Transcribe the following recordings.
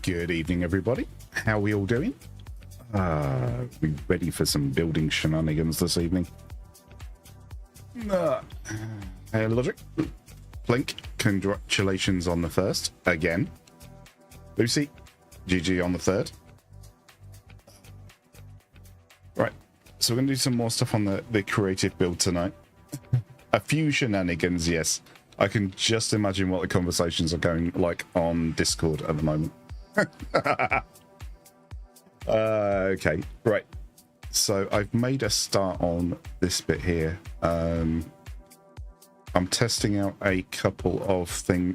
Good evening, everybody. How are we all doing? We ready for some building shenanigans this evening? Hey, Logic. Plink, congratulations on the first, again. Lucy, GG on the third. Right, so we're going to do some more stuff on the creative build tonight. A few shenanigans, yes. I can just imagine what the conversations are going like on Discord at the moment. Okay, right. So I've made a start on this bit here. I'm testing out a couple of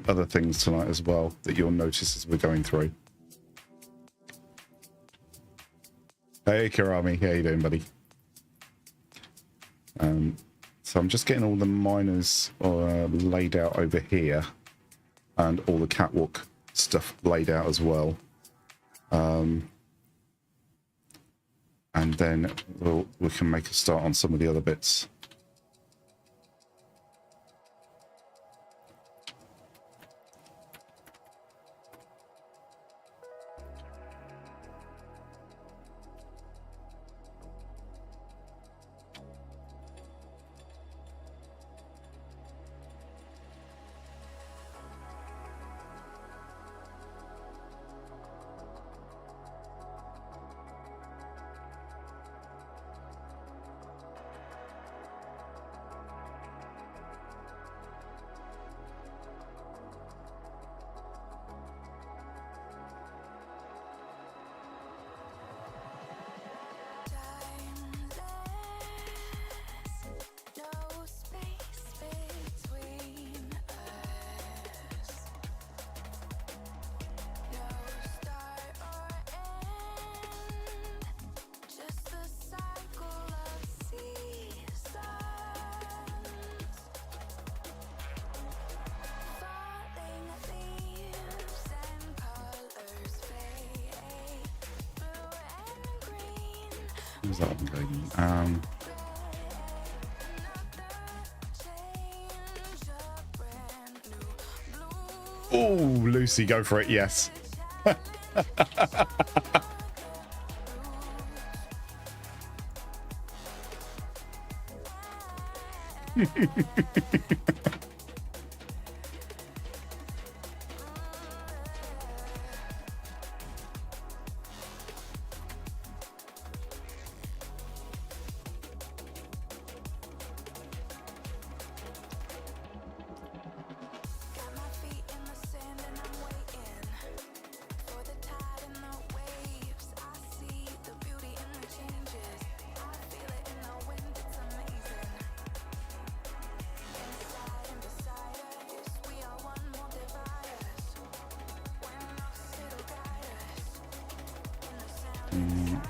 other things tonight as well that you'll notice as we're going through. Hey, Karami, how you doing, buddy? So I'm just getting all the miners laid out over here and all the catwalk stuff laid out as well. And then we can make a start on some of the other bits. Where's that one going? Oh, Lucy, go for it, yes.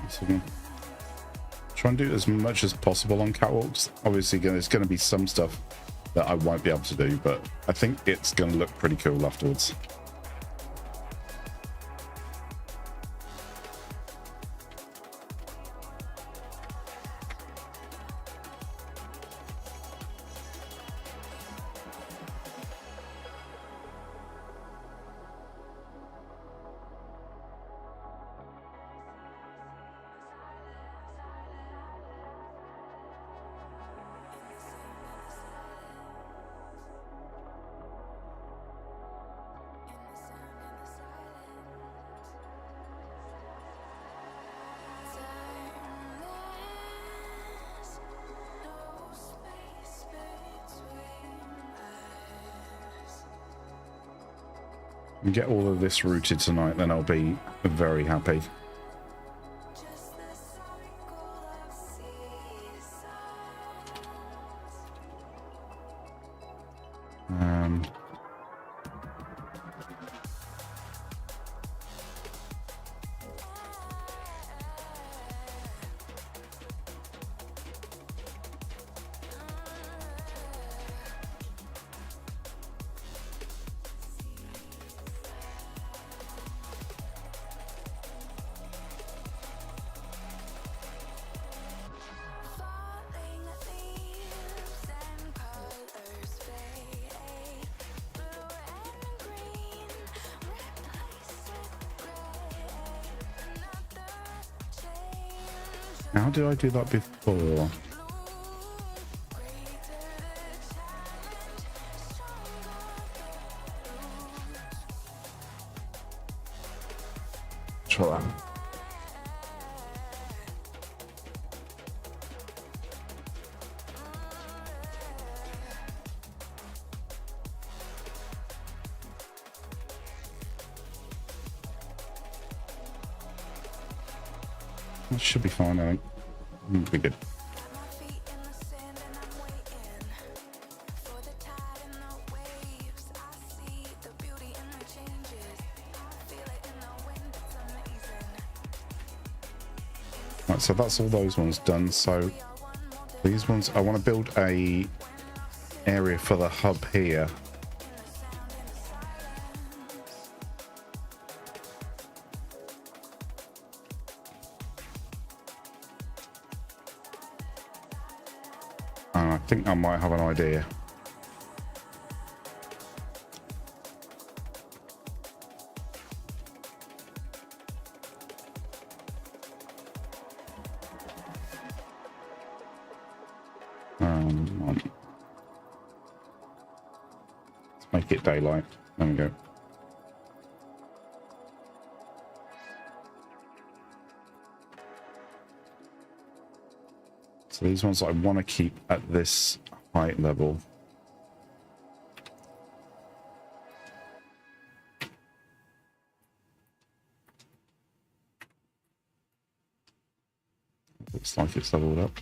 So I'm gonna try and do as much as possible on catwalks. Obviously, there's going to be some stuff that I won't be able to do, but I think it's going to look pretty cool afterwards. And get all of this routed tonight, then I'll be very happy. How did I do that before? Try that. That should be fine, I think. Be good. Right, so that's all those ones done. So these ones, I want to build a area for the hub here. And I think I might have an idea. Let's make it daylight. There we go. So these ones I want to keep at this height level. Looks like it's leveled up.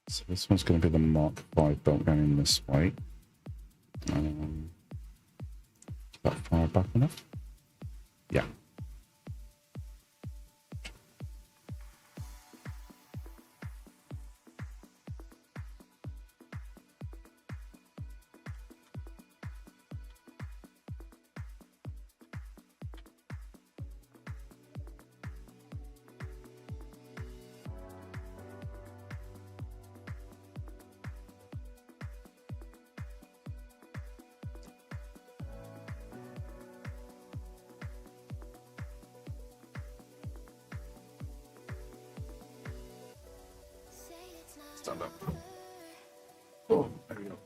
So this one's going to be the Mark 5 belt going in this way. Is that far back enough? Yeah. Stand up. Oh, there we go.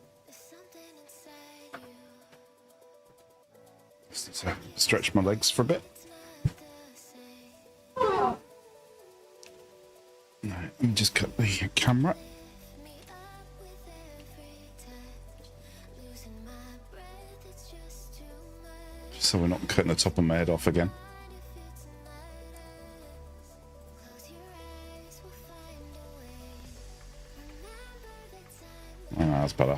Just need to stretch my legs for a bit. Right, let me just cut the camera. So we're not cutting the top of my head off again. better.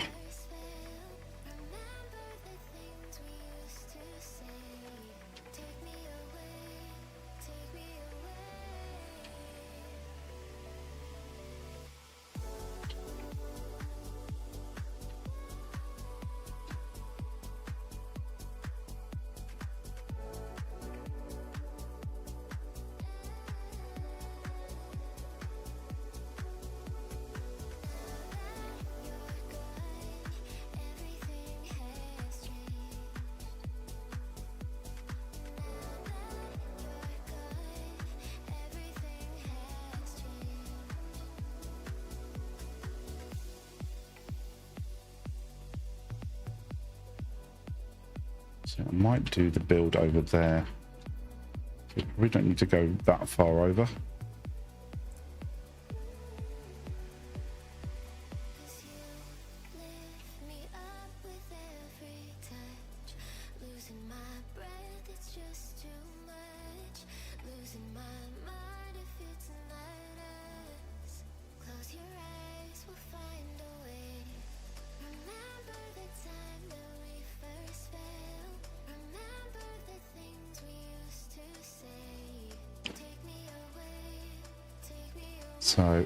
So I might do the build over there. We don't need to go that far over. So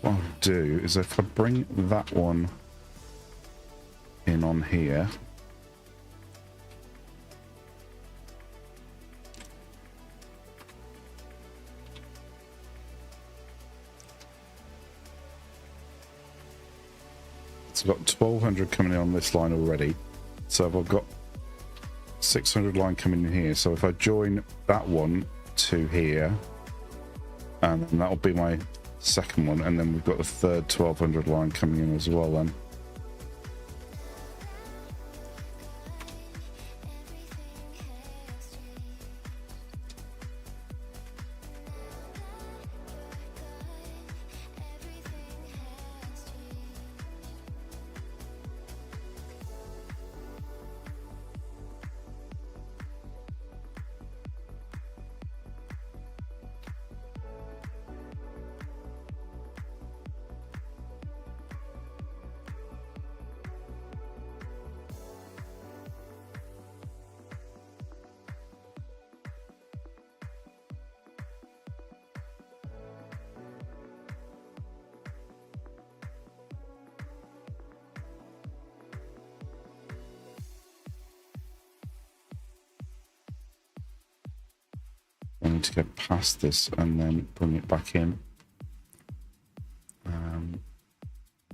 what I'll do is if I bring that one in on here, it's got 1200 coming in on this line already. So I've got 600 line coming in here. So if I join that one to here, and then that'll be my second one, and then we've got the third 1200 line coming in as well then. I need to get past this and then bring it back in.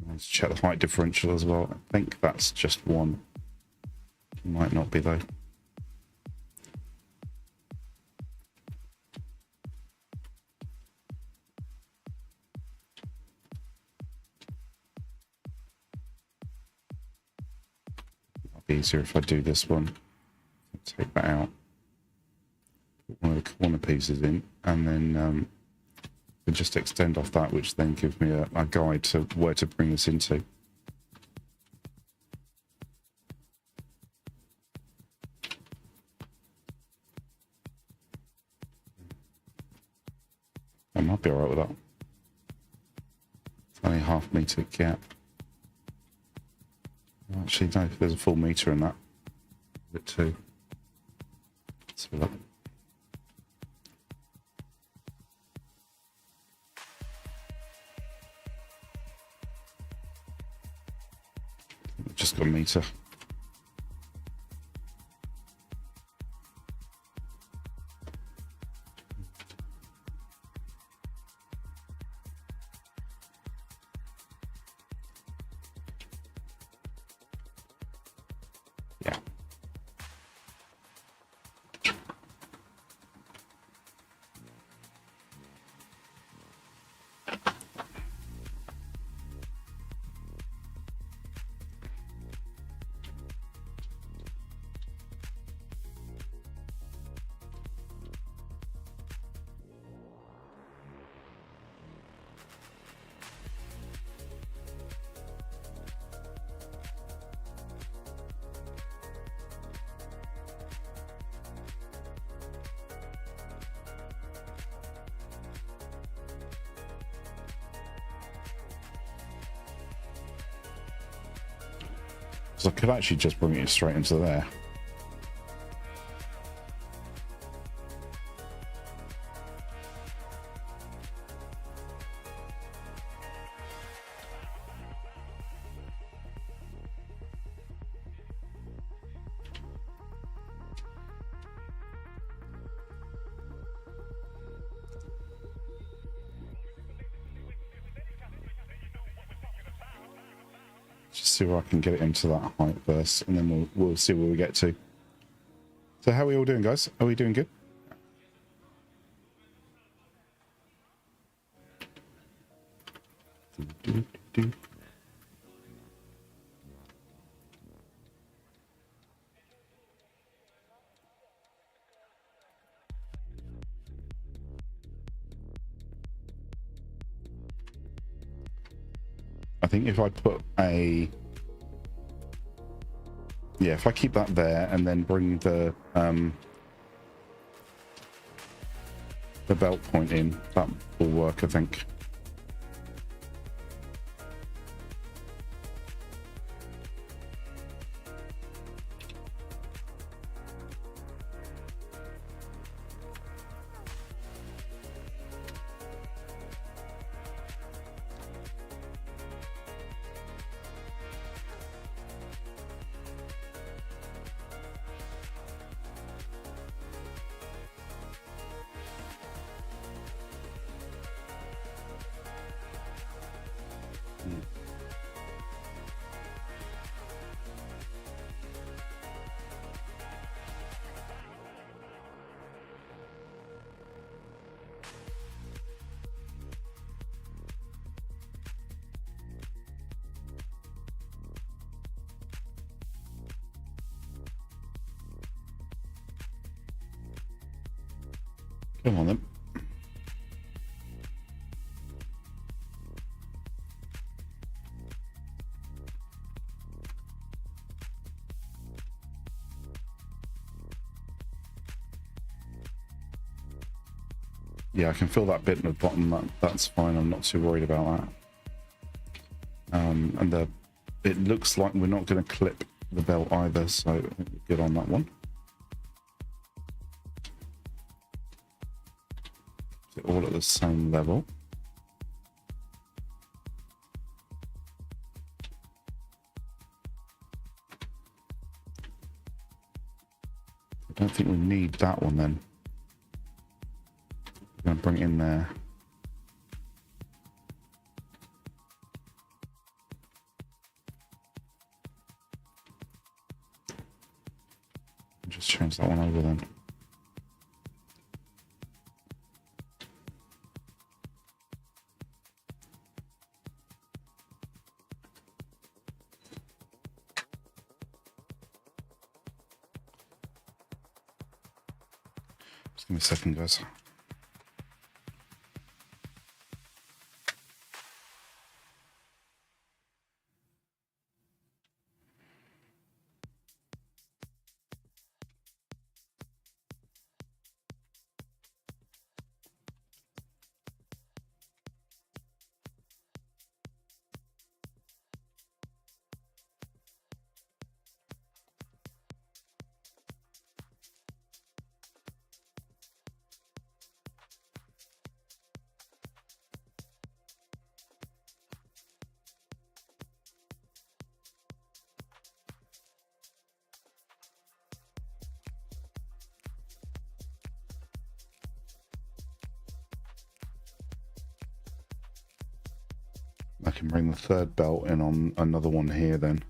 Let's check the height differential as well. I think that's just one. Might not be though. It'll be easier if I do this one. Take that out. Put one of the corner pieces in, and then just extend off that, which then gives me a guide to where to bring this into. I might be alright with that. It's only a half metre gap. Actually, no, there's a full metre in that. Bit too. Let's have a look. Just got a metre. Yeah. Because I could actually just bring it straight into there. See where I can get it into that height first, and then we'll see where we get to. So how are we all doing, guys? Are we doing good? I think if I put a... Yeah, if I keep that there and then bring the belt point in, that will work, I think. Come on then. Yeah, I can feel that bit in the bottom. That's fine. I'm not too worried about that. And it looks like we're not going to clip the belt either, so I think we're good on that one. Is it all at the same level? I don't think we need that one then. I'm going to bring it in there. Just change that one over then. Just give me a second, guys. I can bring the third belt in on another one here then.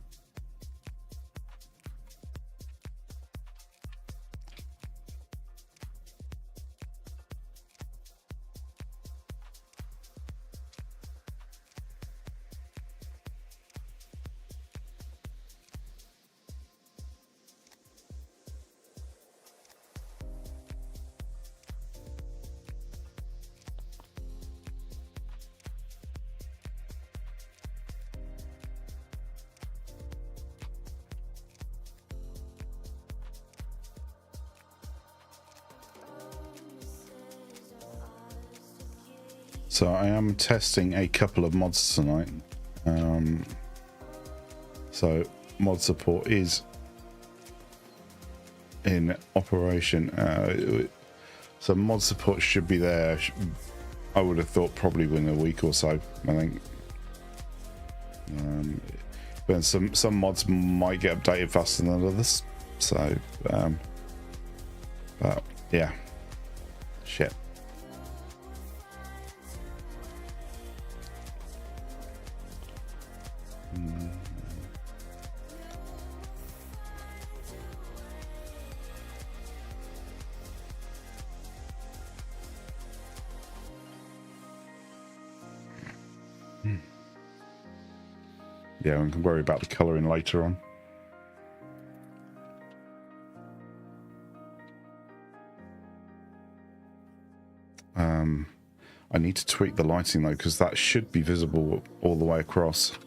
So I am testing a couple of mods tonight. So mod support is in operation. So mod support should be there. I would have thought probably within a week or so, I think. But some mods might get updated faster than others. So, but yeah, shit. Yeah, we can worry about the colouring later on. I need to tweak the lighting though, because that should be visible all the way across.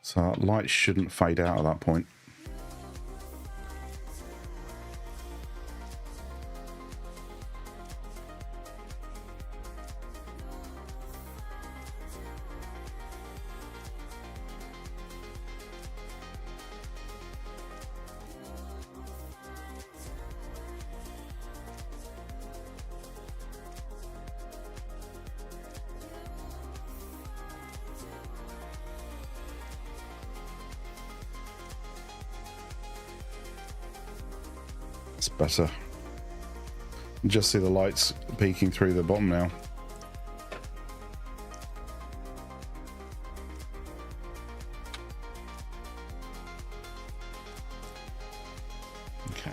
So that light shouldn't fade out at that point. It's better. Just see the lights peeking through the bottom now. Okay.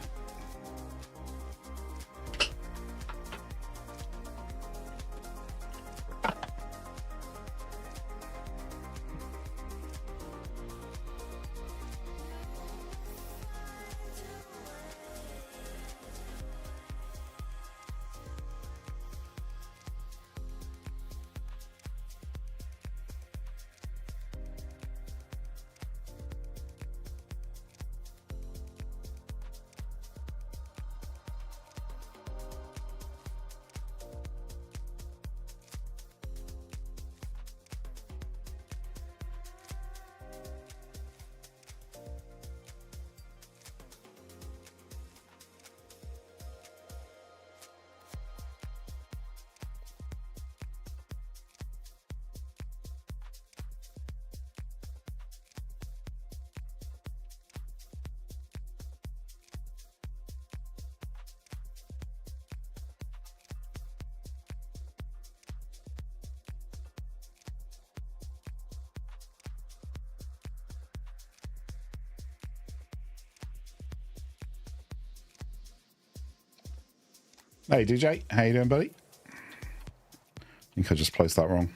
Hey DJ, how you doing, buddy? I think I just placed that wrong.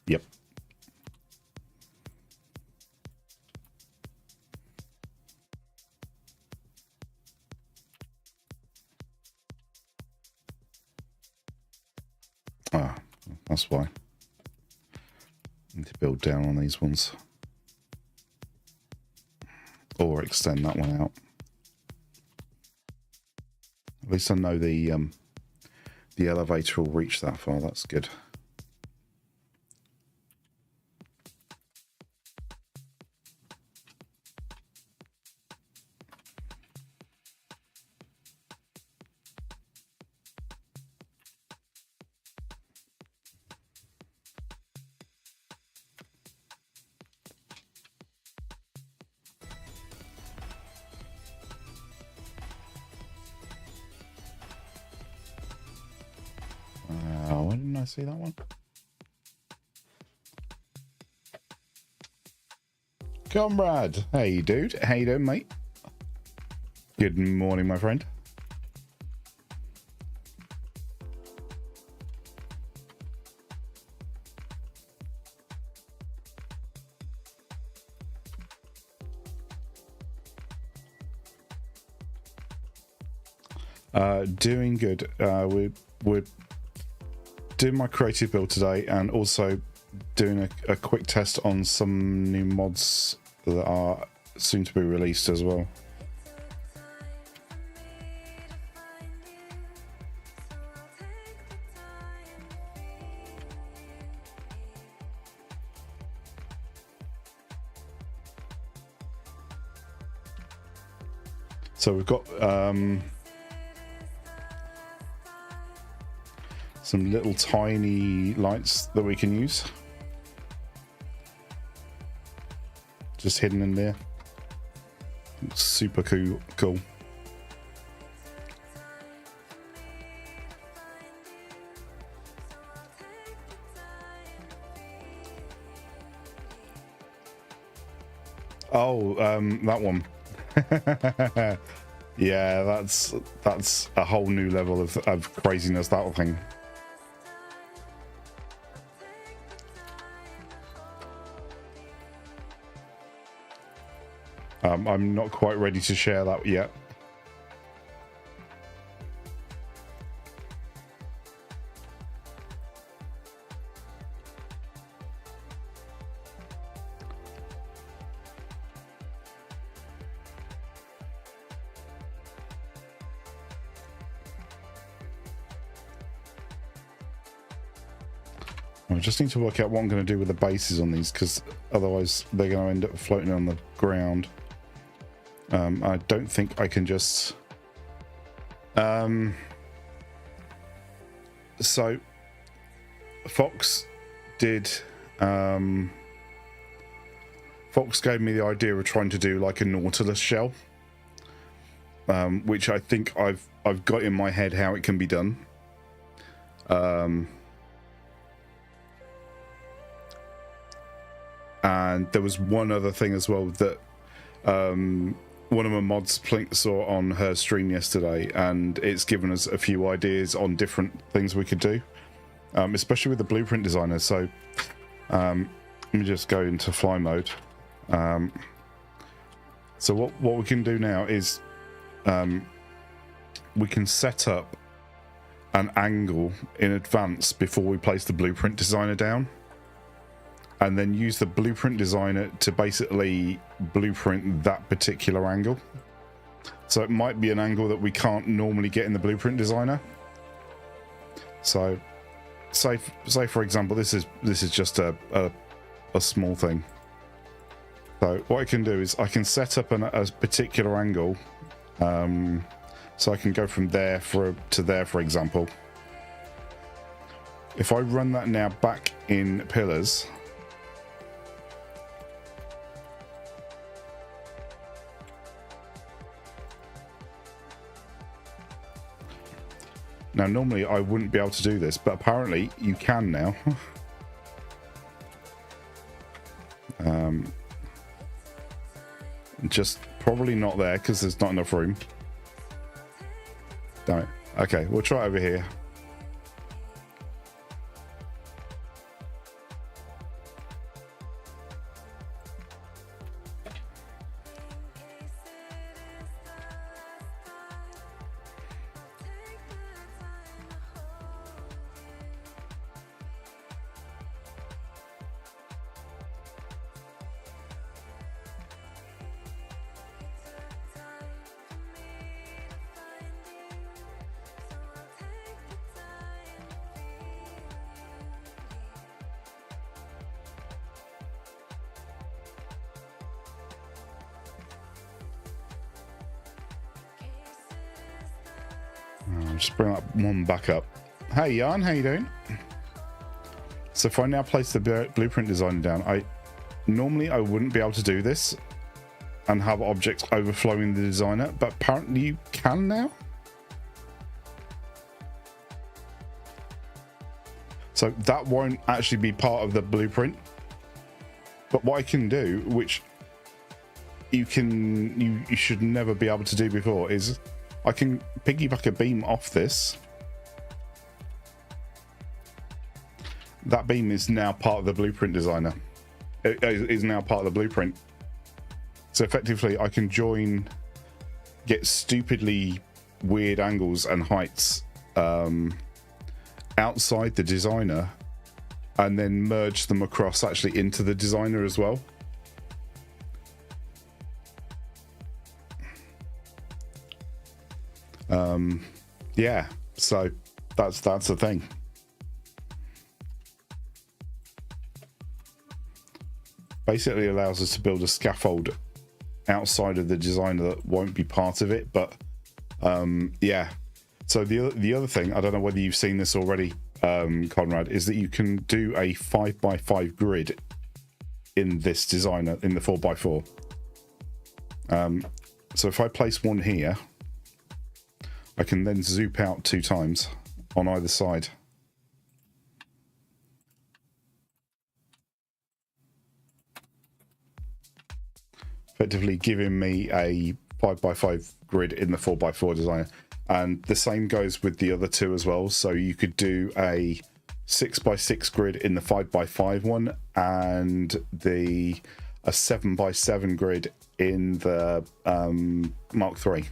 Yep. Ah, that's why. Need to build down on these ones. Or extend that one out. At least I know the elevator will reach that far. That's good. Why didn't I see that one? Comrade, hey dude, how you doing, mate? Good morning, my friend. Doing good. We're doing my creative build today, and also doing a quick test on some new mods that are soon to be released as well. So we've got some little tiny lights that we can use. Just hidden in there. Super cool. Oh, that one. Yeah, that's a whole new level of craziness, that whole thing. I'm not quite ready to share that yet. I just need to work out what I'm going to do with the bases on these, because otherwise they're going to end up floating on the ground. I don't think I can just... So, Fox did... Fox gave me the idea of trying to do like a Nautilus shell, which I think I've got in my head how it can be done. And there was one other thing as well that one of my mods Plink saw on her stream yesterday, and it's given us a few ideas on different things we could do, especially with the blueprint designer. So let me just go into fly mode. So what we can do now is we can set up an angle in advance before we place the blueprint designer down, and then use the blueprint designer to basically blueprint that particular angle. So it might be an angle that we can't normally get in the blueprint designer. So say for example, this is just a small thing. So what I can do is I can set up a particular angle, so I can go from there to there, for example. If I run that now back in pillars, now normally I wouldn't be able to do this, but apparently you can now. Just probably not there because there's not enough room. Damn it. Okay, we'll try over here. I'll just bring that one back up. Hey Jan, how you doing? So if I now place the blueprint designer down, normally I wouldn't be able to do this and have objects overflowing the designer, but apparently you can now. So that won't actually be part of the blueprint, but what I can do, which you should never be able to do before, is I can piggyback a beam off this. That beam is now part of the blueprint designer. It is now part of the blueprint. So effectively I can get stupidly weird angles and heights outside the designer, and then merge them across actually into the designer as well. Yeah, so that's the thing. Basically allows us to build a scaffold outside of the designer that won't be part of it. But yeah. So the other thing, I don't know whether you've seen this already, Conrad, is that you can do a 5x5 grid in this designer, in the 4x4. So if I place one here, I can then zoop out 2 times on either side. Effectively giving me a 5x5 grid in the 4x4 designer. And the same goes with the other two as well. So you could do a 6x6 grid in the 5x5 one and a 7x7 grid in the Mark III.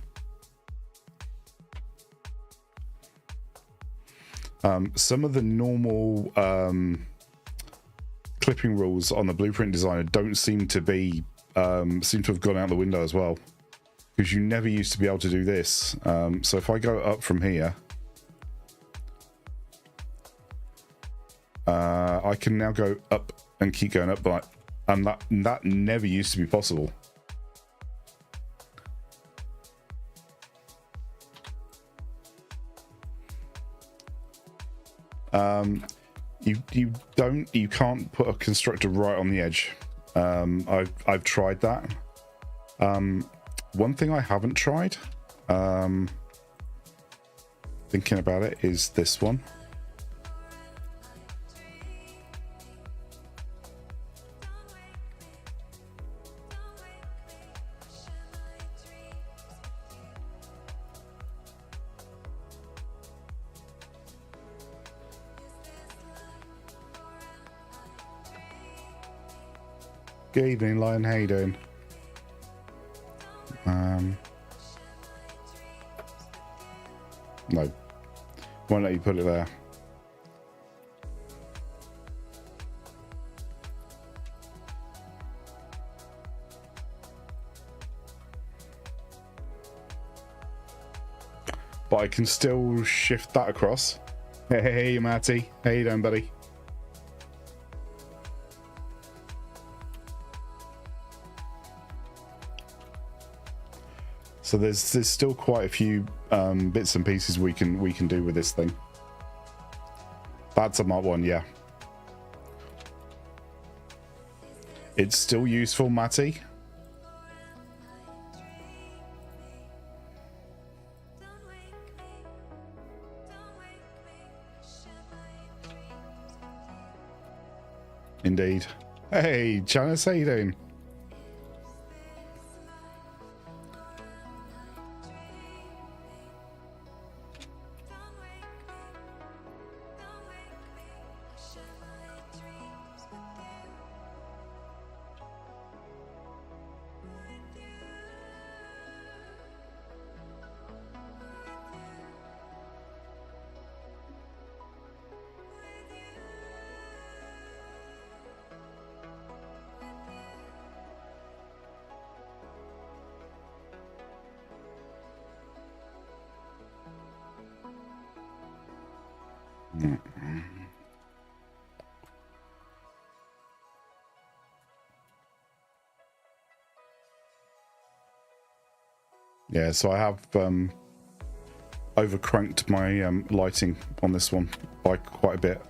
Some of the normal clipping rules on the blueprint designer don't seem to be seem to have gone out the window as well, because you never used to be able to do this. So if I go up from here, I can now go up and keep going up, but and that never used to be possible. You can't put a constructor right on the edge. I've tried that. One thing I haven't tried, thinking about it, is this one. Good evening, Lion. How you doing? No, won't let you put it there. But I can still shift that across. Hey, Matty. How you doing, buddy? So there's still quite a few bits and pieces we can do with this thing. That's a Mark 1, yeah. It's still useful, Matty. Indeed. Hey, Janice, how you doing? Yeah, so I have overcranked my lighting on this one by quite a bit.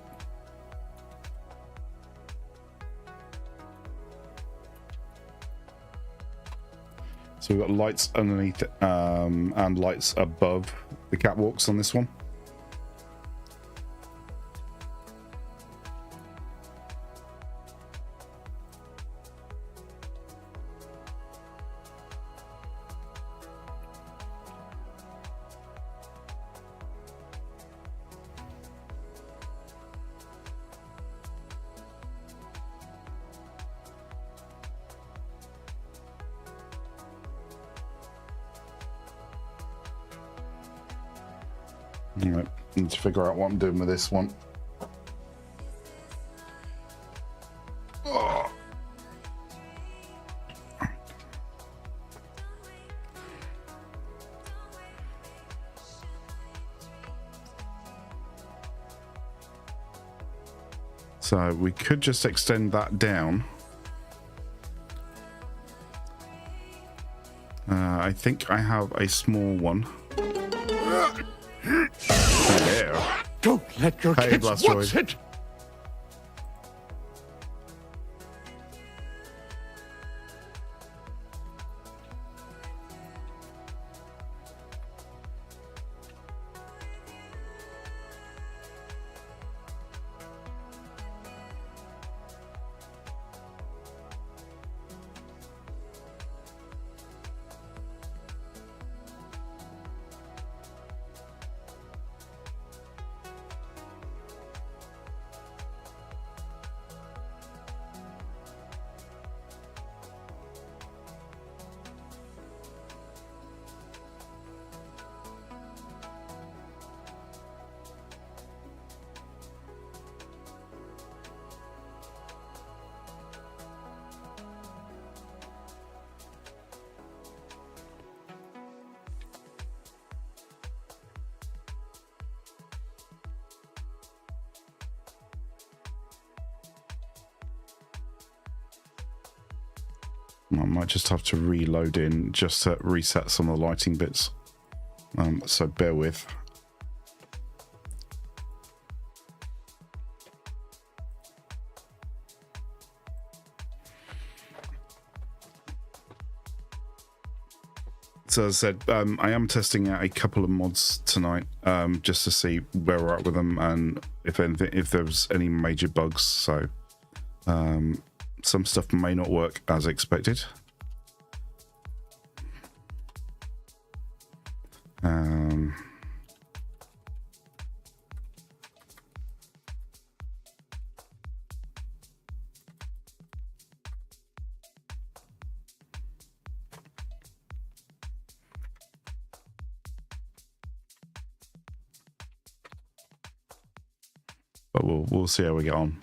So we've got lights underneath and lights above the catwalks on this one. Alright, need to figure out what I'm doing with this one. Oh. So we could just extend that down think I have a small one. There. Don't let your Hey, kids Blastoid. watch it! I might just have to reload in just to reset some of the lighting bits. So bear with. So as I said, I am testing out a couple of mods tonight, just to see where we're at with them and if anything, if there's any major bugs. So some stuff may not work as expected. But we'll see how we get on.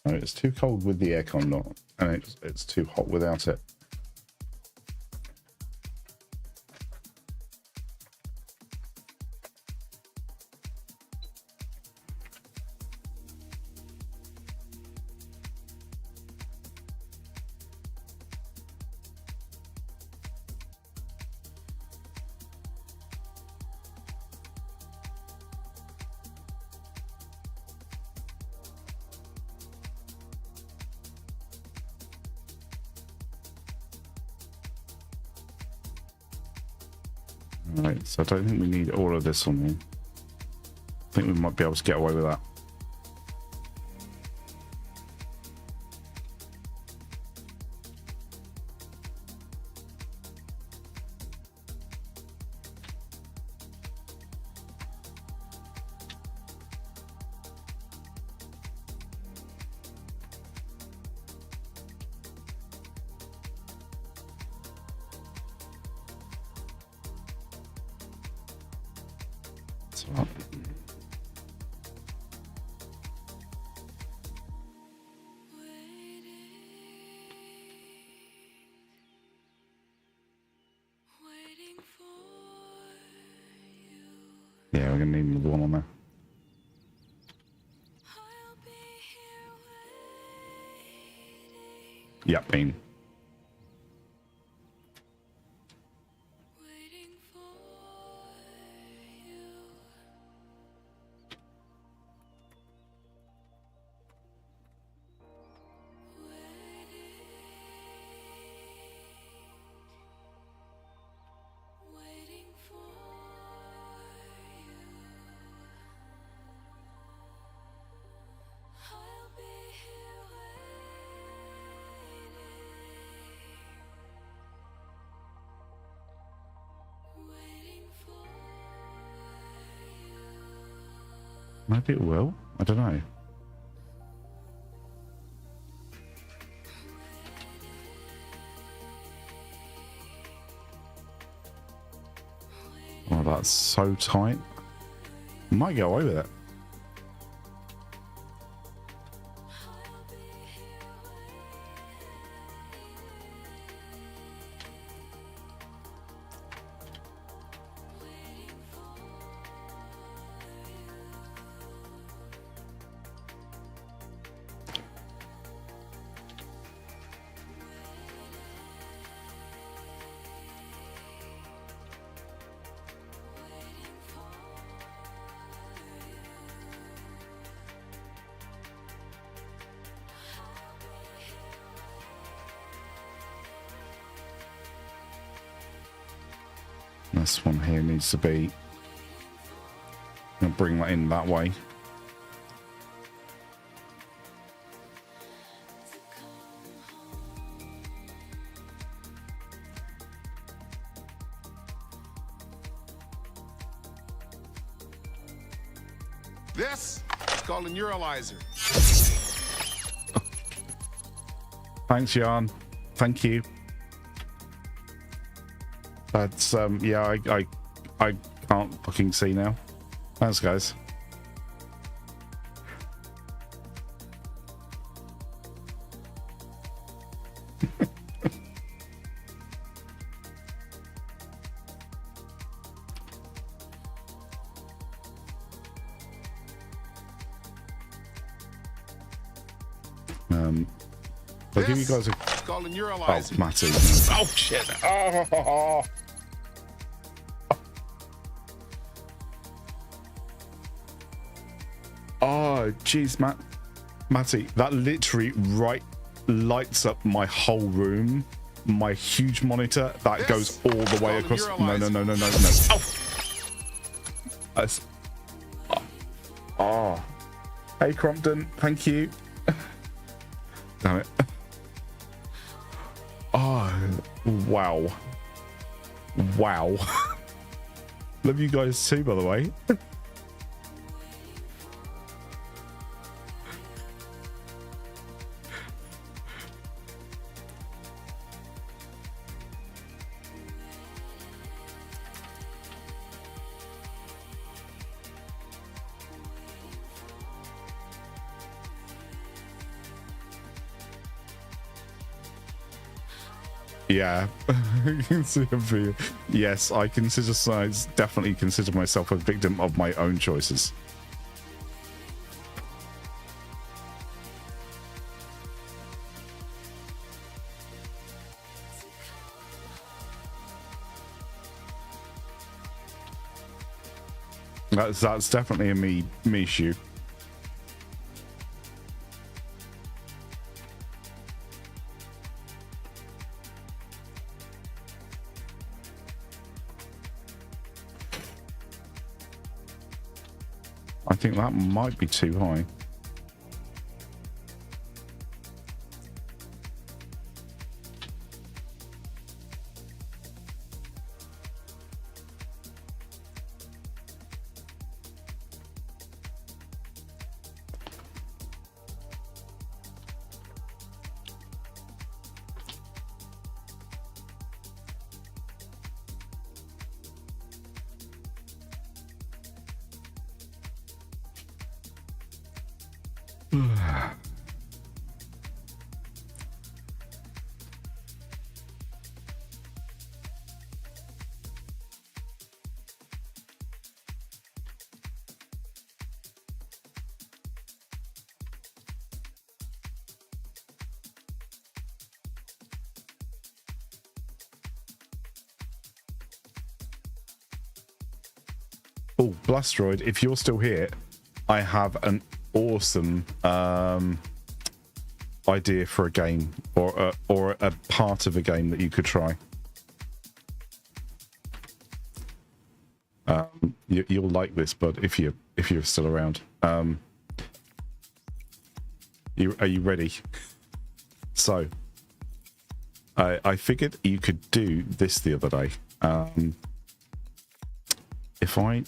Oh, it's too cold with the aircon not, and it's too hot without it. Right, so I don't think we need all of this on here. I think we might be able to get away with that. So, yeah, we're gonna need another one on there. Yep, Bean. Maybe it will. I don't know. Oh, that's so tight. Might get away with it. This one here needs to be... I'll bring that in that way. This is called a neuralizer. Thanks, Jan. Thank you. But yeah, I can't fucking see now. Thanks, guys. I'll give you guys a... Called a neuralizer. Oh, Matty. Oh, shit. Oh. Oh, jeez, Matty, that literally lights up my whole room. My huge monitor, that goes all the way across. No. Oh. Oh. Hey, Crompton, thank you. Damn it. Oh, wow. Wow. Love you guys too, by the way. Yeah, yes, I definitely consider myself a victim of my own choices. That's definitely a me issue. I think that might be too high. Oh, Blastroid, if you're still here, I have an awesome idea for a game or a part of a game that you could try. You'll like this, bud, if you're still around. Are you ready? So, I figured you could do this the other day. If I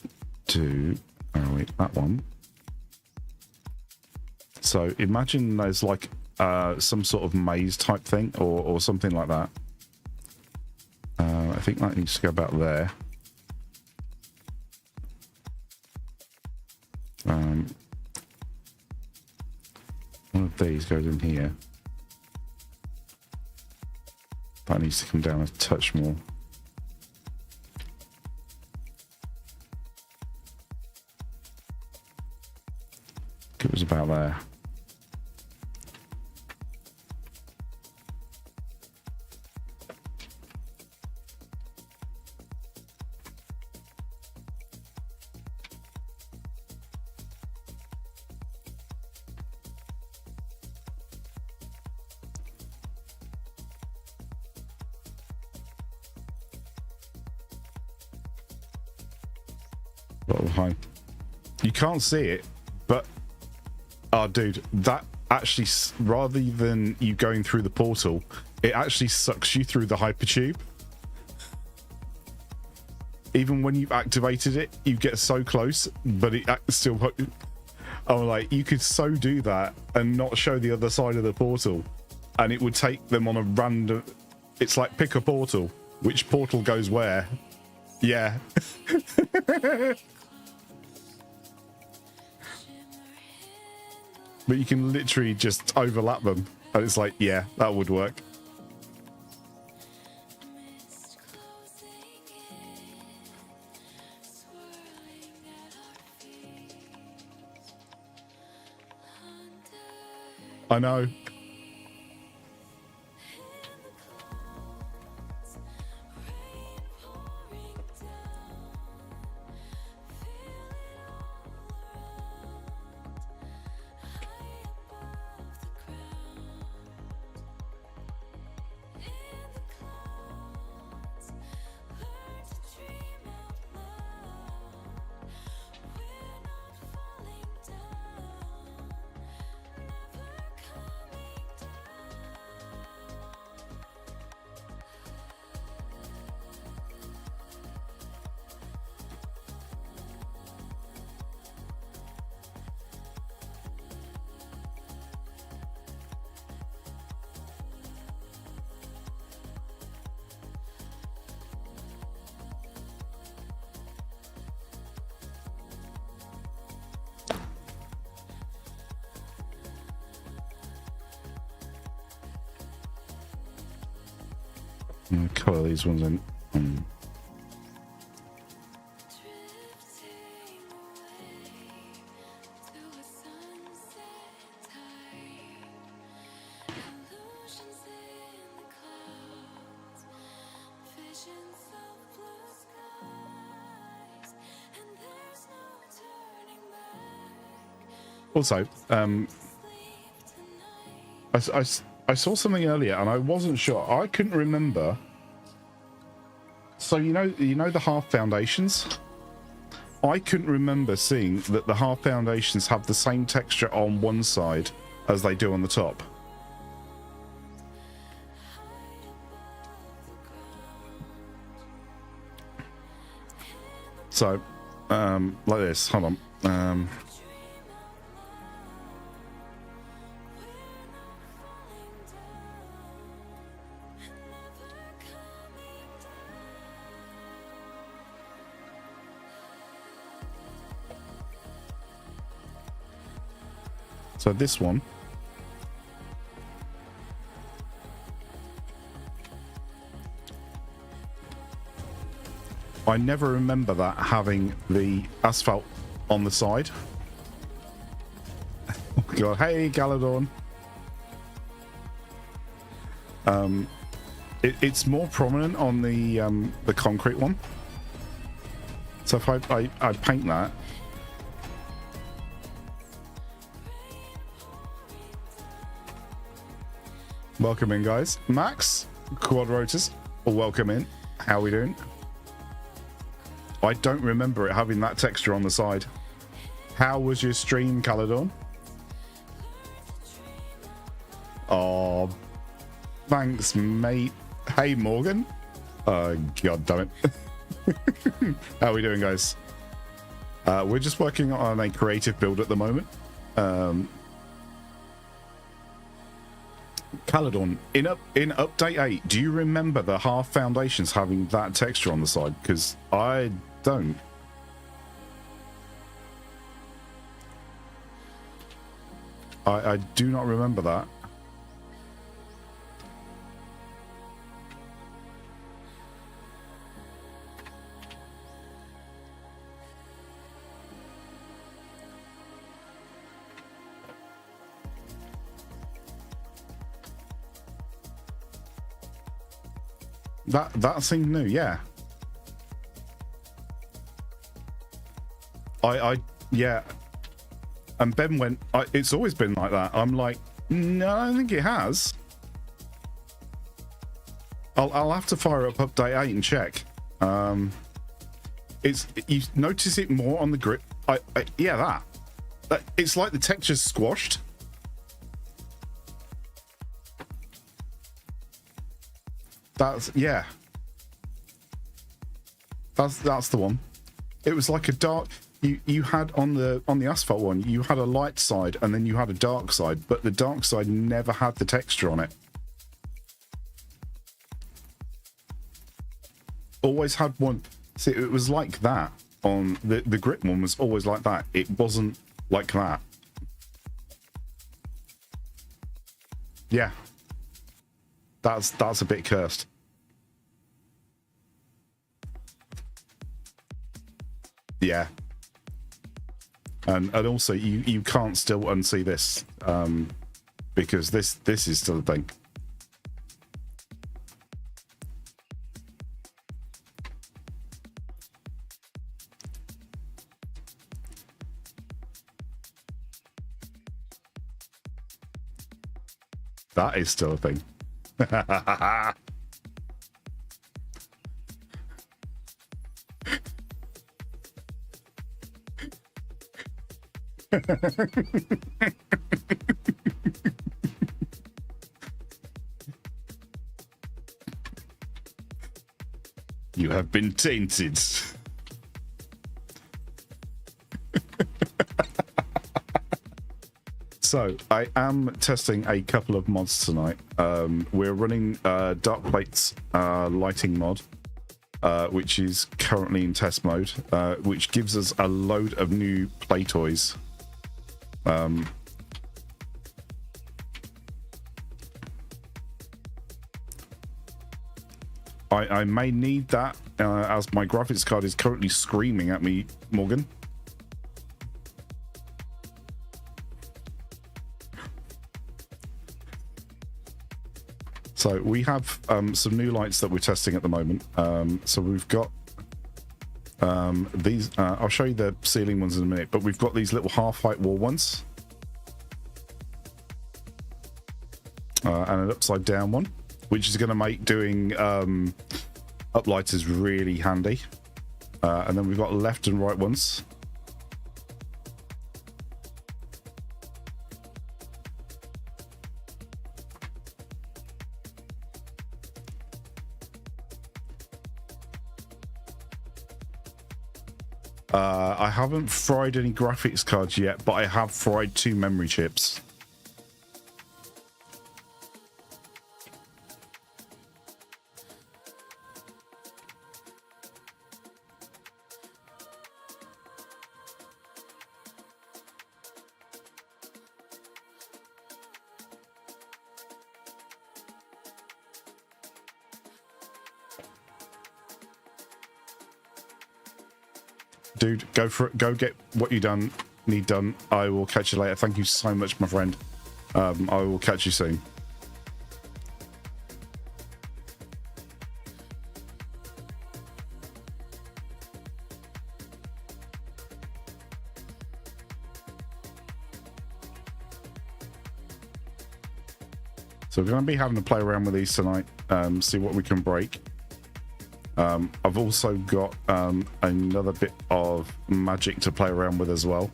do, oh wait, that one. So imagine there's like some sort of maze type thing or something like that. I think that needs to go about there. One of these goes in here. That needs to come down a touch more. It was about there. Bottle behind. You can't see it, but oh, dude, that actually, rather than you going through the portal, it actually sucks you through the hypertube. Even when you've activated it, you get so close, but it still. Oh, like you could so do that and not show the other side of the portal, and it would take them on a random. It's like pick a portal. Which portal goes where? Yeah. But you can literally just overlap them, and it's like, yeah, that would work. I know. Colour these ones in. Also, I saw something earlier and I wasn't sure. I couldn't remember. So you know the half foundations? I couldn't remember seeing that the half foundations have the same texture on one side as they do on the top. So, like this. Hold on. So this one, I never remember that having the asphalt on the side. Oh my God, hey Galadorn. It's more prominent on the concrete one. So if I paint that. Welcome in, guys. Max, Quad Rotors, welcome in. How are we doing? I don't remember it having that texture on the side. How was your stream, Caledon? Oh, thanks, mate. Hey, Morgan. God damn it. How are we doing, guys? We're just working on a creative build at the moment. Caledon, in update 8, do you remember the half foundations having that texture on the side? Because I don't. I do not remember that. That seemed new, yeah. Yeah. And Ben went, it's always been like that. I'm like, no, I don't think it has. I'll have to fire up update 8 and check. It's you notice it more on the grip. Yeah, that it's like the texture's squashed. That's yeah. That's the one. It was like a dark. You had on the asphalt one, you had a light side and then you had a dark side, but the dark side never had the texture on it. Always had one. See, it was like that on the grip one was always like that. It wasn't like that. Yeah, that's a bit cursed. Yeah. And also you can't still unsee this because this is still a thing. That is still a thing. You have been tainted. So I am testing a couple of mods tonight. We're running Dark Plates lighting mod, which is currently in test mode, which gives us a load of new play toys. I may need that as my graphics card is currently screaming at me, Morgan. So we have some new lights that we're testing at the moment. So we've got these. I'll show you the ceiling ones in a minute, but we've got these little half-height wall ones and an upside-down one, which is going to make doing uplighters really handy. And then we've got left and right ones. I haven't fried any graphics cards yet, but I have fried 2 memory chips. Dude, go for it. Go get what you need done. I will catch you later. Thank you so much, my friend. I will catch you soon. So we're going to be having to play around with these tonight, see what we can break. I've also got another bit of magic to play around with as well.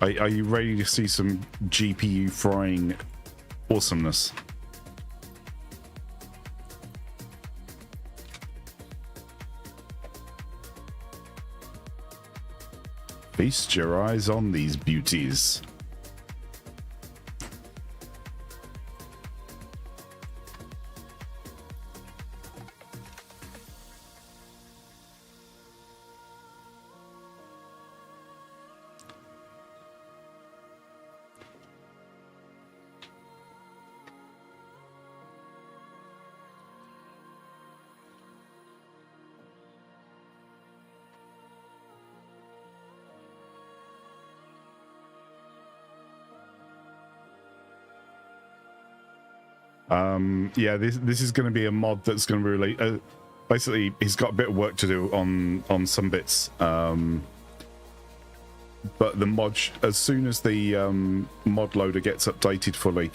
Are you ready to see some GPU frying awesomeness? Feast your eyes on these beauties. Yeah, this is going to be a mod that's going to be really basically he's got a bit of work to do on some bits. but the mod, as soon as the mod loader gets updated fully,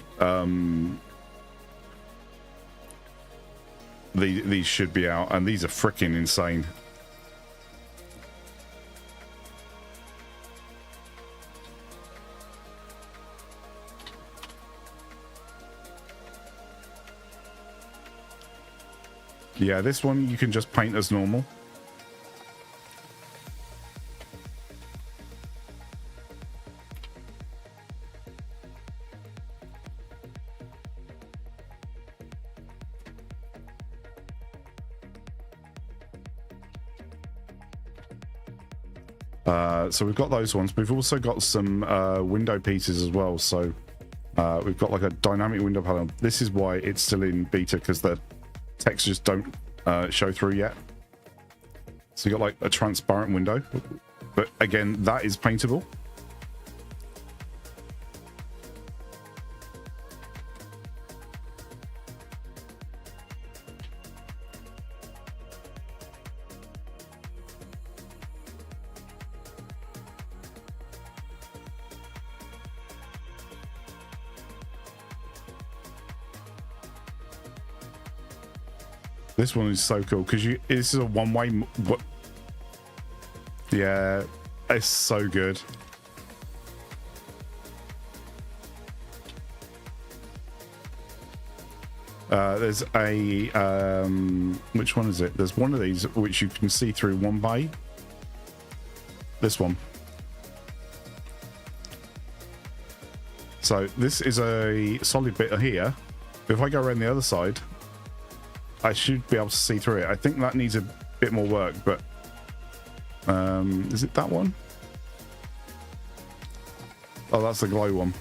these should be out, and these are freaking insane. Yeah, this one you can just paint as normal. So we've got those ones. We've also got some window pieces as well. So we've got like a dynamic window panel. This is why it's still in beta, because the textures don't show through yet. So you got like a transparent window, but again, that is paintable. This one is so cool because this is a one-way. What? Yeah, it's so good. There's a which one is it? There's one of these which you can see through one bay. This one. So this is a solid bit here. If I go around the other side, I should be able to see through it. I think that needs a bit more work, but is it that one? Oh, that's the glow one.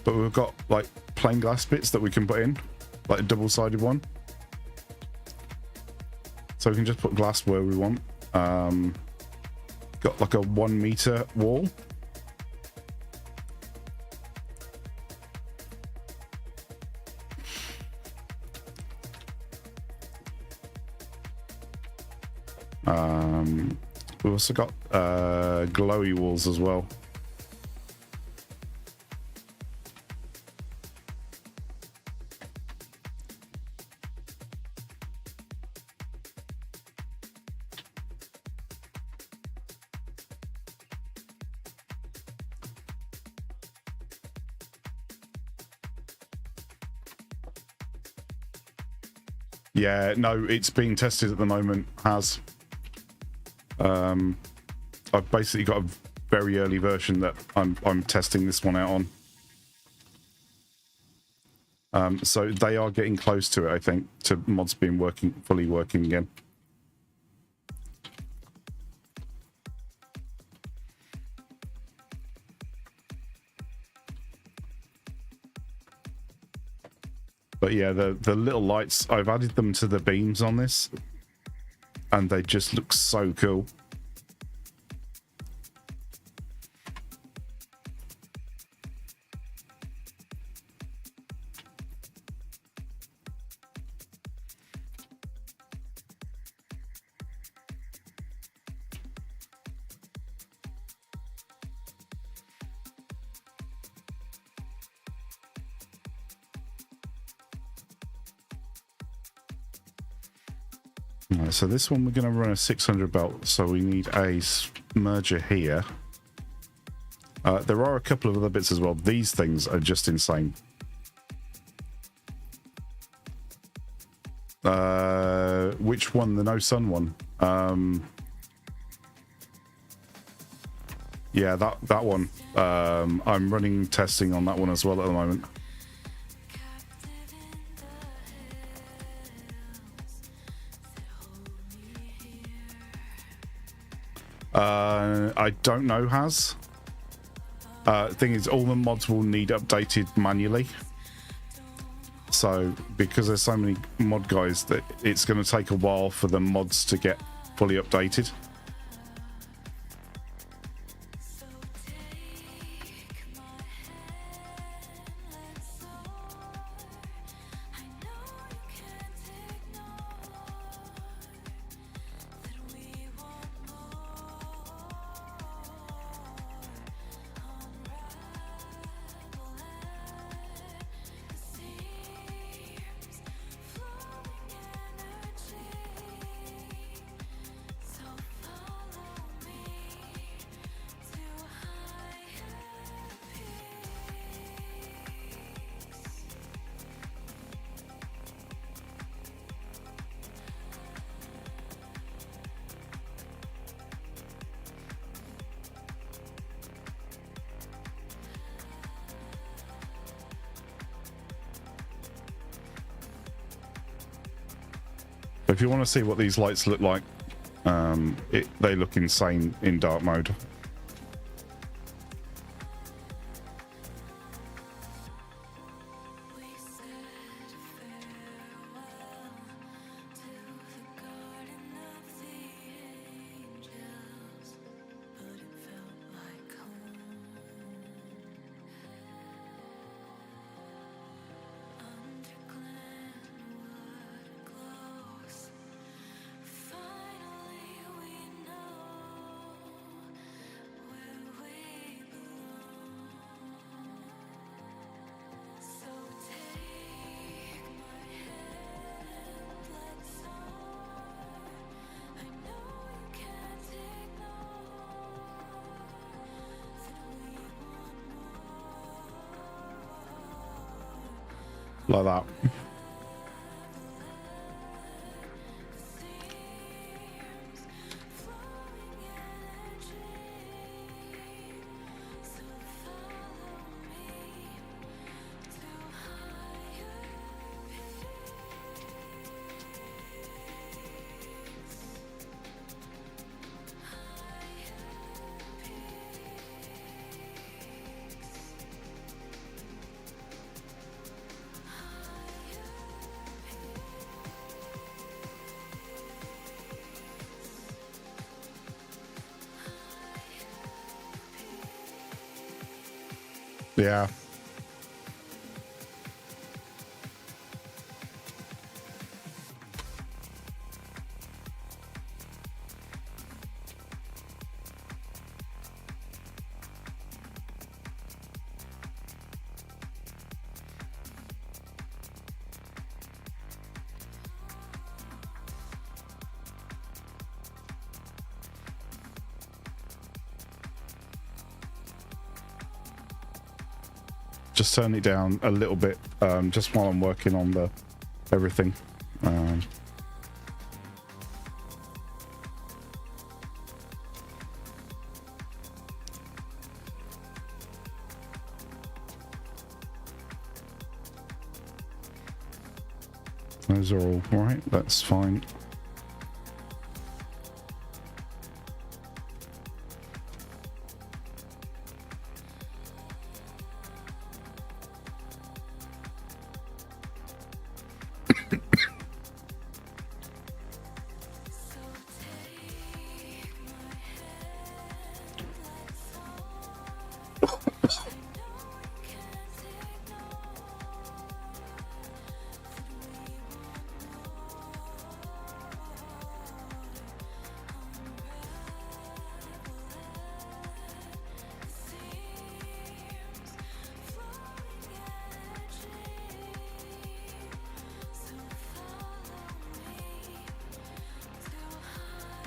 But we've got like plain glass bits that we can put in, like a double-sided one. So we can just put glass where we want. Got like a 1 meter wall. We've also got glowy walls as well. Yeah, no, it's being tested at the moment. I've basically got a very early version that I'm testing this one out on. So they are getting close to it, I think, to mods being fully working again. But yeah, the little lights, I've added them to the beams on this, and they just look so cool. Right, so this one we're going to run a 600 belt, so we need a merger here. There are a couple of other bits as well. These things are just insane. Which one? The no sun one? Yeah, that one. I'm running testing on that one as well at the moment. I don't know, thing is, all the mods will need updated manually. So because there's so many mod guys, that it's going to take a while for the mods to get fully updated. If you want to see what these lights look like, they look insane in dark mode. Like that. Yeah. Just turn it down a little bit, just while I'm working on the everything. Those are all right. That's fine.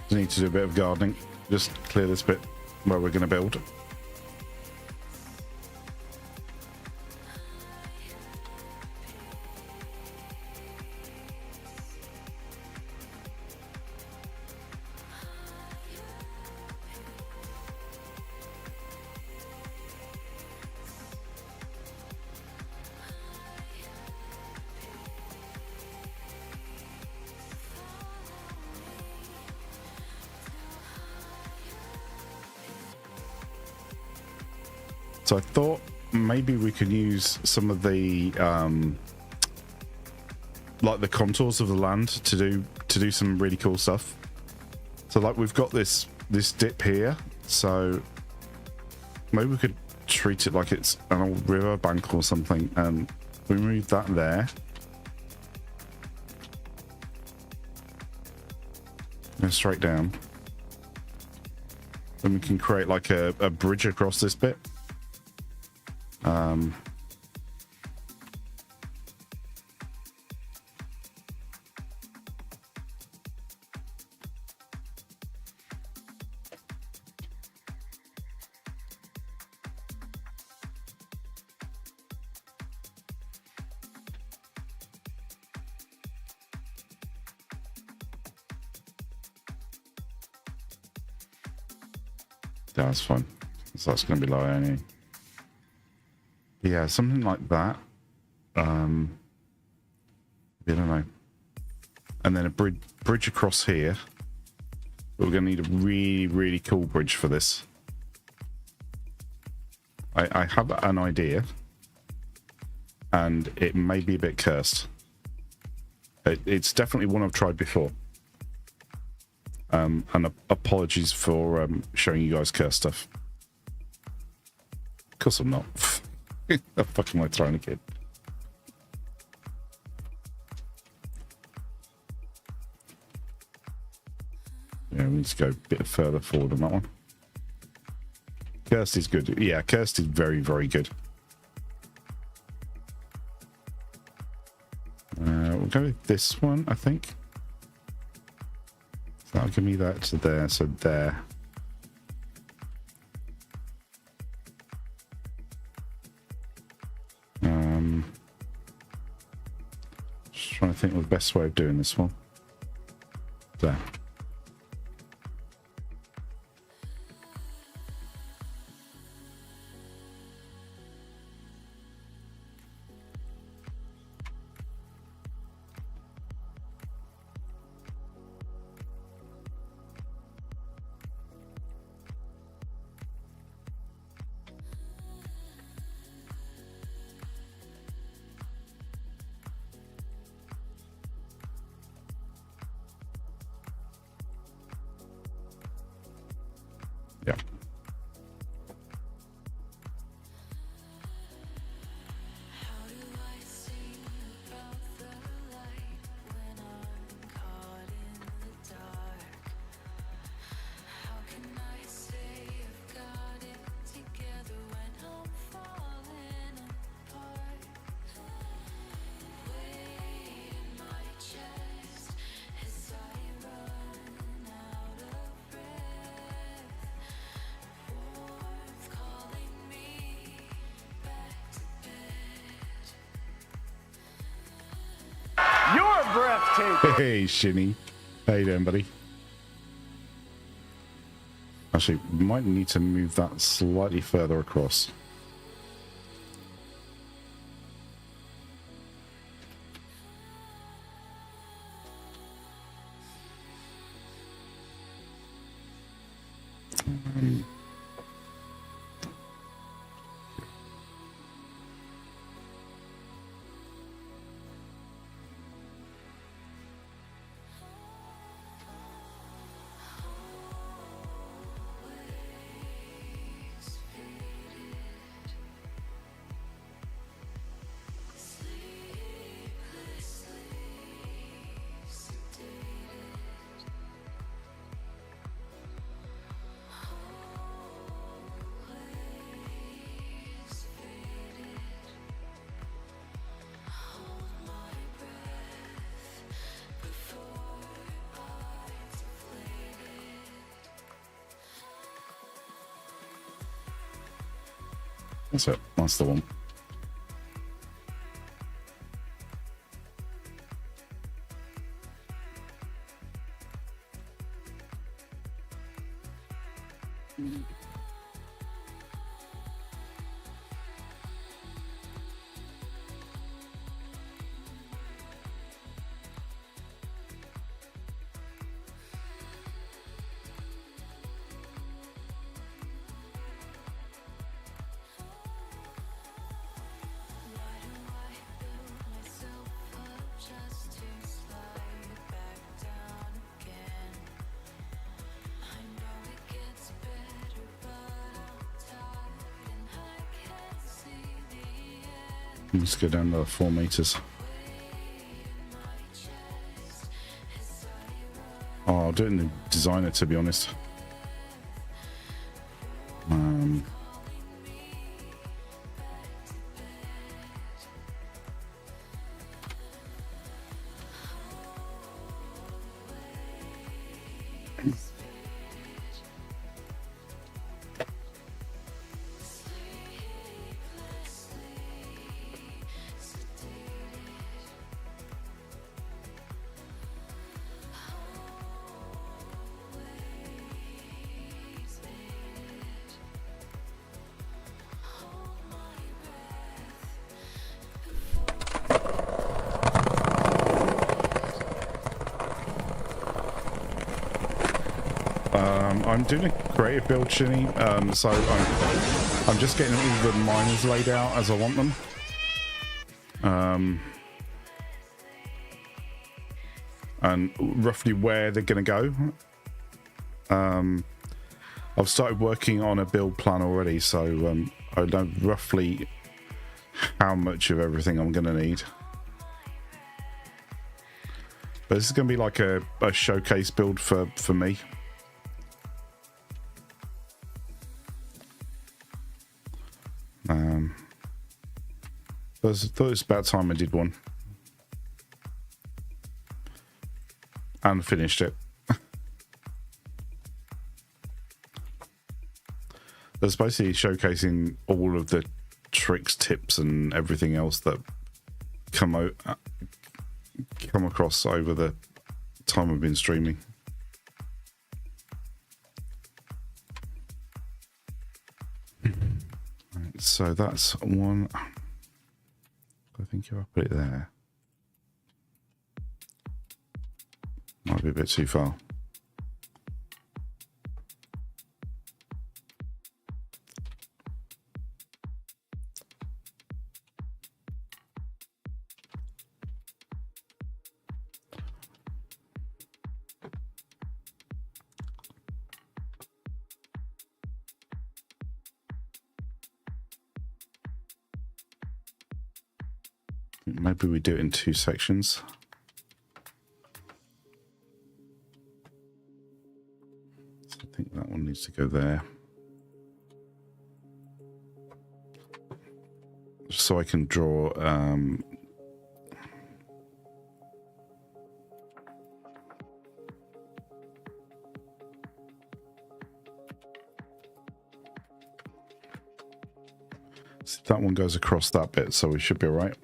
Need to do a bit of gardening. Just clear this bit where we're going to build. So I thought maybe we could use some of the like the contours of the land to do some really cool stuff. So like we've got this dip here, so maybe we could treat it like it's an old river bank or something, and we move that there. Go straight down. Then we can create like a bridge across this bit. Yeah, that's fine. So that's going to be low anyway. Yeah, something like that. I don't know. and then a bridge across here. We're going to need a really, really cool bridge for this. I have an idea, and it may be a bit cursed. It's definitely one I've tried before. And apologies for showing you guys cursed stuff. Of course I'm not. I fucking like throwing a kid. Yeah, we need to go a bit further forward on that one. Cursed is good. Yeah, cursed is very, very good. We'll go with this one, I think. That'll give me that to there, so there. Just trying to think of the best way of doing this one. There. Yeah. Hey, Shinny. How you doing, buddy? Actually, we might need to move that slightly further across. That's it. That's the one. Let's go down another 4 meters. Oh, I'll do it in the designer, to be honest. I'm doing a creative build, Shinny, so I'm just getting all the miners laid out as I want them. And roughly where they're going to go. I've started working on a build plan already, so I know roughly how much of everything I'm going to need. But this is going to be like a showcase build for me. I thought it was about time I did one. And finished it. That's basically showcasing all of the tricks, tips, and everything else that come across over the time I've been streaming. Right, so that's one. I think if I put it there, might be a bit too far. Maybe we do it in 2 sections. So I think that one needs to go there. Just so I can draw so that one goes across that bit, so we should be all right.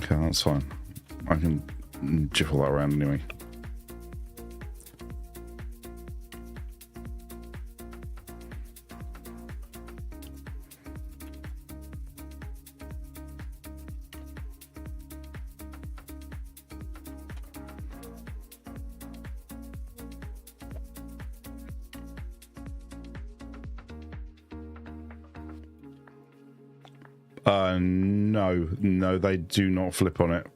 Okay, that's fine. I can jiffle that around anyway. No, they do not flip on it.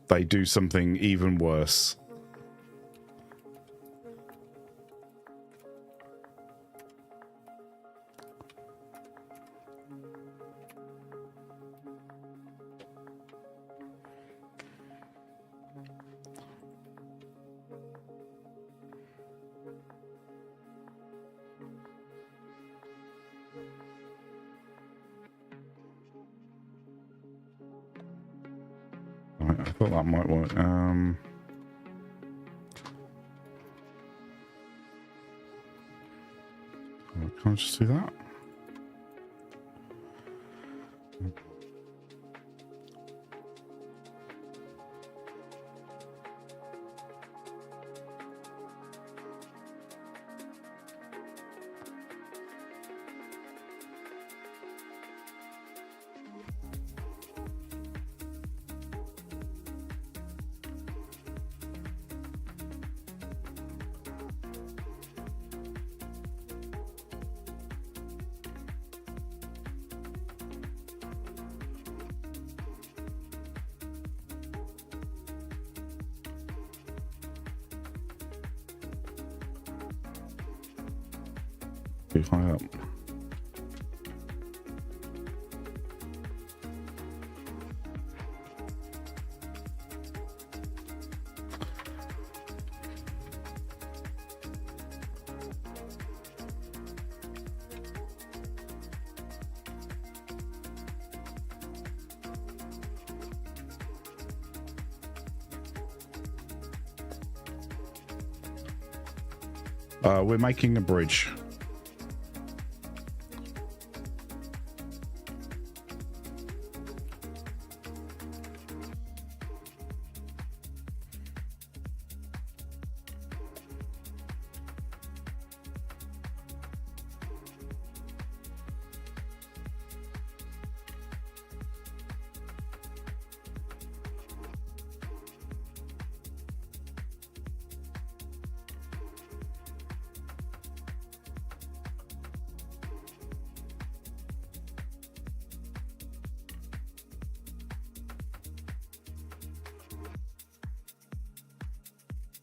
They do something even worse. Right, I thought that might work. I can't just do that. Too high up. We're making a bridge.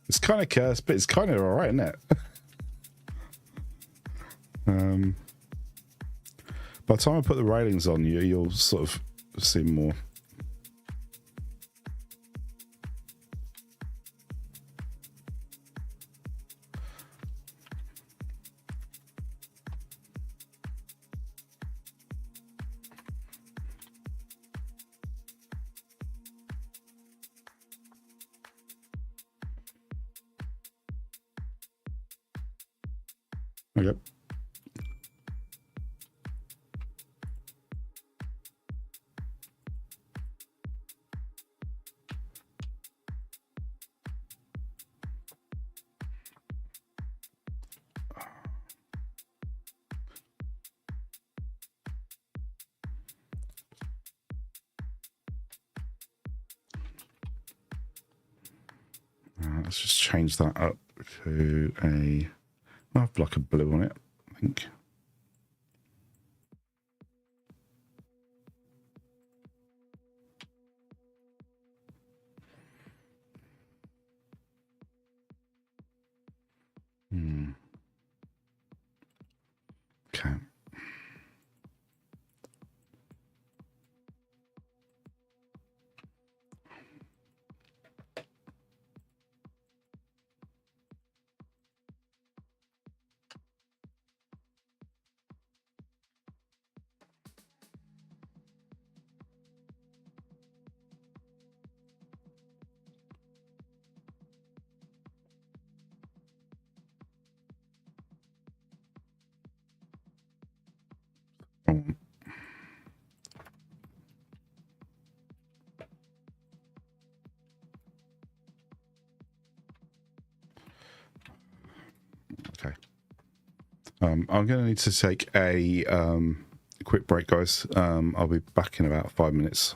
It's kind of cursed, but it's kind of all right, isn't it? By the time I put the railings on you, you'll sort of see more. Okay. Let's just change that up to a... I have like a blue on it, I think. Okay. Okay. I'm going to need to take a quick break, guys. I'll be back in about 5 minutes.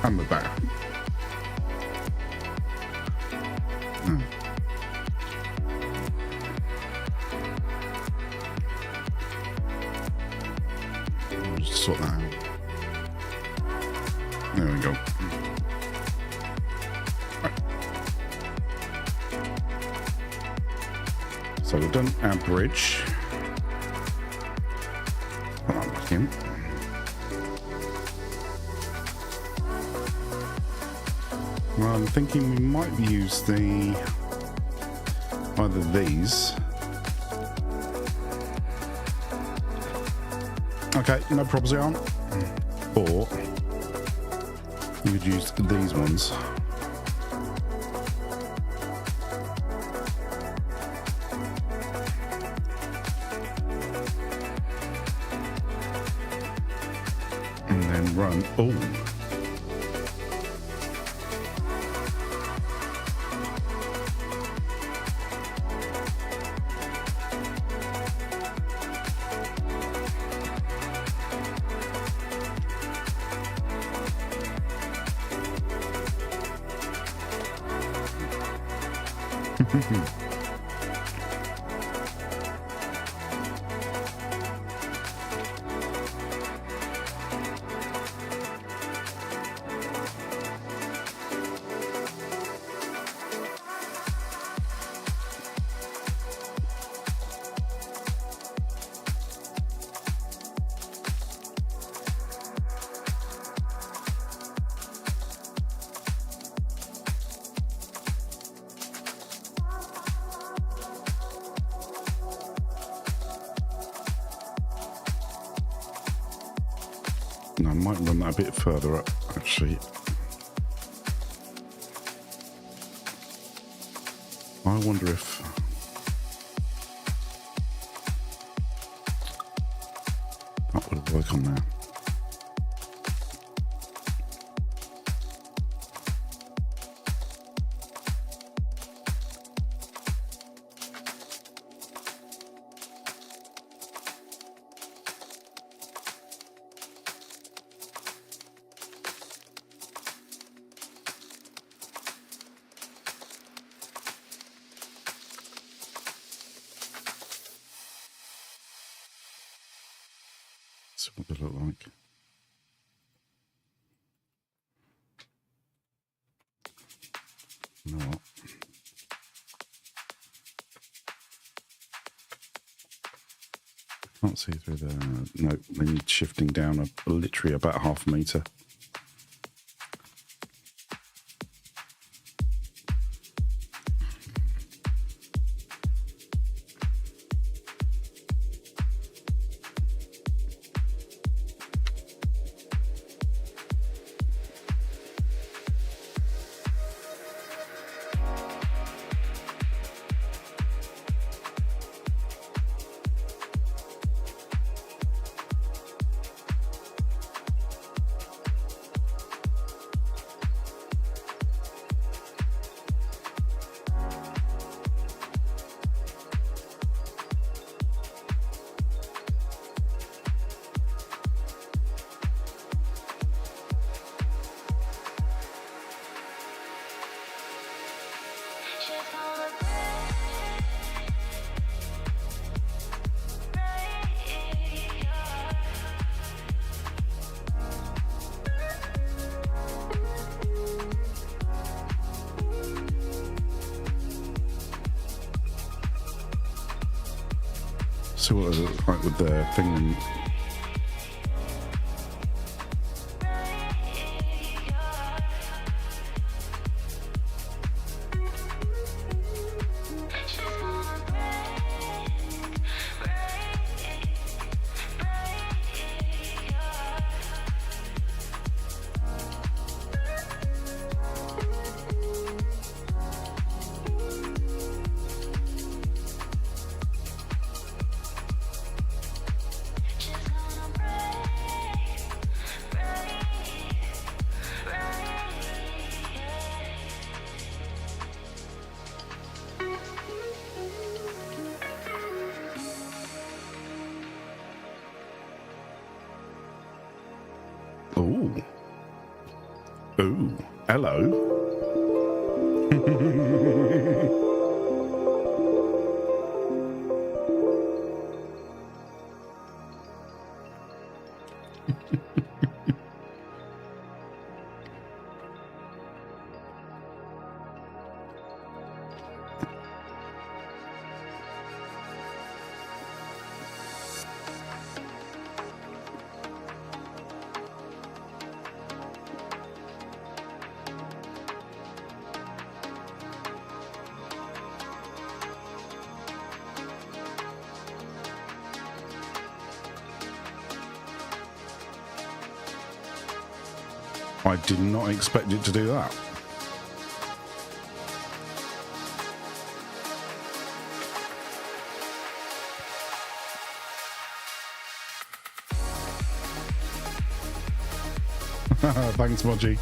And we're back. I'll just sort that out. There we go. Right. So we've done our bridge. Put that back in. Well, I'm thinking we might use either these. Okay, no problems there aren't. Or you could use these ones. And then run. Oh. No, I might run that a bit further up, actually. I wonder if... that would work on there. See what they look like. You know what? Can't see through there. No, they need shifting down literally about half a metre. See what it looks like with the thing. Ooh, hello. I did not expect it to do that. Thanks, Moji.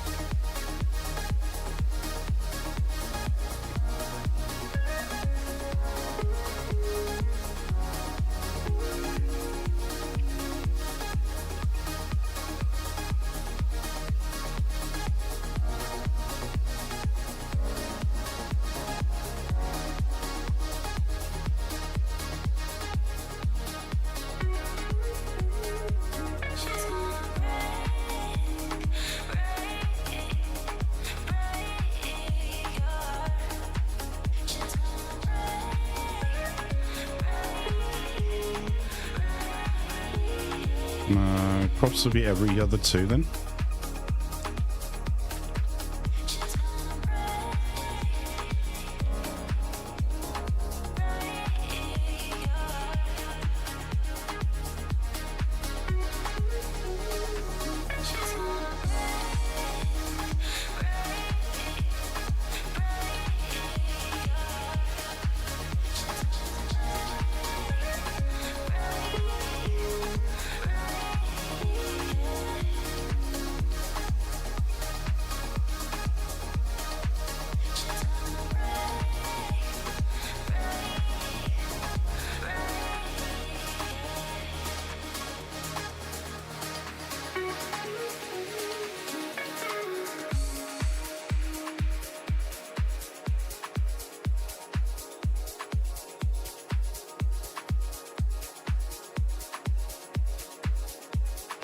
Possibly every other two then.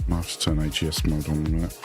I'll have to turn AGS mode on in a minute.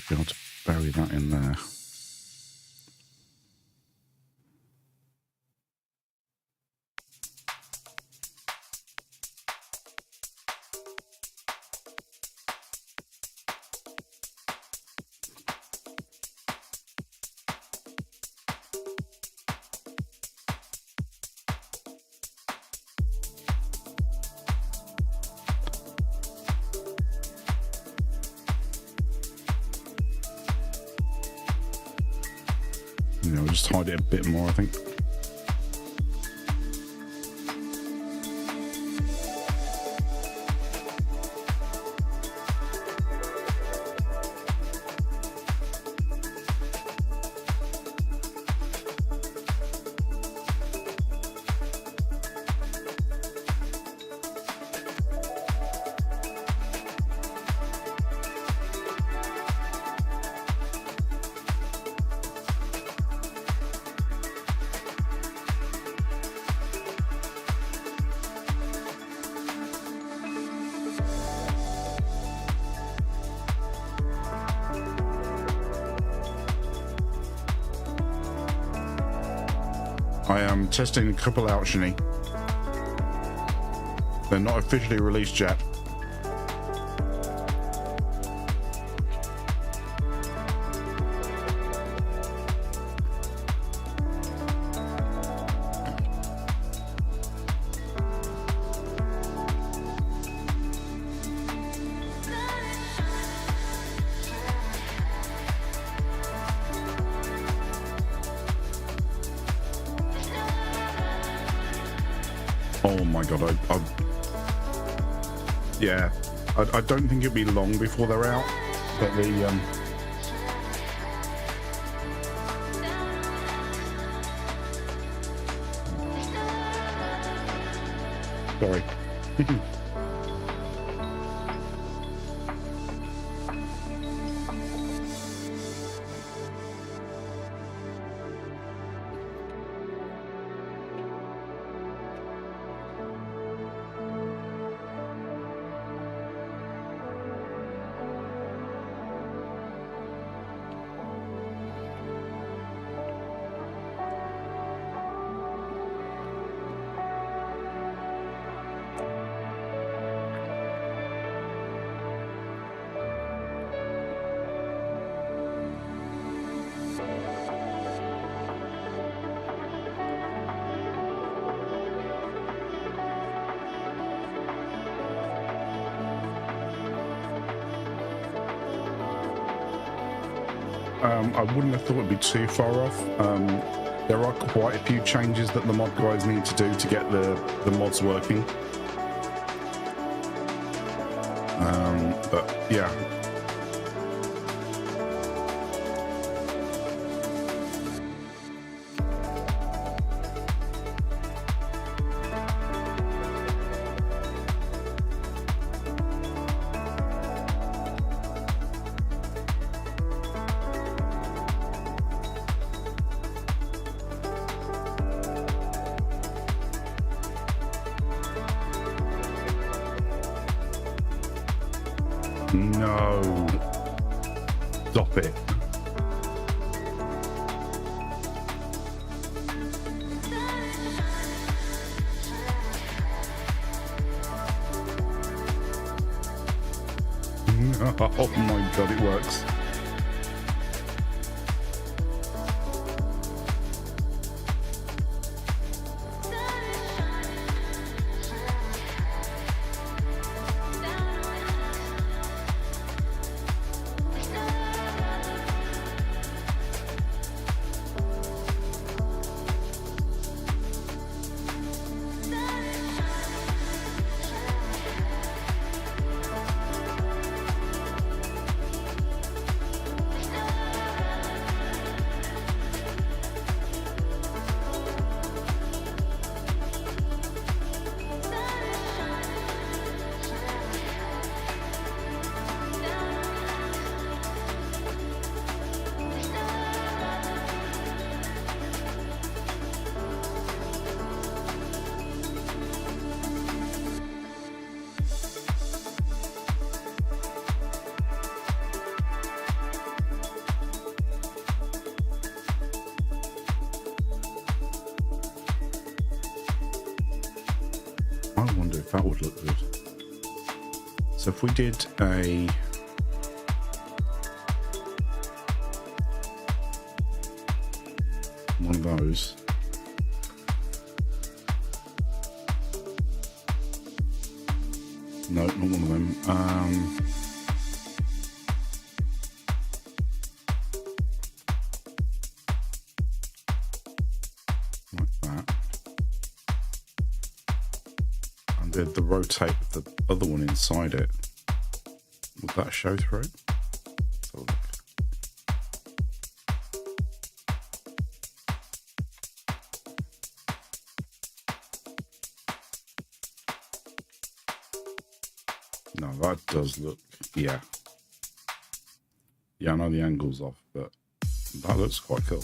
Be able to bury that in there. We'll just hide it a bit more, I think. I am testing a couple out, Shani. They're not officially released yet. Oh my god, yeah, I don't think it'll be long before they're out, but sorry. I wouldn't have thought it'd be too far off. There are quite a few changes that the mod guys need to do to get the mods working. But yeah. No. Stop it. Oh my god, it works. I wonder if that would look good. So if we did one of those. No, not one of them. Like that. And then the rotate the other one inside it. Would that show through? Let's have a look. No, that does look, yeah. Yeah, I know the angle's off, but that looks quite cool.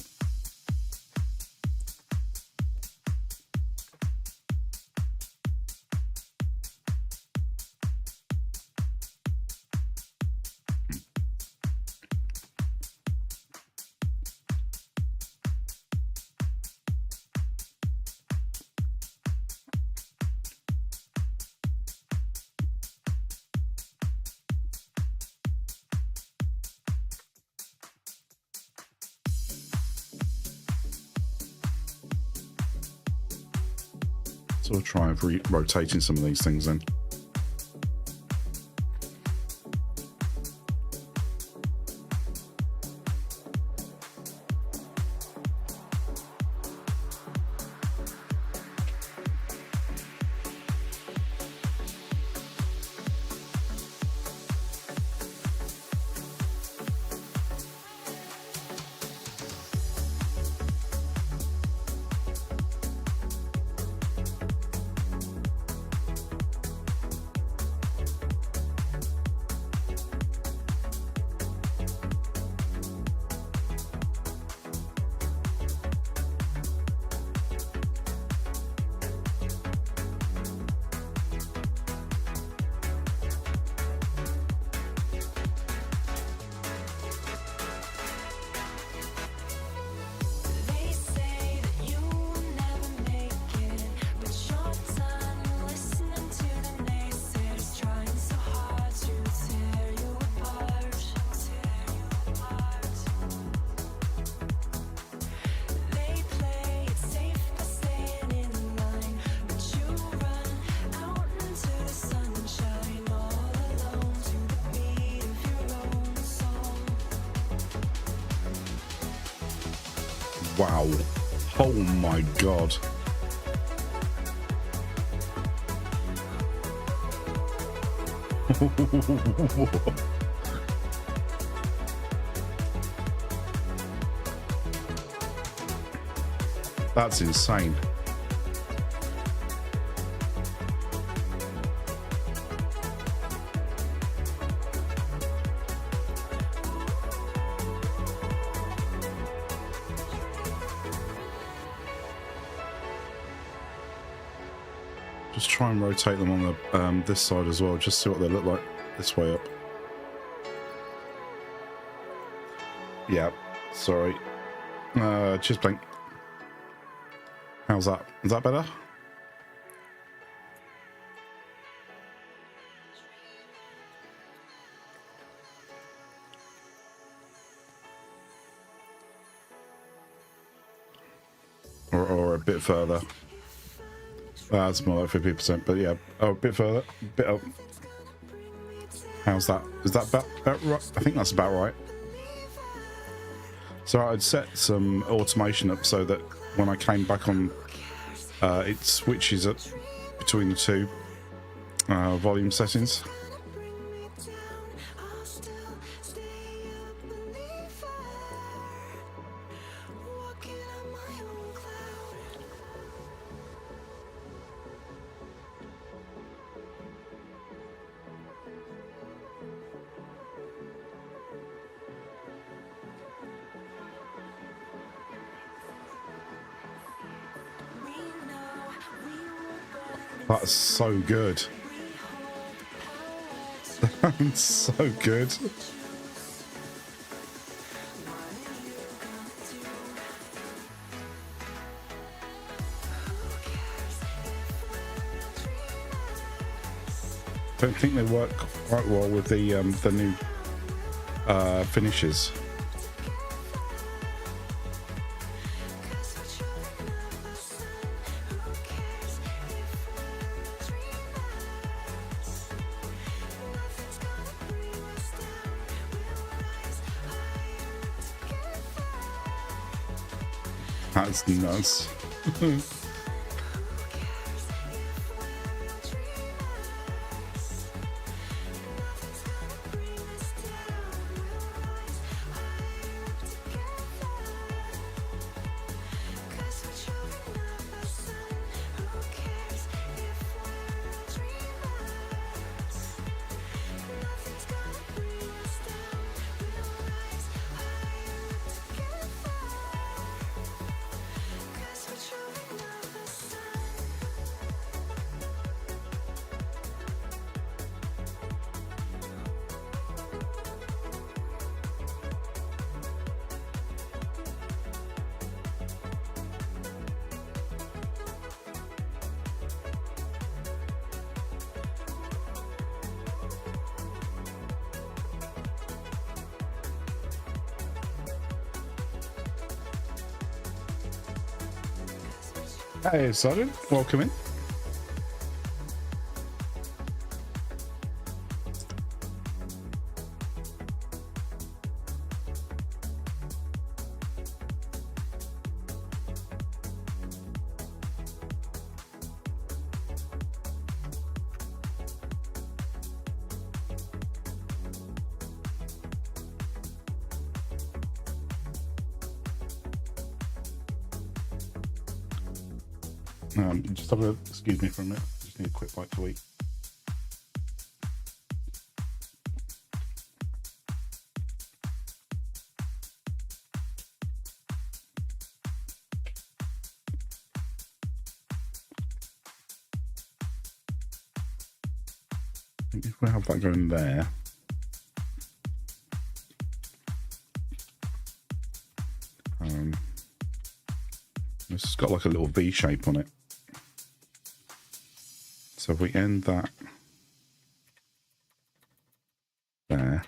So I'll try rotating some of these things then. Wow. Oh my god. That's insane. Just try and rotate them on the this side as well, just see what they look like this way up. Yeah, sorry. Cheers, Blink. How's that? Is that better? Or a bit further. That's more like 50%, but yeah. Oh, a bit further, a bit up. How's that? Is that about right? I think that's about right. So I'd set some automation up so that when I came back on, it switches up between the two volume settings. That's so good. That's so good. Don't think they work quite well with the new finishes. That's nuts. Hey, Sergeant, welcome in. Just have a excuse me for a minute. Just need a quick bite to eat. If we have that going there. It's got like a little V shape on it. So if we end that there,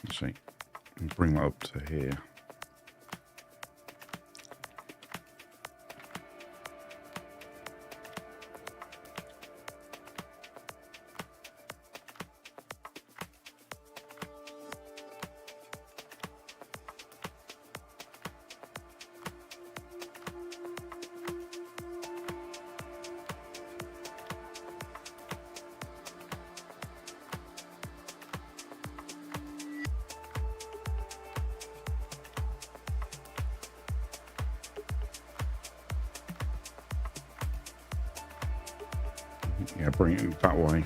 actually, bring that up to here. Yeah, bring it that way.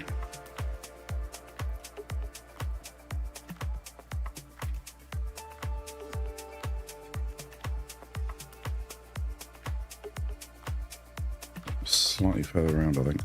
Slightly further around, I think.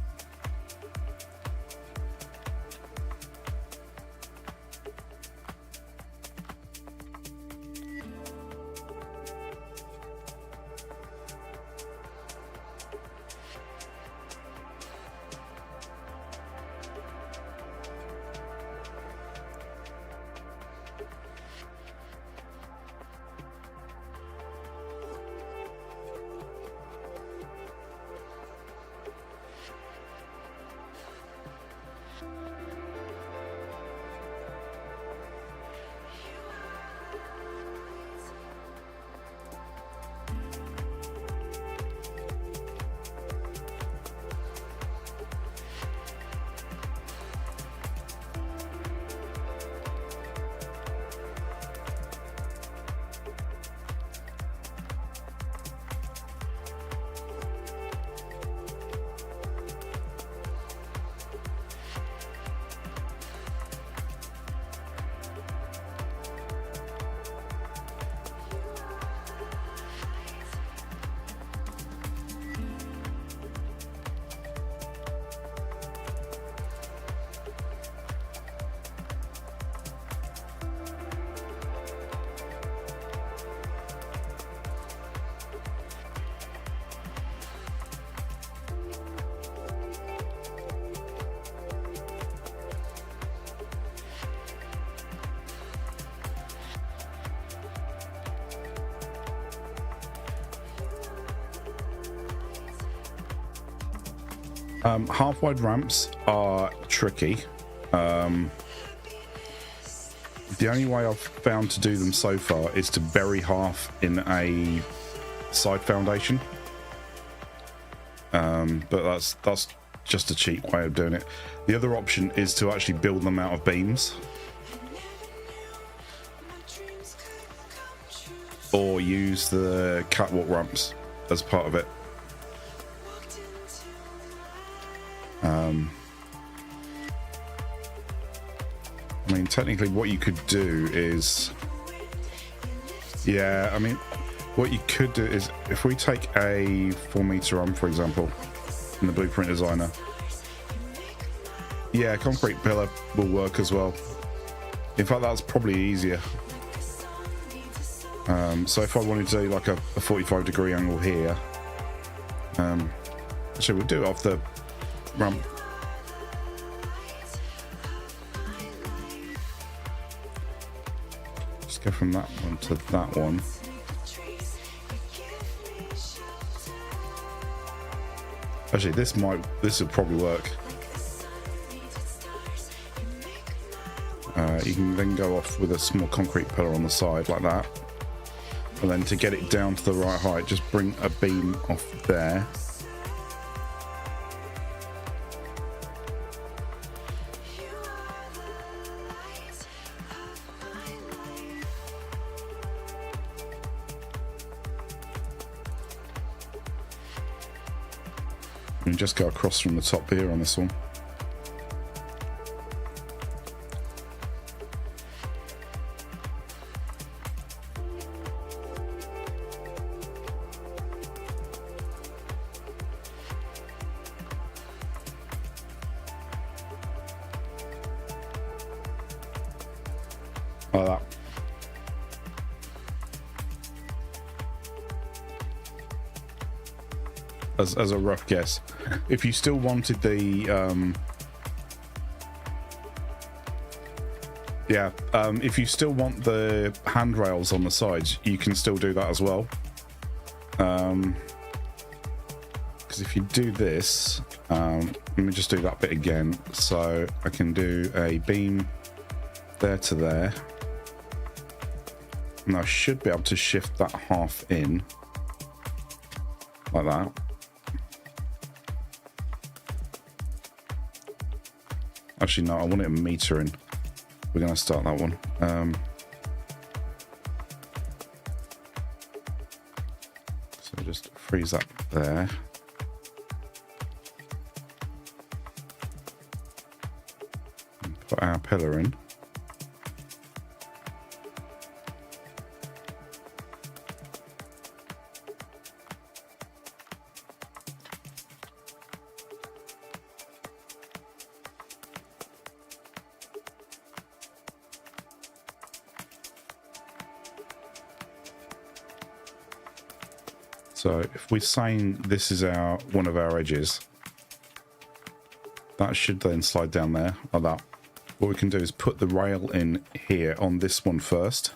Half-wide ramps are tricky. The only way I've found to do them so far is to bury half in a side foundation. But that's just a cheap way of doing it. The other option is to actually build them out of beams. Or use the catwalk ramps as part of it. I mean, technically what you could do is, yeah, I mean, what you could do is, if we take a 4-meter arm, for example, in the Blueprint Designer, yeah, concrete pillar will work as well. In fact, that's probably easier. So if I wanted to do like a 45-degree angle here, actually we'll do it off the ramp. Go from that one to that one. Actually, this would probably work. You can then go off with a small concrete pillar on the side like that, and then to get it down to the right height, just bring a beam off there. And just go across from the top here on this one. Like that. As a rough guess. If you still wanted the if you still want the handrails on the sides, you can still do that as well. Because if you do this, let me just do that bit again. So I can do a beam there to there, and I should be able to shift that half in like that. Actually, no, I want it a meter in. We're going to start that one. So just freeze that there. Put our pillar in. So if we're saying this is our one of our edges, that should then slide down there like that. What we can do is put the rail in here on this one first.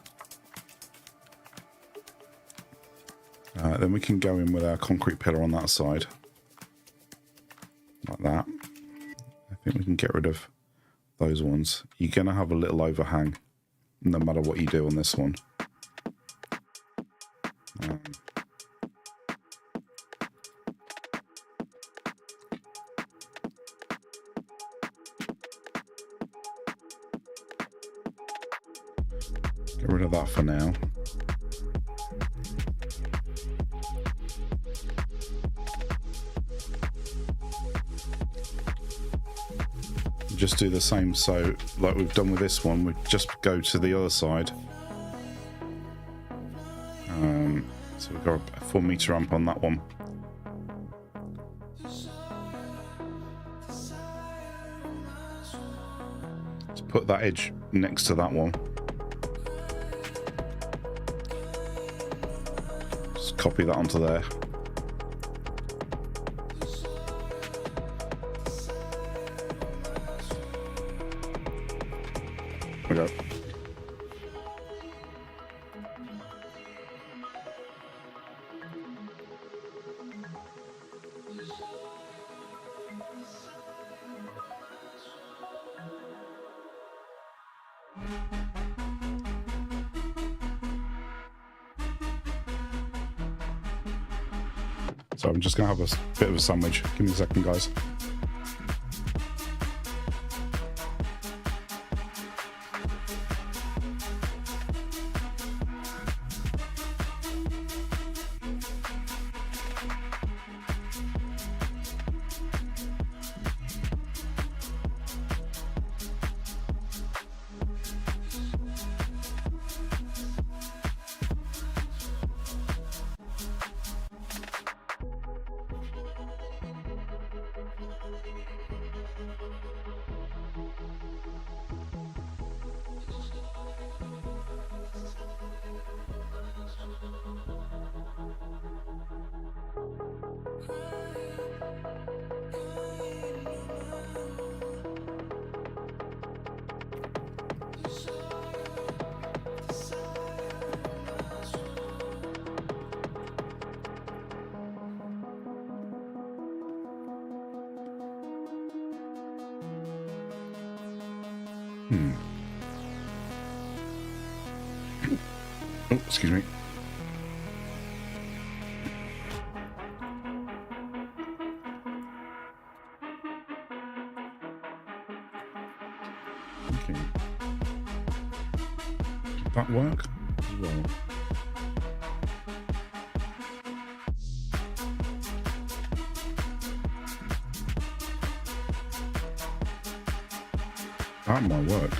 Then we can go in with our concrete pillar on that side. Like that. I think we can get rid of those ones. You're going to have a little overhang no matter what you do on this one. Get rid of that for now. Just do the same, so like we've done with this one, we just go to the other side. So we've got a 4 meter ramp on that one. So put that edge next to that one. Just copy that onto there. There we go. So I'm just going to have a bit of a sandwich. Give me a second, guys. Oh, excuse me. Okay. Did that work as well? That might work.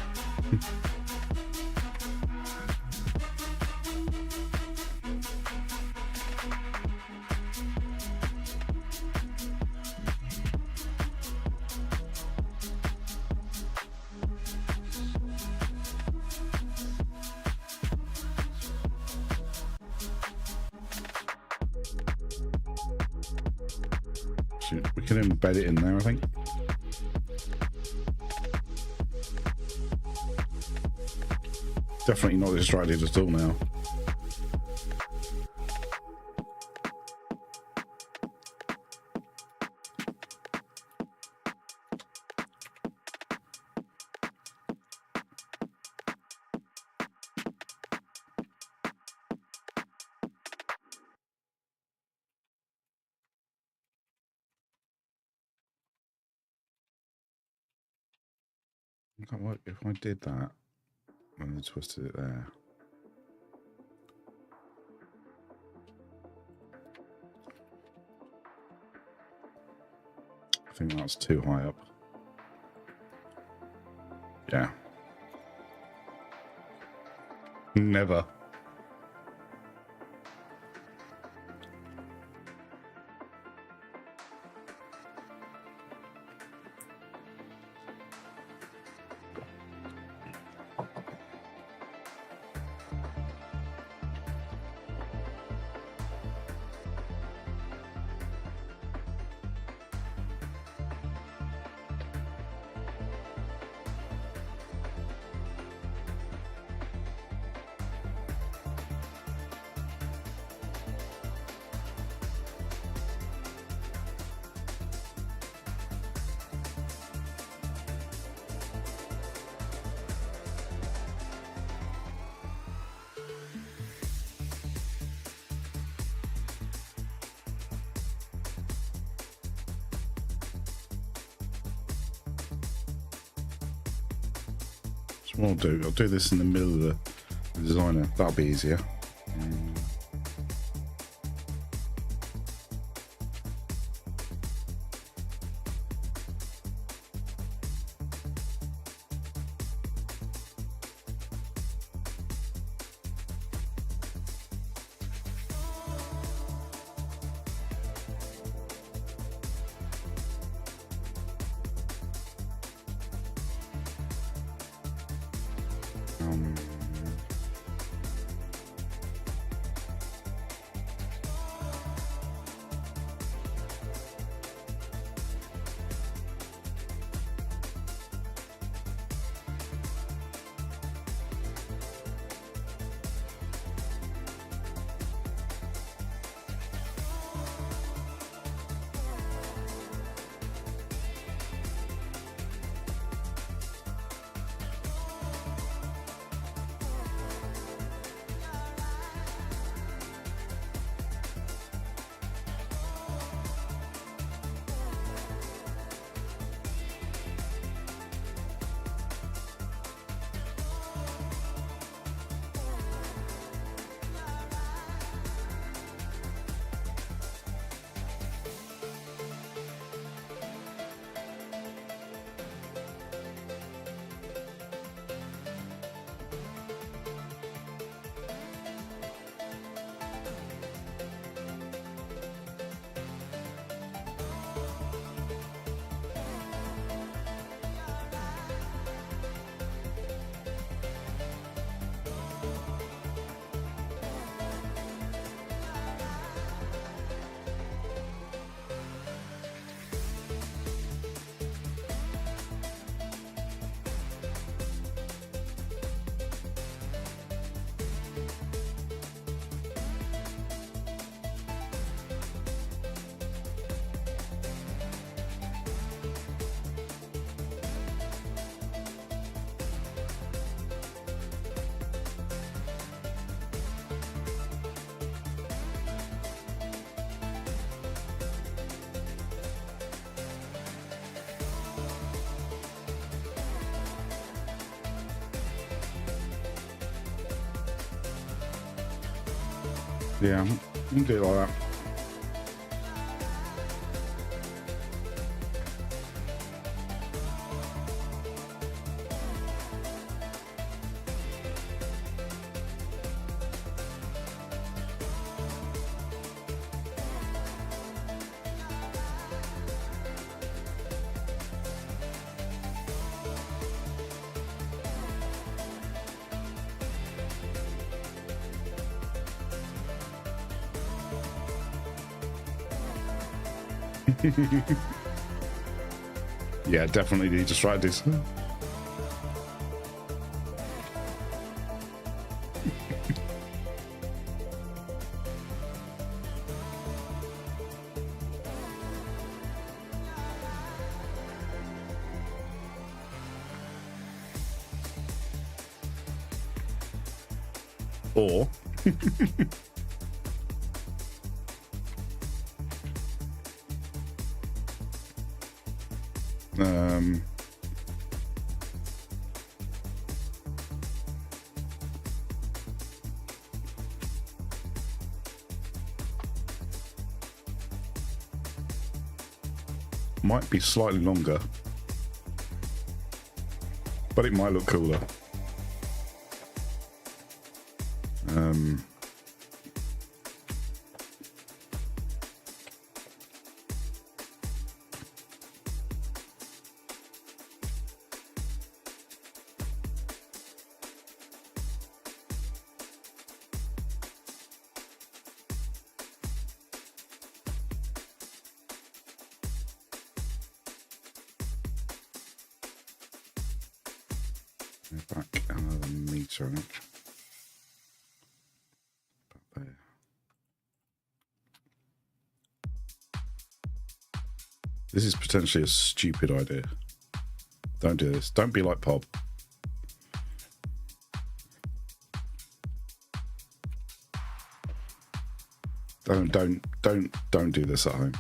We can embed it in there, I think. Definitely not distracted at all now. If I did that and I twisted it there. I think that's too high up. Yeah. Never. So what I'll do this in the middle of the designer. That'll be easier. Yeah, you can do it like that. Yeah, definitely need to try this. Or might be slightly longer. but it might look cooler. Back another meter in it. About there. This is potentially a stupid idea. Don't do this. Don't be like Pob. Don't do this at home.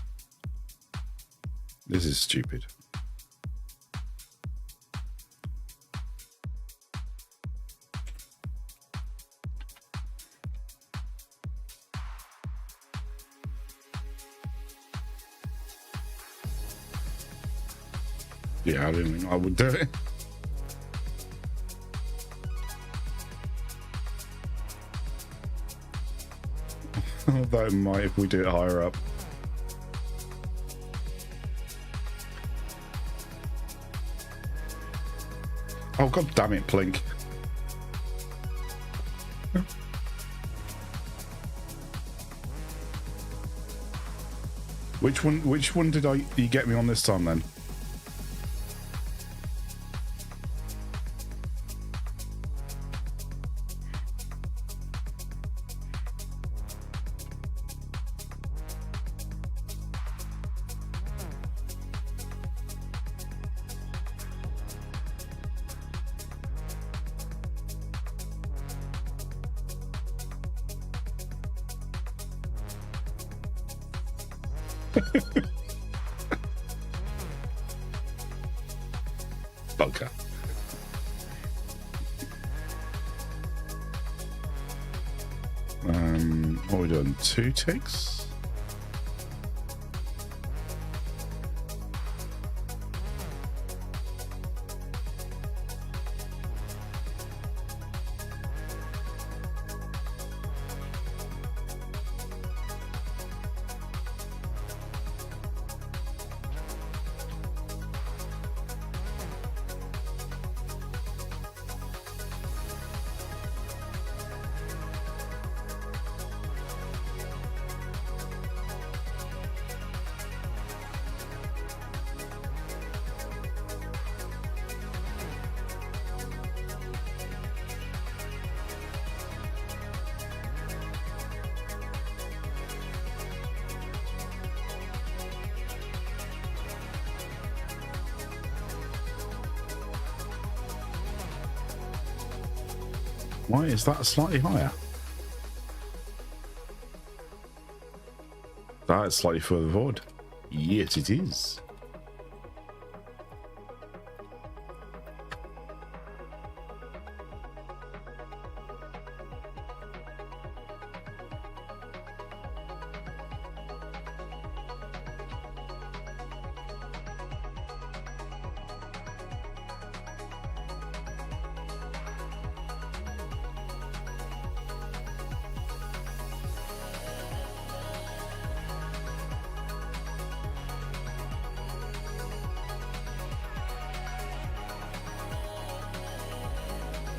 This is stupid. Yeah, I didn't think I would do it. Although it might if we do it higher up. Oh, god damn it, Plink. Which one did you get me on this time then? Bugger. What are we doing? 2 ticks? Why is that slightly higher? That is slightly further forward. Yes, it is.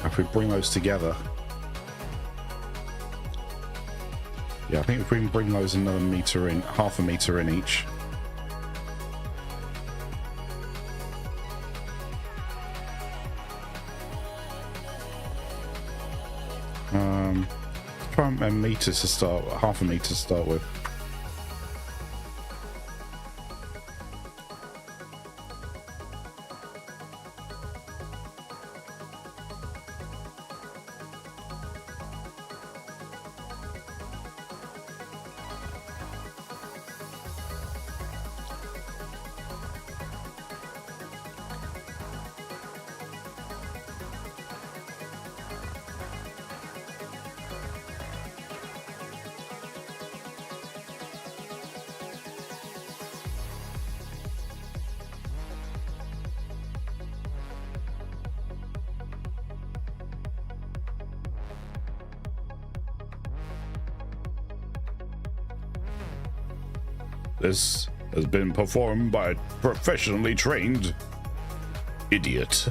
If we bring those together, yeah, I think if we can bring those another meter in, half a meter in each. Try a meter to start, half a meter to start with. This has been performed by a professionally trained idiot.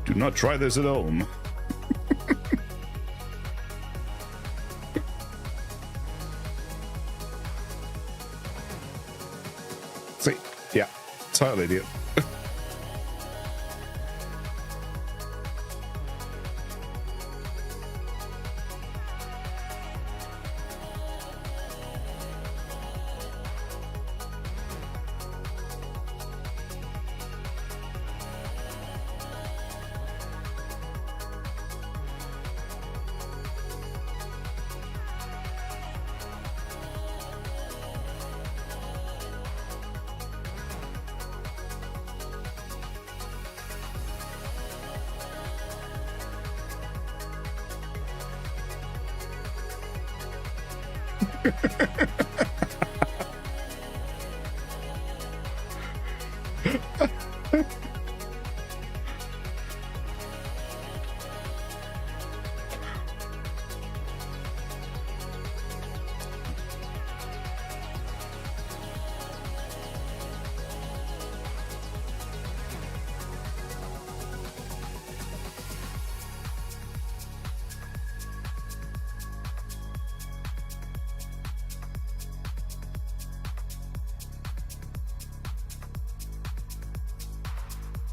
Do not try this at home. See? Yeah, total idiot.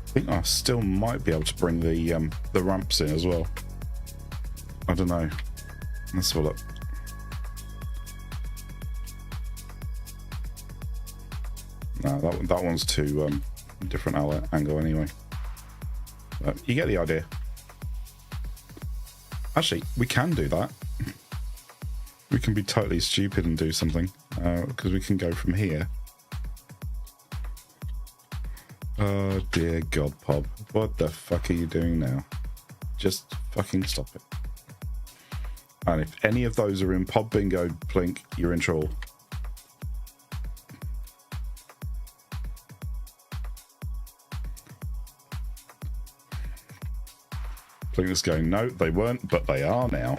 I think I still might be able to bring the ramps in as well. I don't know. Let's have a look. No, that one's too different angle anyway. But you get the idea. Actually, we can do that. We can be totally stupid and do something because we can go from here. Oh dear God, Pob. What the fuck are you doing now? Just fucking stop it. And if any of those are in Pob Bingo, Plink, you're in trouble. Plink is going, no, they weren't, but they are now.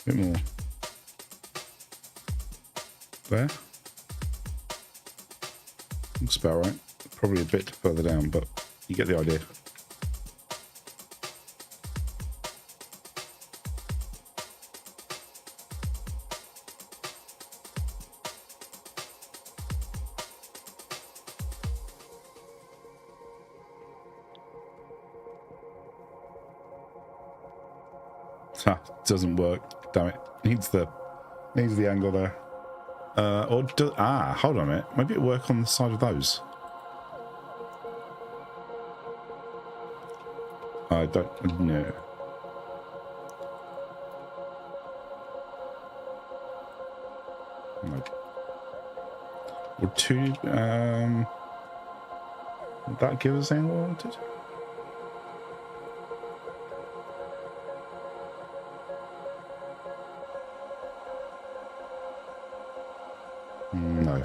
Bit more. There. Looks about right. Probably a bit further down, but you get the idea. Ha, doesn't work. Damn it. Needs the angle there. Hold on a minute. Maybe it'll work on the side of those. I don't know. No. Would two would that give us the angle we wanted? No.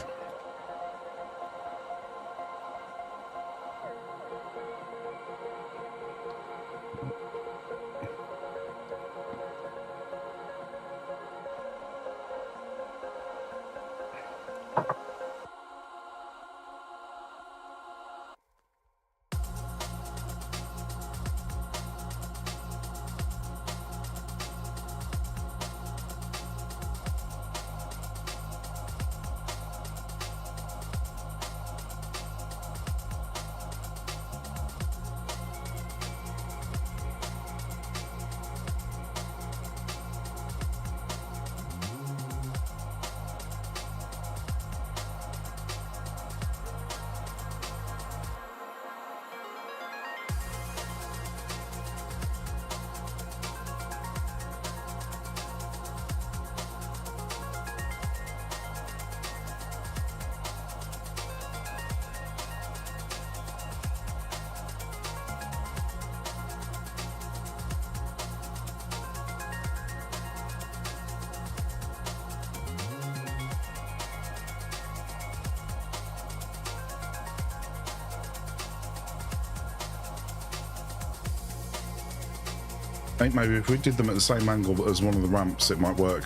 I think maybe if we did them at the same angle as one of the ramps, it might work.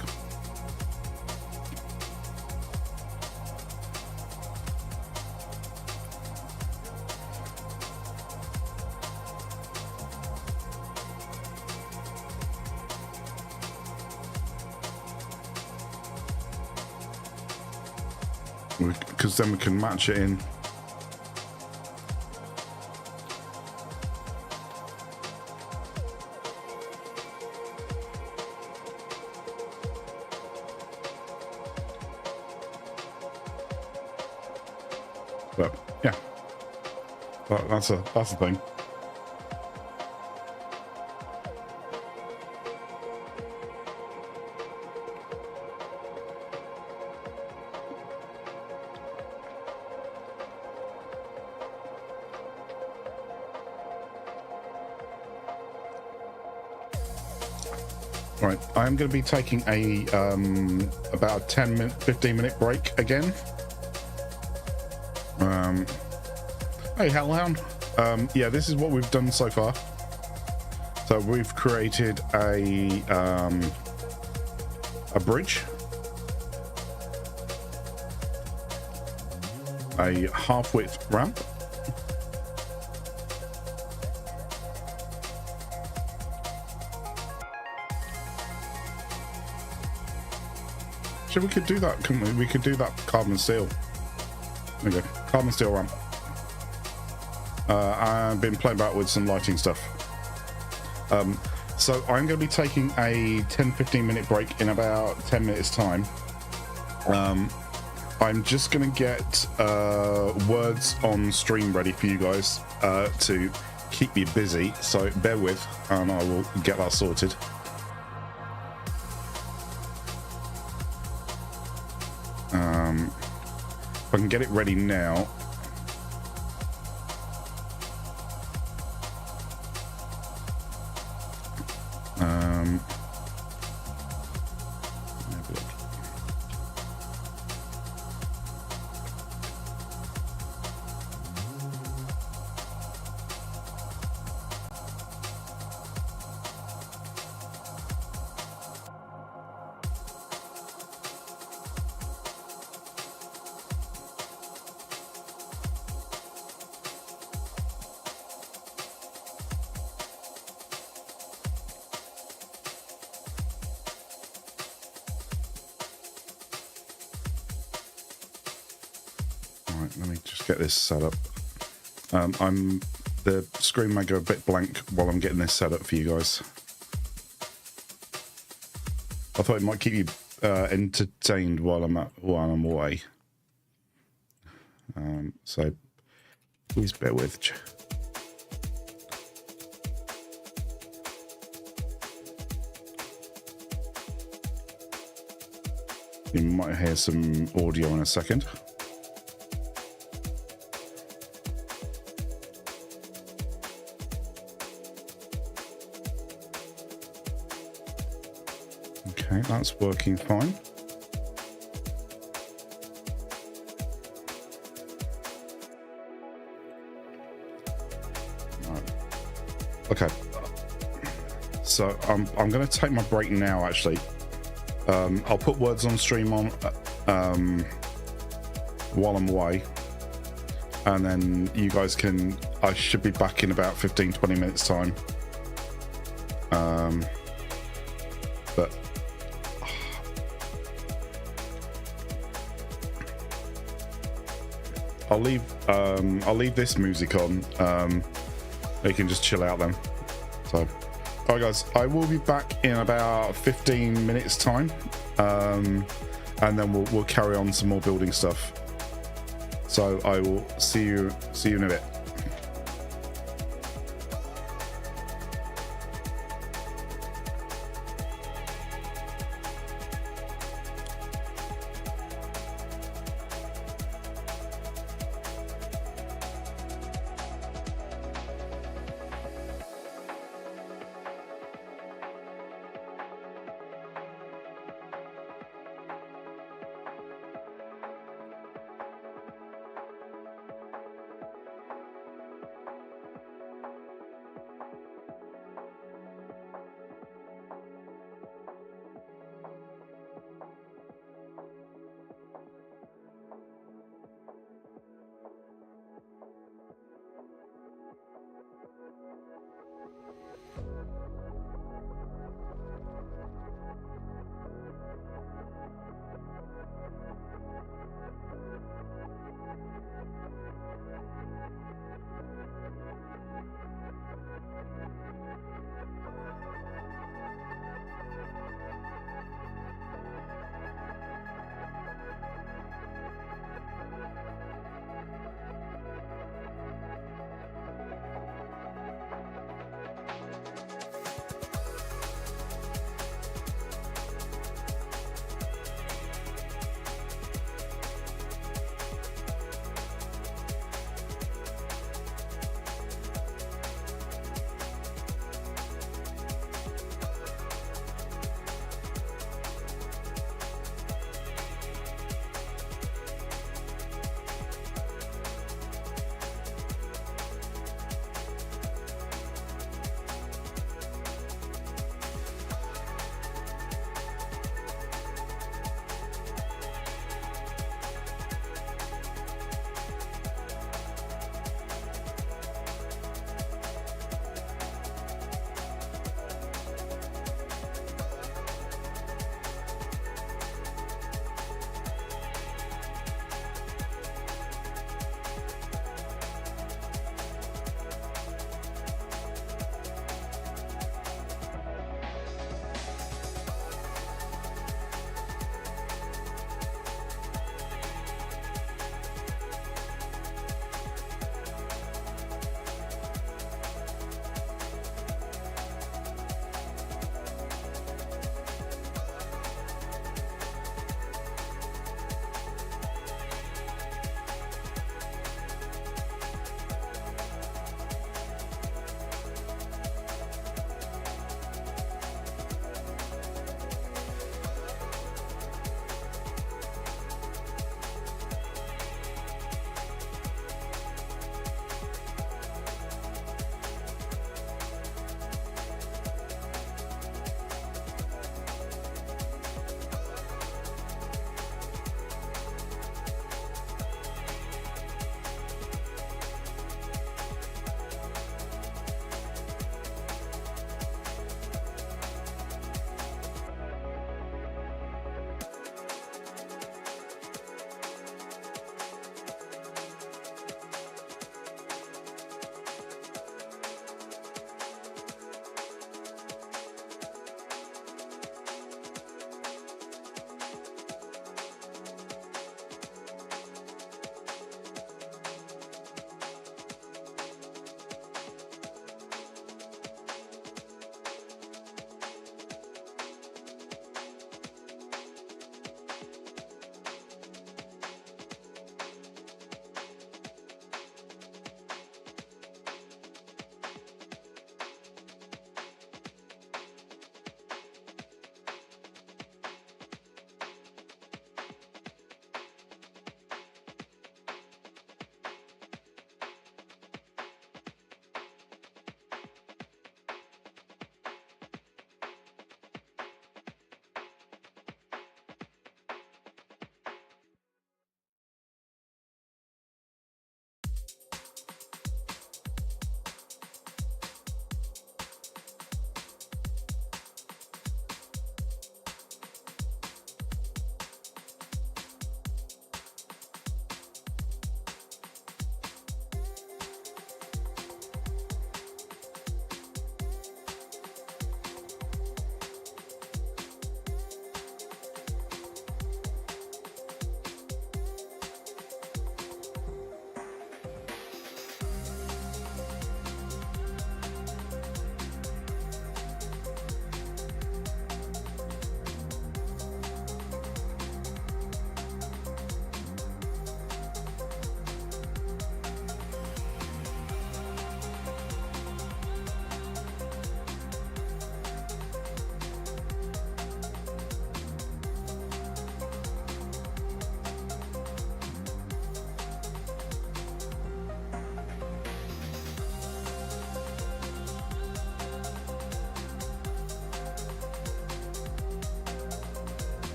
Because then we can match it in. But yeah, that's a thing. Right, I'm going to be taking a about a 15-minute break again. Hey, Hellhound. Yeah, this is what we've done so far. So we've created a bridge, a half-width ramp, so we could do that, couldn't we? We could do that carbon steel. There we go, carbon steel ramp. I've been playing about with some lighting stuff. So I'm going to be taking a 10-15 minute break in about 10 minutes time. I'm just going to get words on stream ready for you guys to keep me busy, so bear with and I will get that sorted. If I can get it ready now. Let me just get this set up. The screen may go a bit blank while I'm getting this set up for you guys. I thought it might keep you entertained while I'm away. So please bear with. You might hear some audio in a second. Okay, that's working fine. Right. Okay. So I'm going to take my break now, actually. I'll put words on stream on while I'm away. And then you guys can... I should be back in about 15-20 minutes time. But... I'll leave this music on. You can just chill out then. So, alright guys, I will be back in about 15 minutes time, and then we'll carry on some more building stuff. So I will see you in a bit.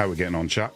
How we getting on, chat?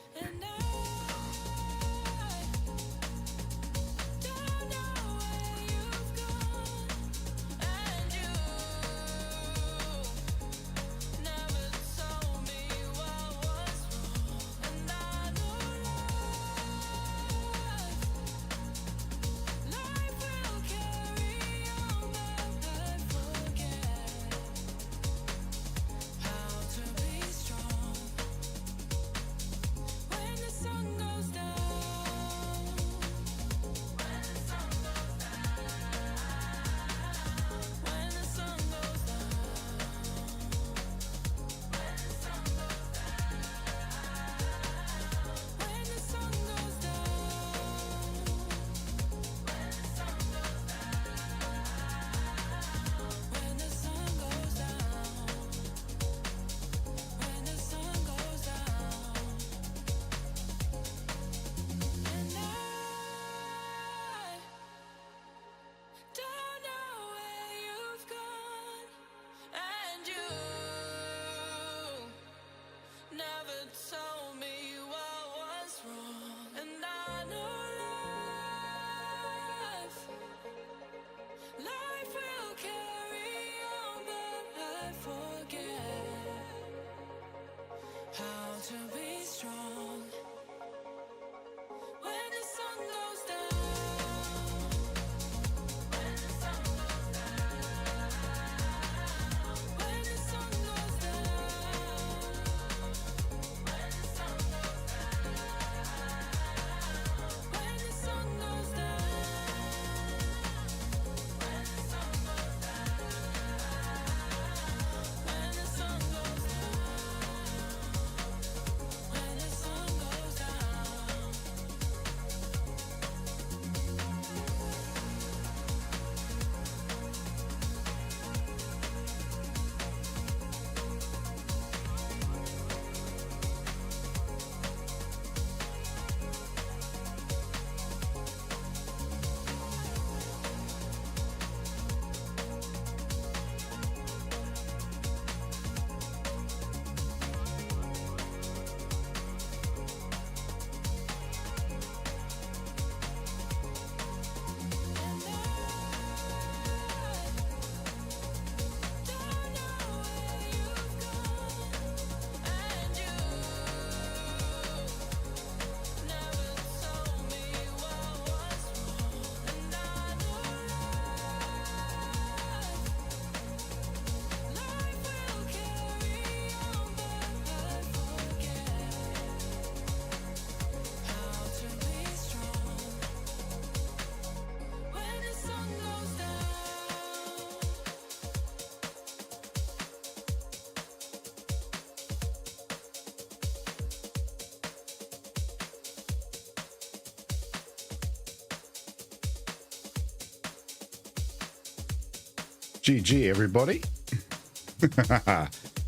GG, everybody.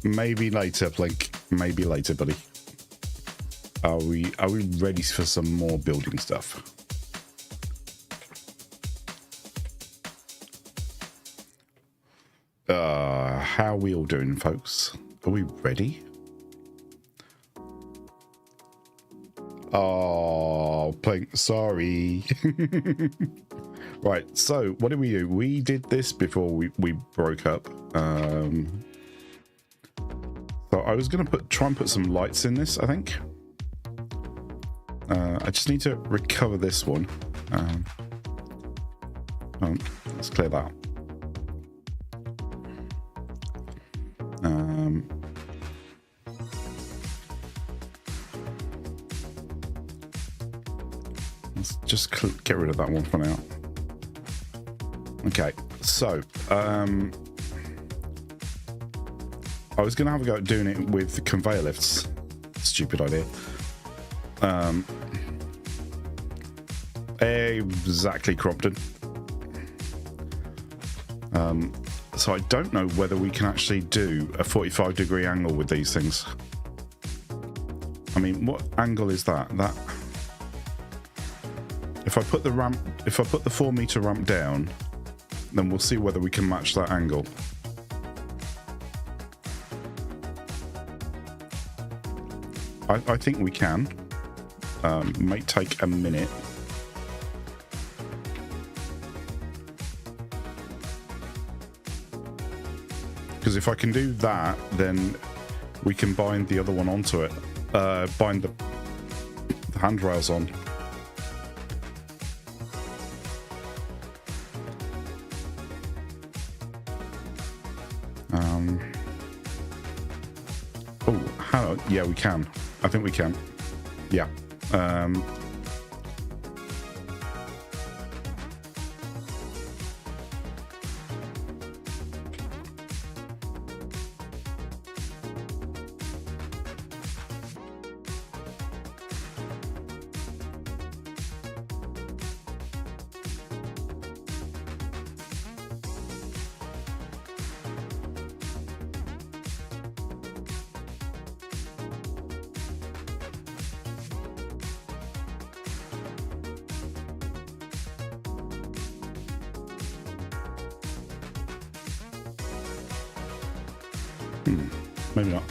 Maybe later, Blink. Maybe later, buddy. Are we ready for some more building stuff? How are we all doing, folks? Are we ready? Oh, Blink, sorry. Right, so what did we do? We did this before we broke up. So I was going to try and put some lights in this, I think. I just need to recover this one. Let's clear that. Let's just get rid of that one for now. Okay, so I was going to have a go at doing it with conveyor lifts. Stupid idea. Exactly, Crompton. So I don't know whether we can actually do a 45-degree angle with these things. I mean, what angle is that? That if I put the 4-meter ramp down, then we'll see whether we can match that angle. I think we can. Might take a minute. Because if I can do that, then we can bind the other one onto it. Bind the handrails on. Oh, how? Yeah, we can. I think we can. Yeah. Maybe not.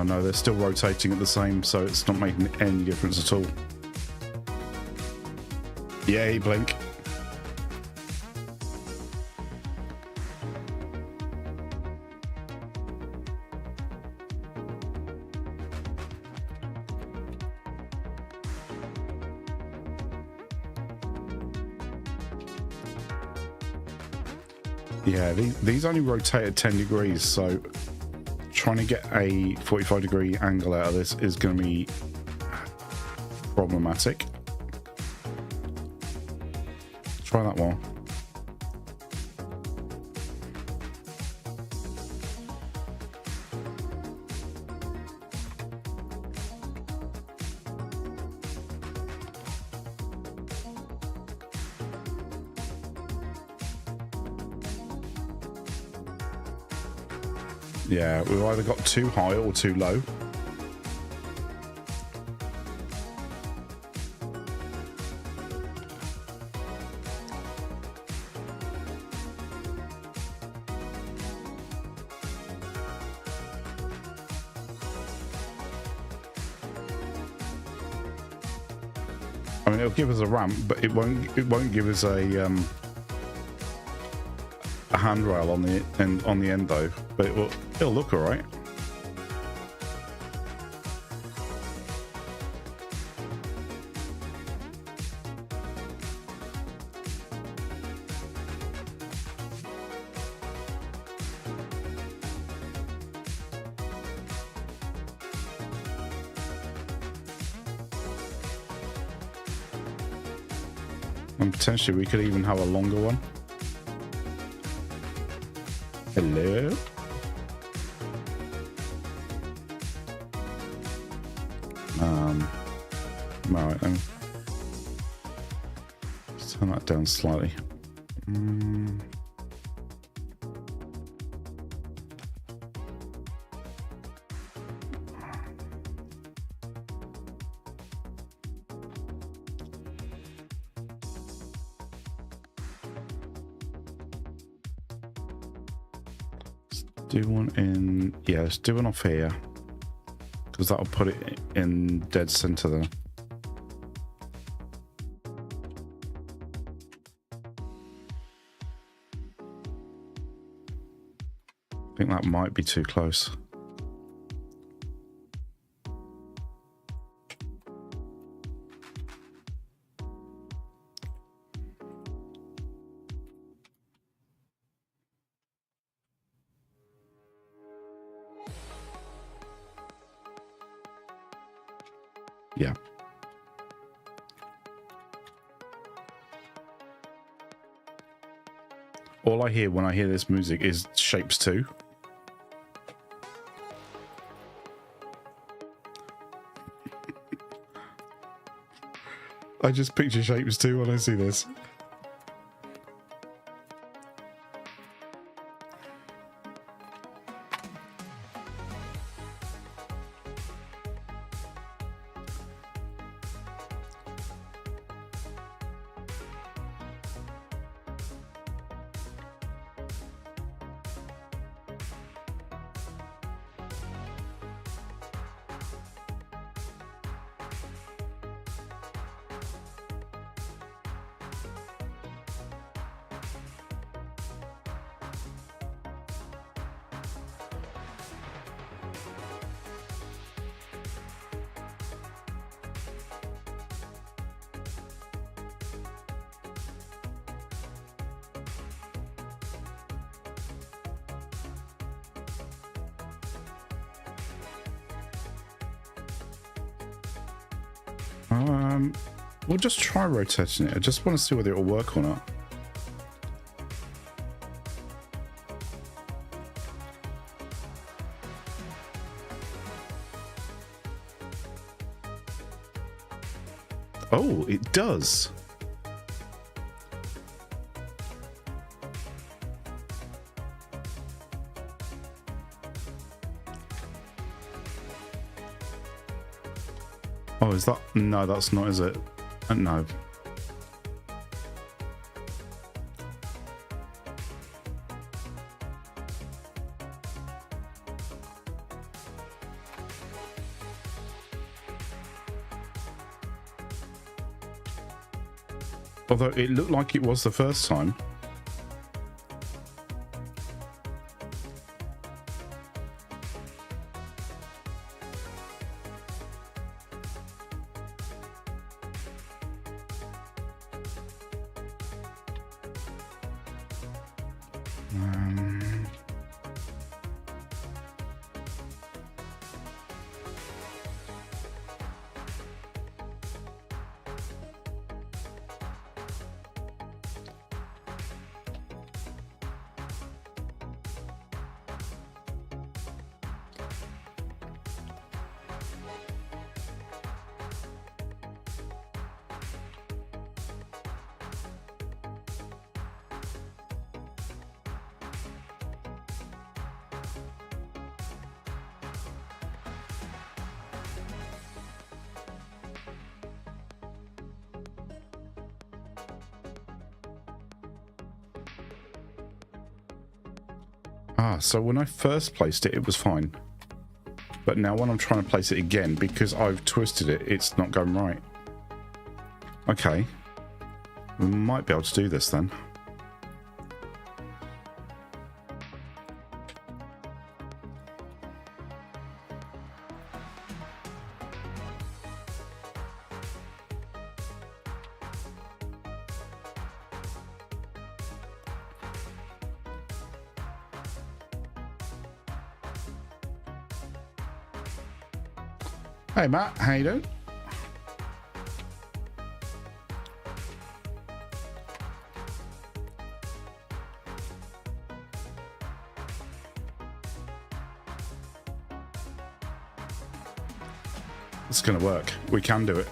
No, they're still rotating at the same, so it's not making any difference at all. Yay, blink. Yeah, these only rotate at 10 degrees, so trying to get a 45-degree angle out of this is going to be problematic. Try that one. Yeah, we've either got too high or too low. I mean, it'll give us a ramp, but it won't give us a handrail on the end though. But it'll look all right. And potentially we could even have a longer one. Hello? Alright then. Let's turn that down slightly. Do one in, yeah, let's do one off here, because that'll put it in dead center there. I think that might be too close. Yeah. All I hear when I hear this music is Shapes 2. I just picture Shapes 2 when I see this. We'll just try rotating it. I just want to see whether it'll work or not. Oh, it does. Oh, is that? No, that's not, is it? No. Although it looked like it was the first time. Ah, so when I first placed it, it was fine. But now when I'm trying to place it again, because I've twisted it, it's not going right. Okay. We might be able to do this then. Hey Matt, how you doing? It's gonna work. We can do it.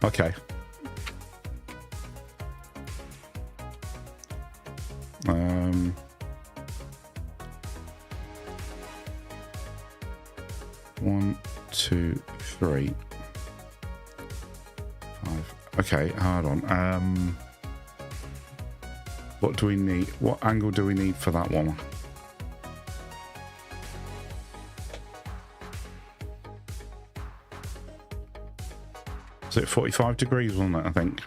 Okay. One, two, three, five. Okay, hold on. What do we need? What angle do we need for that one? Is it 45 degrees, wasn't it, I think?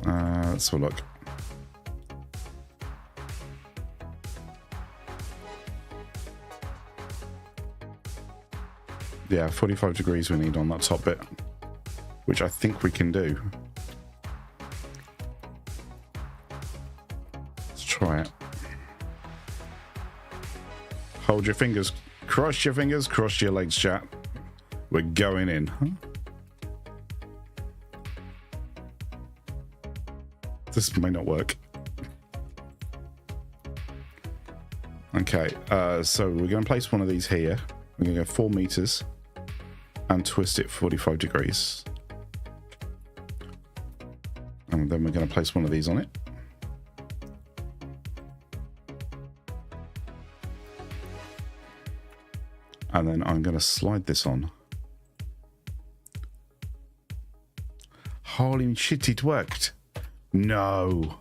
Let's have a look. Yeah, 45 degrees we need on that top bit, which I think we can do. Let's try it. Hold your fingers, cross your legs, chat. We're going in. Huh? This may not work. Okay, so we're going to place one of these here. We're going to go 4 meters and twist it 45 degrees. And then we're going to place one of these on it. And then I'm going to slide this on. Holy shit, it worked. No.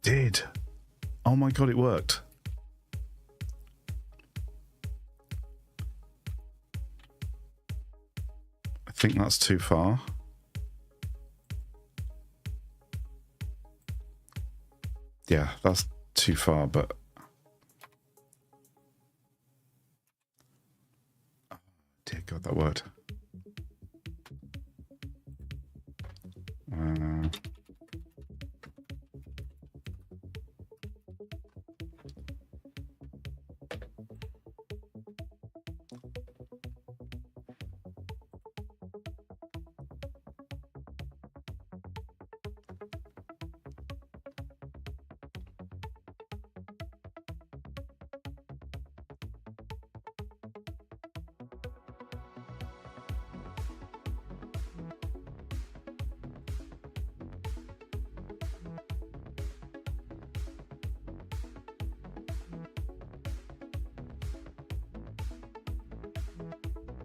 Did. Oh my god, it worked. I think that's too far. Yeah, that's too far, but... Oh, dear God, that worked.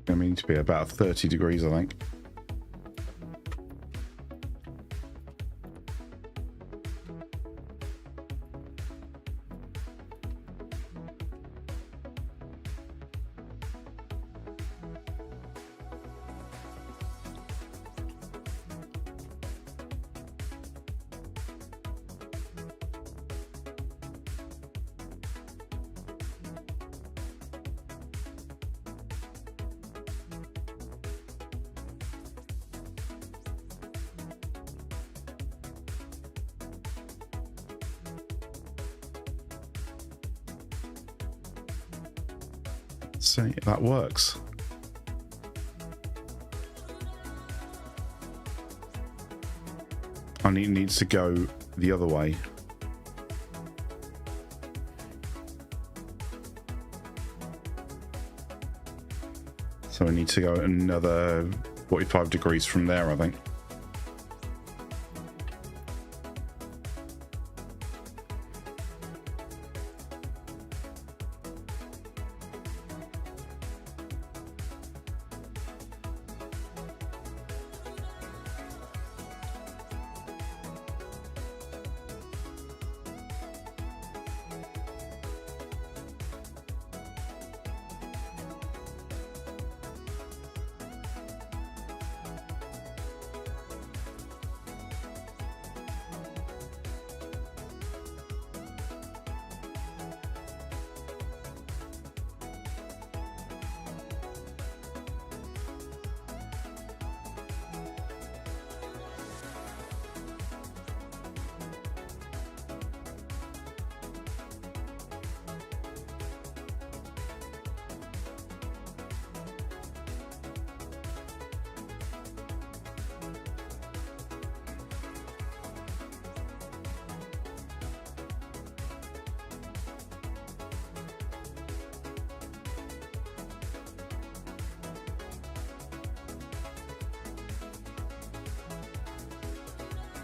I mean, to be about 30 degrees, I think. See, that works. And it needs to go the other way. So we need to go another 45 degrees from there, I think.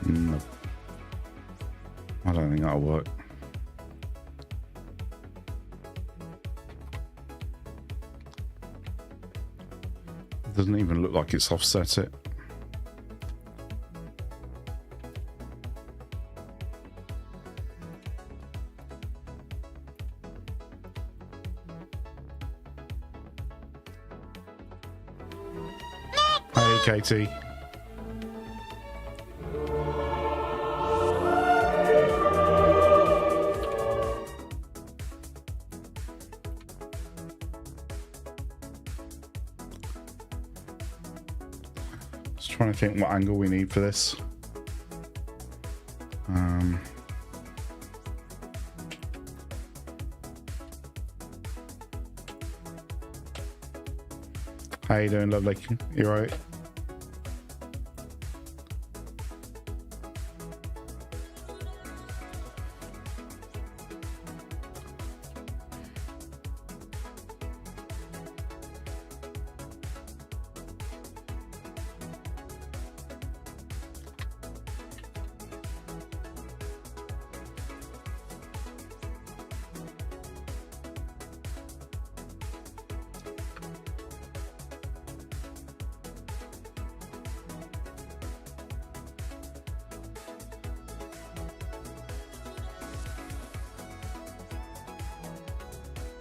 No. I don't think that'll work. It doesn't even look like it's offset it. Hey, Katie. Trying to think what angle we need for this. How you doing, lovely? You all right?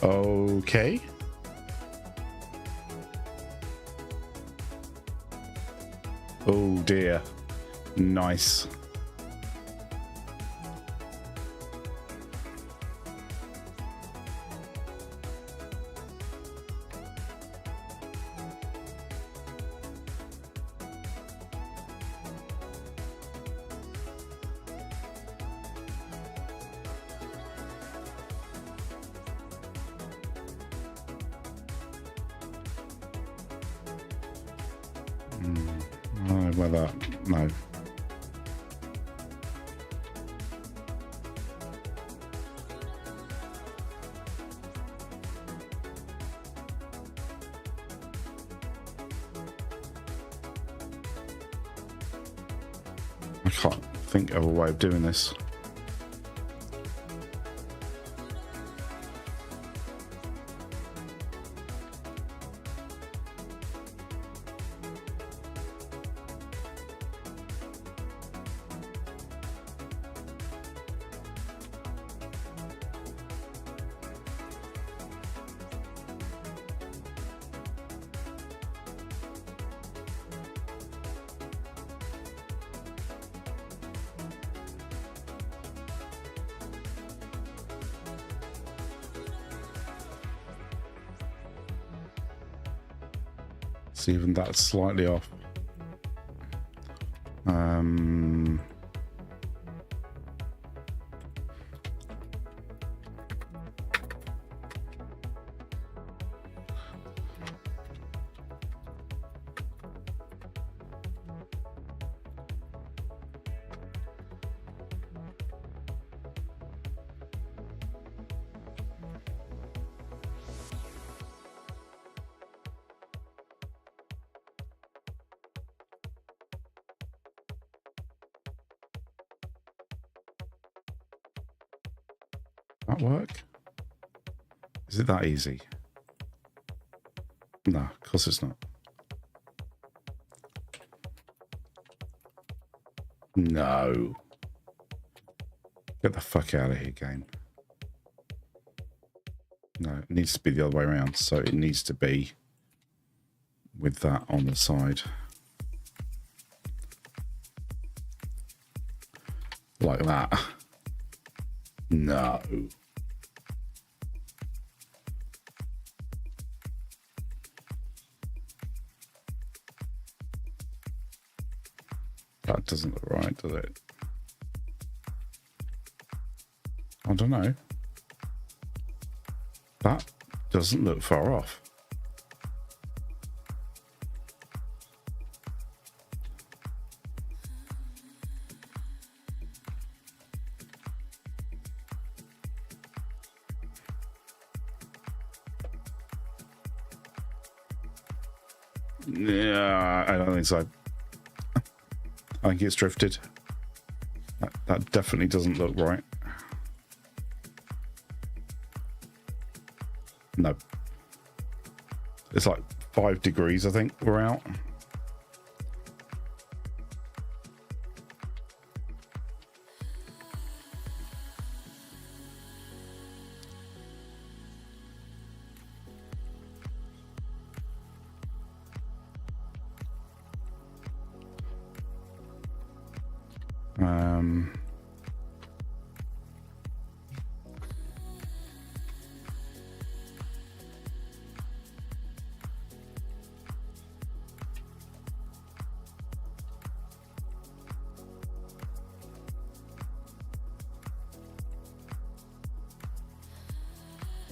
Okay. Oh dear. Nice. I don't know whether... No. I can't think of a way of doing this. So even that's slightly off. That work? Is it that easy? No, of course it's not. No. Get the fuck out of here, game. No, it needs to be the other way around. So it needs to be with that on the side. Like that. No. That doesn't look right, does it? I don't know. That doesn't look far off. Yeah, I don't think so. I think it's drifted. That definitely doesn't look right. No. It's like 5 degrees, I think, we're out.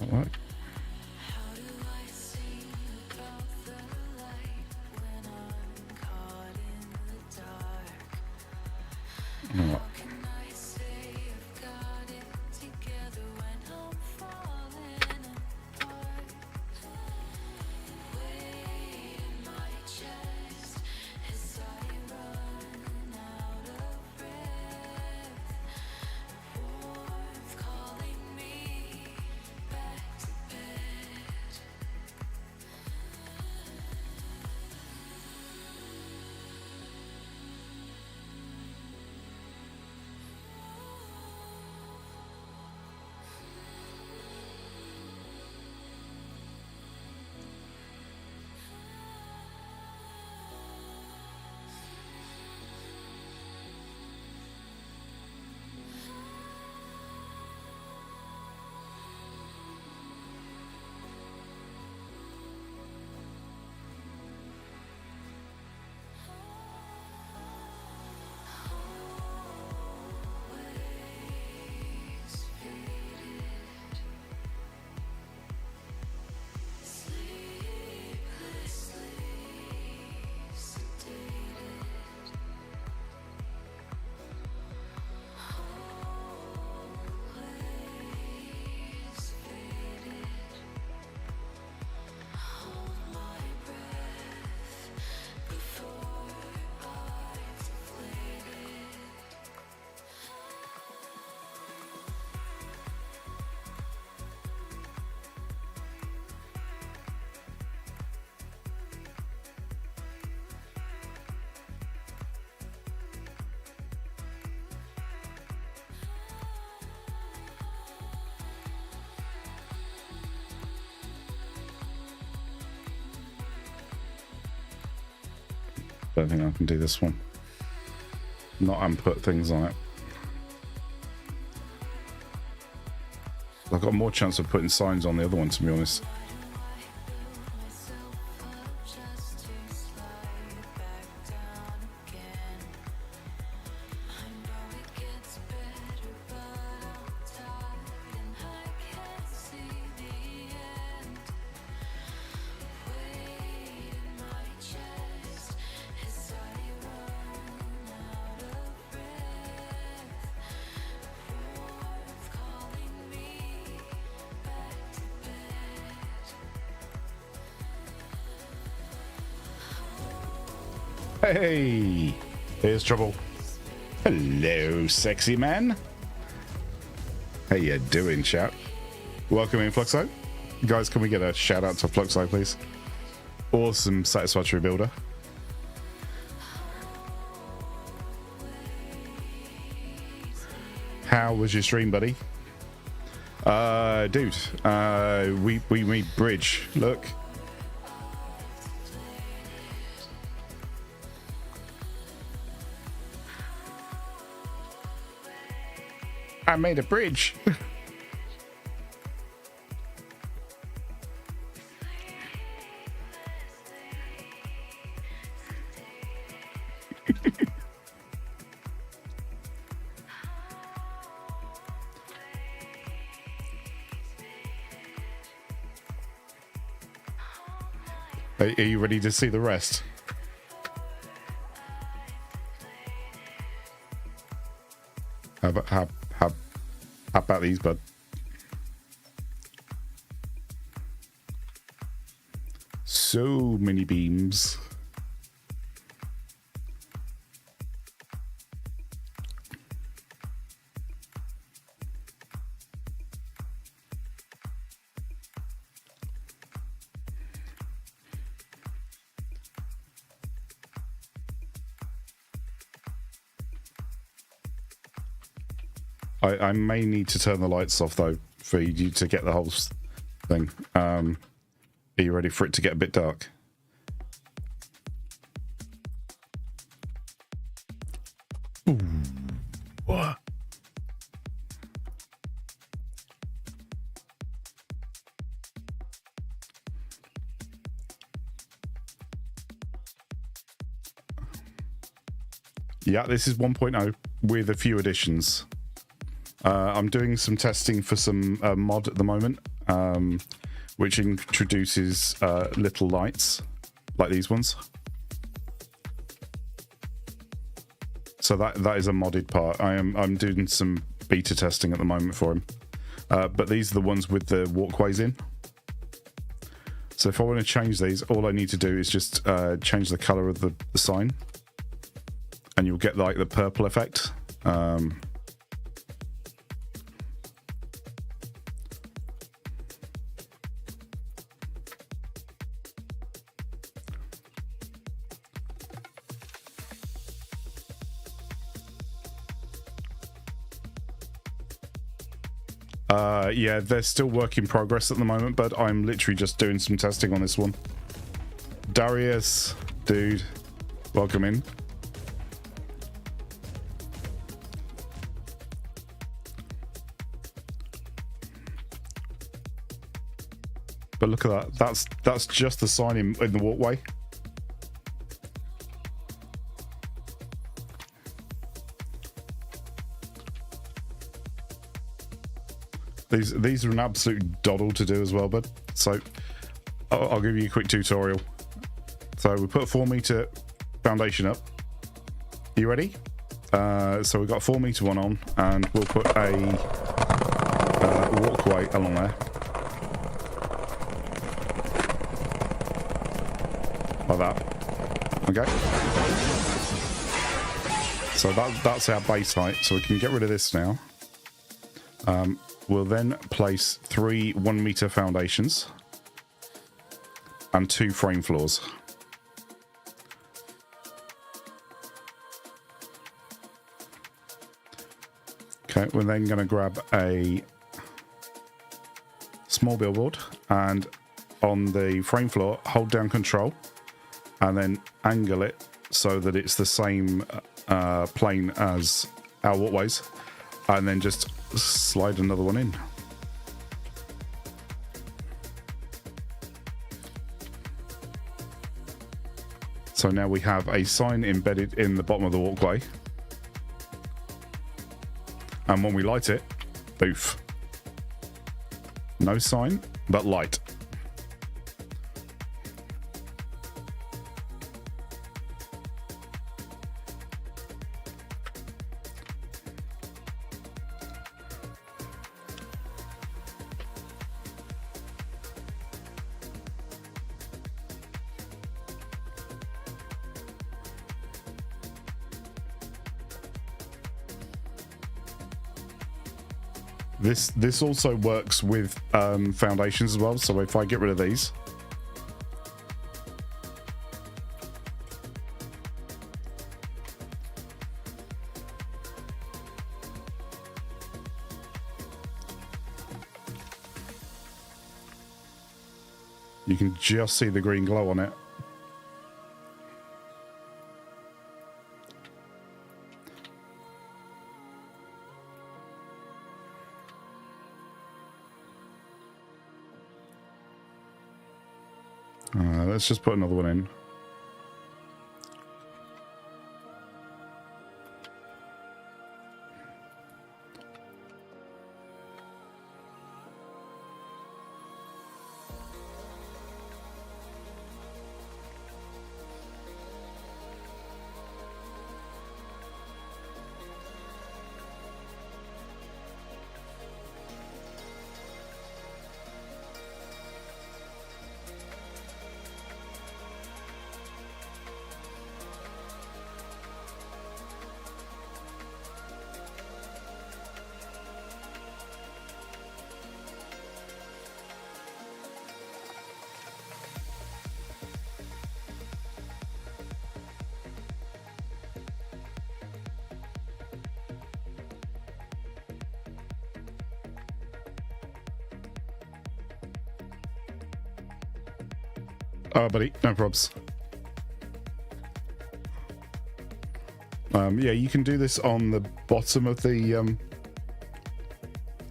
What? What? Don't think I can do this one. Not input things on it. I've got more chance of putting signs on the other one, to be honest. Hey, here's trouble. Hello, sexy man. How you doing, chat? Welcome in, Fluxo. Guys, can we get a shout out to Fluxo, please? Awesome Satisfactory builder. How was your stream, buddy? Dude, we made bridge. Look. I made a bridge. Are you ready to see the rest? How about these, bud? So many beams. I may need to turn the lights off though for you to get the whole thing. Are you ready for it to get a bit dark? Ooh. What? Yeah, this is 1.0 with a few additions. I'm doing some testing for some mod at the moment, which introduces little lights like these ones. So that is a modded part. I'm doing some beta testing at the moment for him. But these are the ones with the walkways in. So if I want to change these, all I need to do is just change the color of the sign, and you'll get like the purple effect. Yeah, they're still work in progress at the moment, but I'm literally just doing some testing on this one. Darius, dude, welcome in. But look at that. That's just the sign in the walkway. These are an absolute doddle to do as well, bud. So I'll give you a quick tutorial. So we put a 4 meter foundation up. You ready? So we've got a 4 meter one on, and we'll put a walkway along there. Like that. Okay. So that's our base height. So we can get rid of this now. We'll then place 3 1 meter foundations and 2 frame floors. Okay, we're then going to grab a small billboard, and on the frame floor, hold down control and then angle it so that it's the same plane as our walkways, and then just slide another one in. So now we have a sign embedded in the bottom of the walkway, and when we light it, poof, no sign but light. this also works with foundations as well. So if I get rid of these, you can just see the green glow on it. Let's just put another one in. Oh, buddy, no probs. Yeah, you can do this on the bottom of the.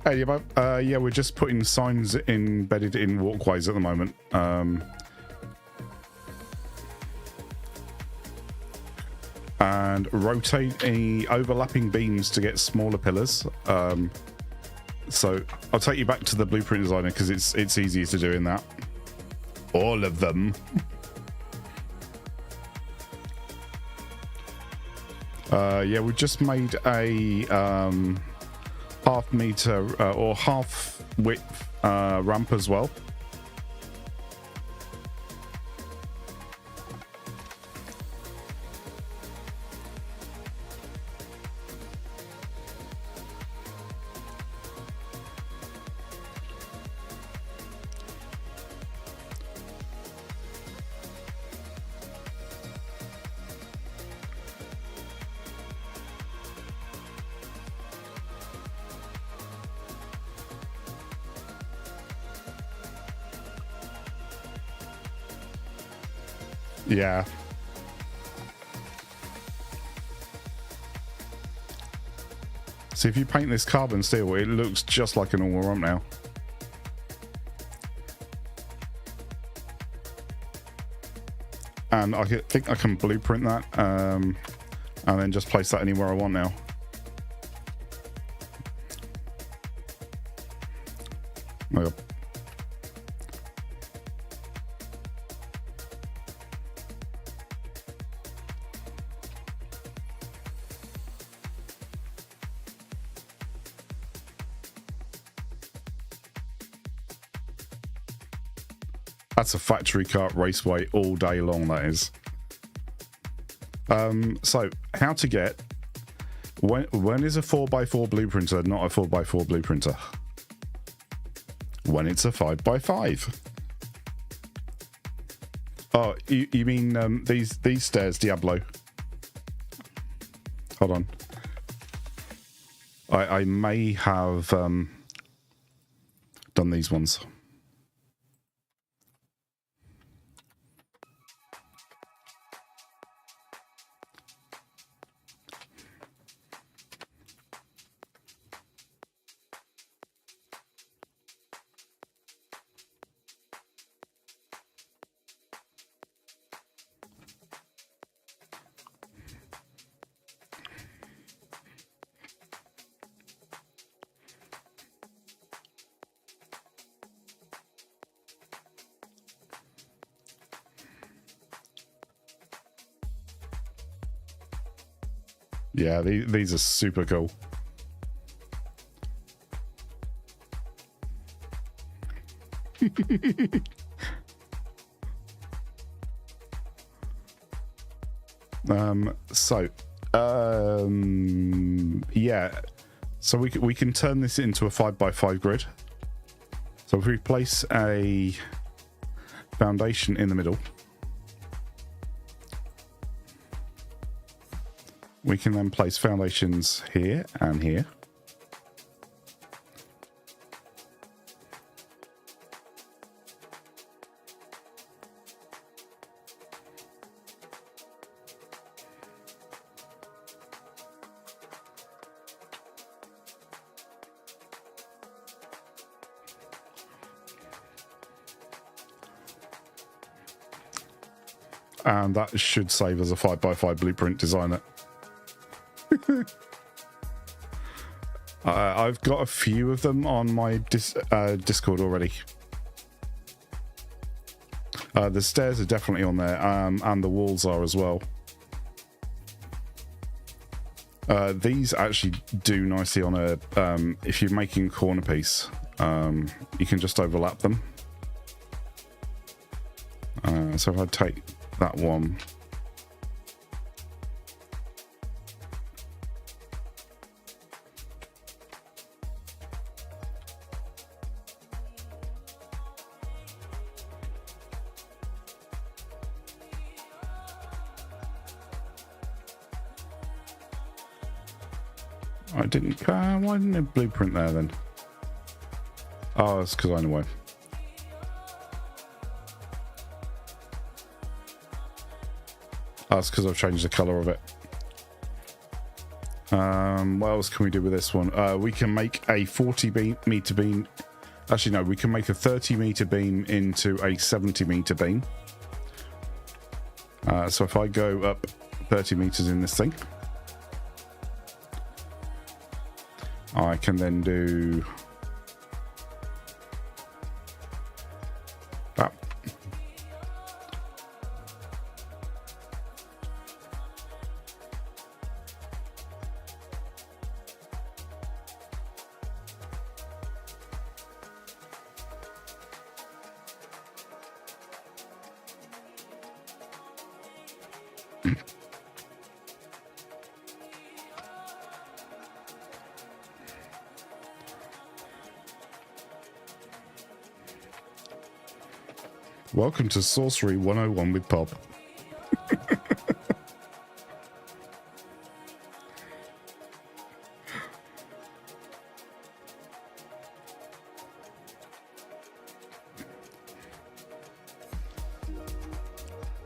Hey, yeah, we're just putting signs embedded in walkways at the moment. And rotate any overlapping beams to get smaller pillars. So I'll take you back to the blueprint designer because it's easier to do in that. All of them. Yeah, we just made a half meter or half width ramp as well. Yeah. See, if you paint this carbon steel, it looks just like a normal ramp now. And I think I can blueprint that and then just place that anywhere I want now. Well, that's a factory cart raceway all day long, that is. So how to get when is a 4x4 blueprinter not a 4x4 blueprinter? When it's a 5x5. Oh, you mean these stairs, Diablo? Hold on. I may have done these ones. Yeah, these are super cool. Yeah, So we can turn this into a 5x5 grid. So if we place a foundation in the middle, we can then place foundations here and here. And that should save us a 5x5 blueprint designer. I've got a few of them on my Discord already. The stairs are definitely on there, and the walls are as well. These actually do nicely on a, if you're making a corner piece, you can just overlap them. So if I take that one, I didn't, why didn't a blueprint there then? Oh, it's because I know why. That's because I've changed the color of it. What else can we do with this one? We can make a 40-meter beam. Actually, no, we can make a 30-meter beam into a 70-meter beam. So if I go up 30 meters in this thing, I can then do that. Welcome to Sorcery 101 with Bob.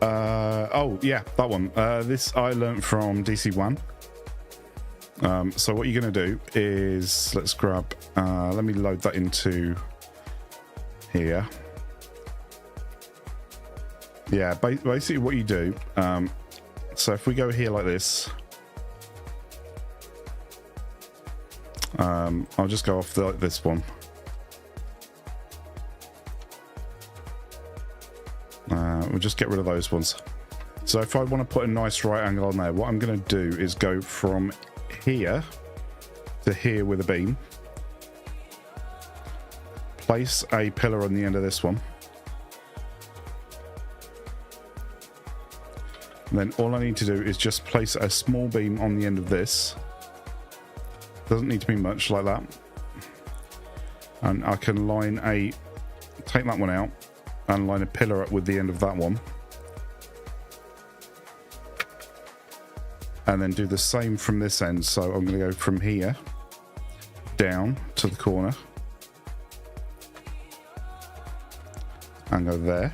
Oh yeah, that one. This I learned from DC1. So what you're going to do is, let's grab, let me load that into here. Yeah, basically what you do, so if we go here like this, I'll just go off this one. We'll just get rid of those ones. So if I want to put a nice right angle on there, what I'm going to do is go from here to here with a beam, place a pillar on the end of this one, and then all I need to do is just place a small beam on the end of this. Doesn't need to be much, like that. And I can take that one out and line a pillar up with the end of that one. And then do the same from this end. So I'm going to go from here down to the corner and go there.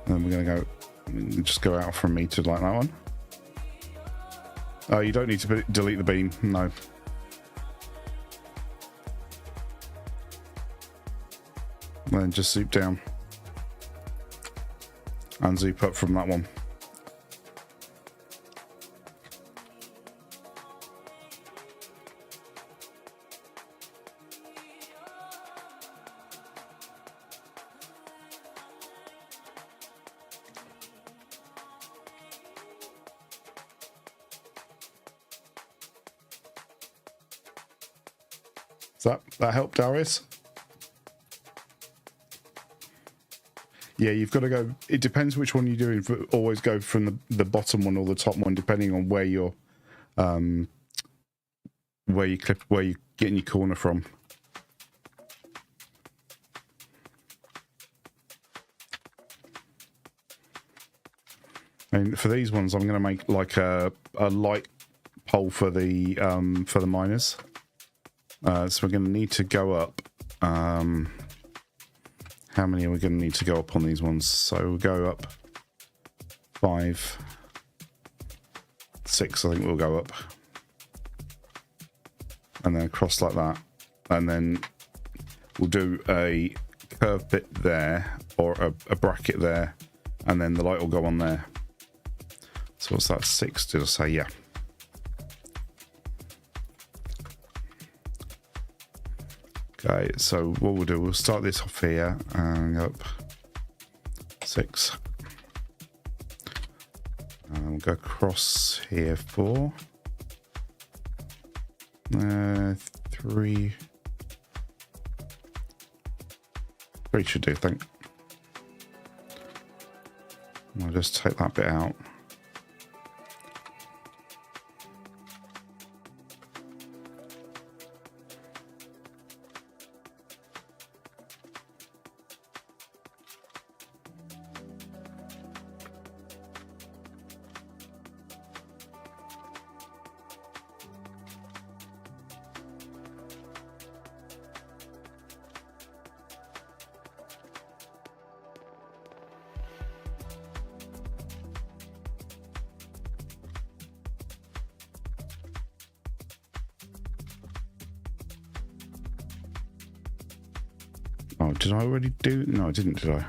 And then we're going to just go out from meter like that one. Oh, you don't need to delete the beam, no. And then just zoop down and zoop up from that one. Does that help, Darius? Yeah, you've got to go. It depends which one you're doing. Always go from the bottom one or the top one, depending on where you're where you're getting your corner from. And for these ones, I'm going to make like a light pole for the miners. So we're going to need to go up. How many are we going to need to go up on these ones? So we'll go up 5, 6. I think we'll go up, and then across like that, and then we'll do a curved bit there or a bracket there, and then the light will go on there. So what's that? 6? Did I say? Yeah. Okay, so what we'll do, we'll start this off here and up 6. And we'll go across here 4. 3. 3 should do, I think. I'll just take that bit out. Oh, did I already do? No, I didn't, did I?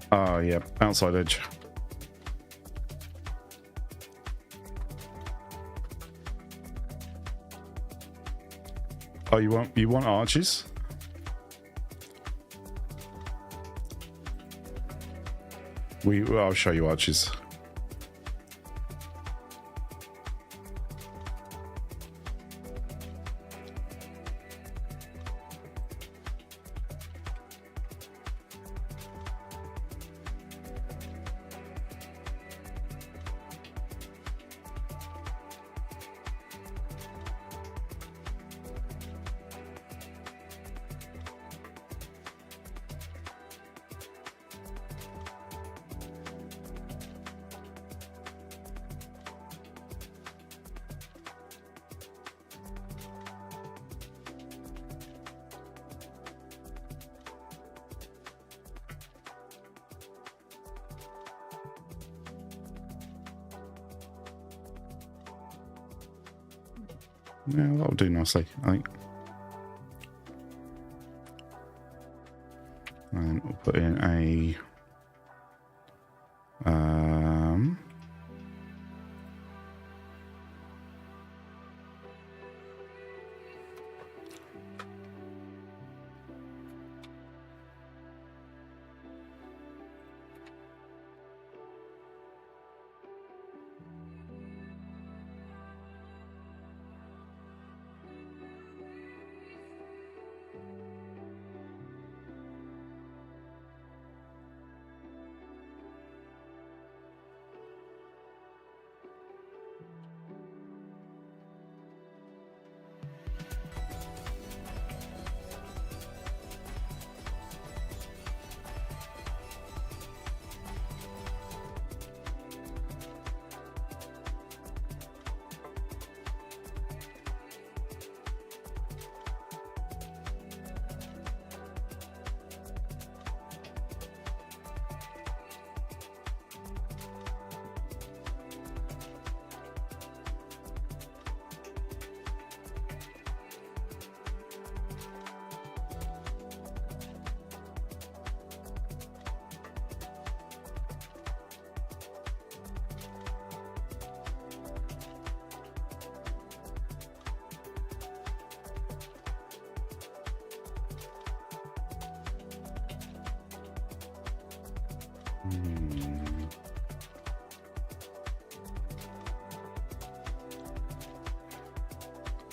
Oh, yeah, outside edge. Oh, you want arches? I'll show you arches. Yeah, that'll do nicely, I think. And we'll put in a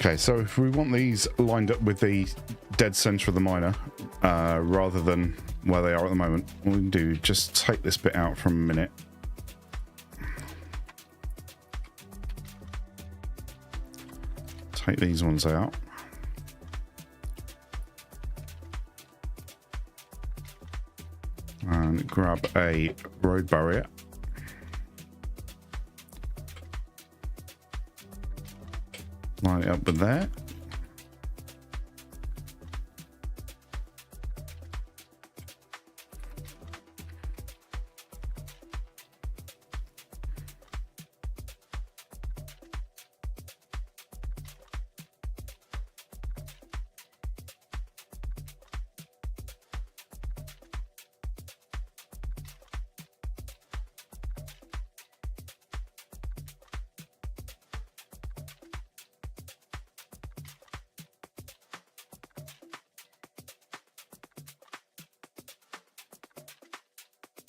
Okay, so if we want these lined up with the dead center of the miner, rather than where they are at the moment, what we can do, just take this bit out for a minute. Take these ones out. And grab a road barrier. Line it up with there.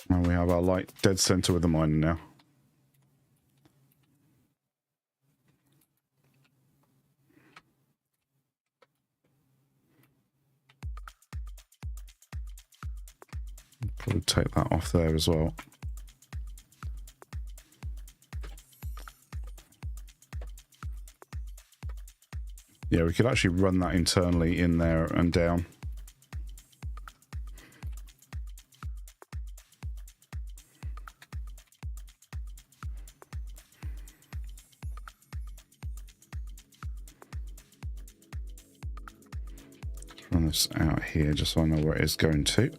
And we have our light dead center with the miner now. Probably take that off there as well. Yeah, we could actually run that internally in there and down. Run this out here just so I know where it is going to.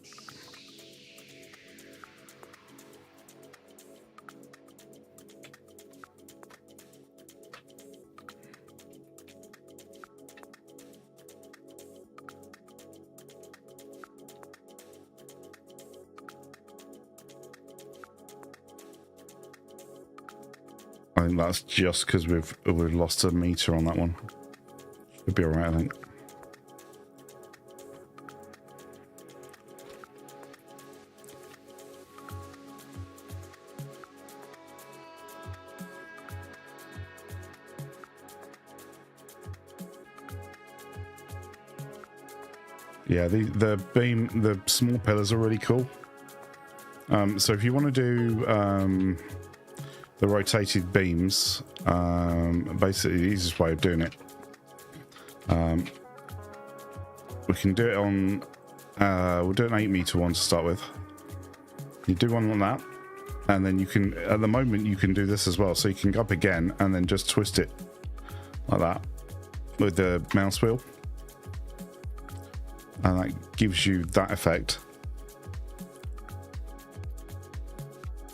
I think that's just because we've lost a meter on that one. Should be alright, I think. Yeah, the beam, the small pillars are really cool. So if you want to do the rotated beams, basically the easiest way of doing it, we can do it on, we'll do an 8 meter one to start with. You do one on that, and then you can, at the moment you can do this as well, so you can go up again and then just twist it like that with the mouse wheel, and that gives you that effect.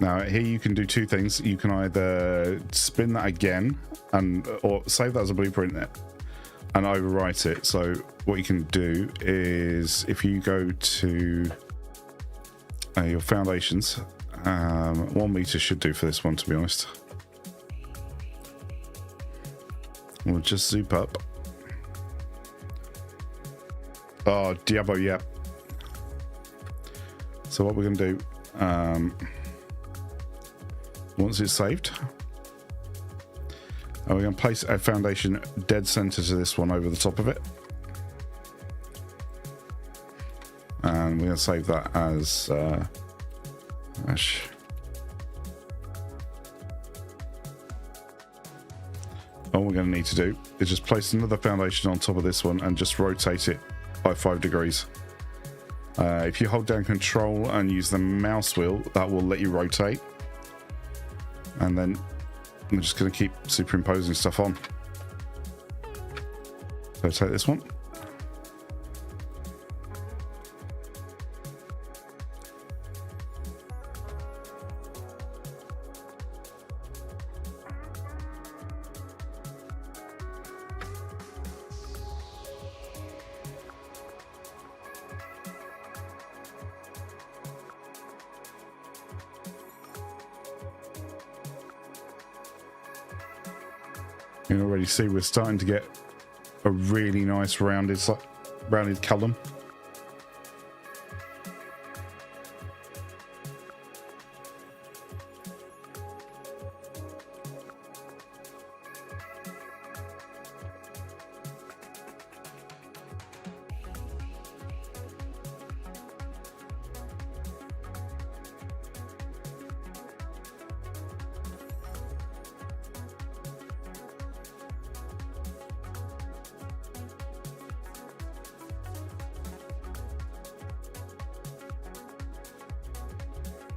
Now here you can do two things. You can either spin that again and or save that as a blueprint and overwrite it. So what you can do is, if you go to your foundations, 1 meter should do for this one, to be honest. We'll just zoop up. Oh, Diablo, yeah. So what we're going to do, once it's saved, we're going to place a foundation dead center to this one over the top of it. And we're going to save that as ash. All we're going to need to do is just place another foundation on top of this one and just rotate it by 5 degrees. If you hold down control and use the mouse wheel, that will let you rotate. And then I'm just going to keep superimposing stuff on. So take this one. You can already see we're starting to get a really nice rounded column.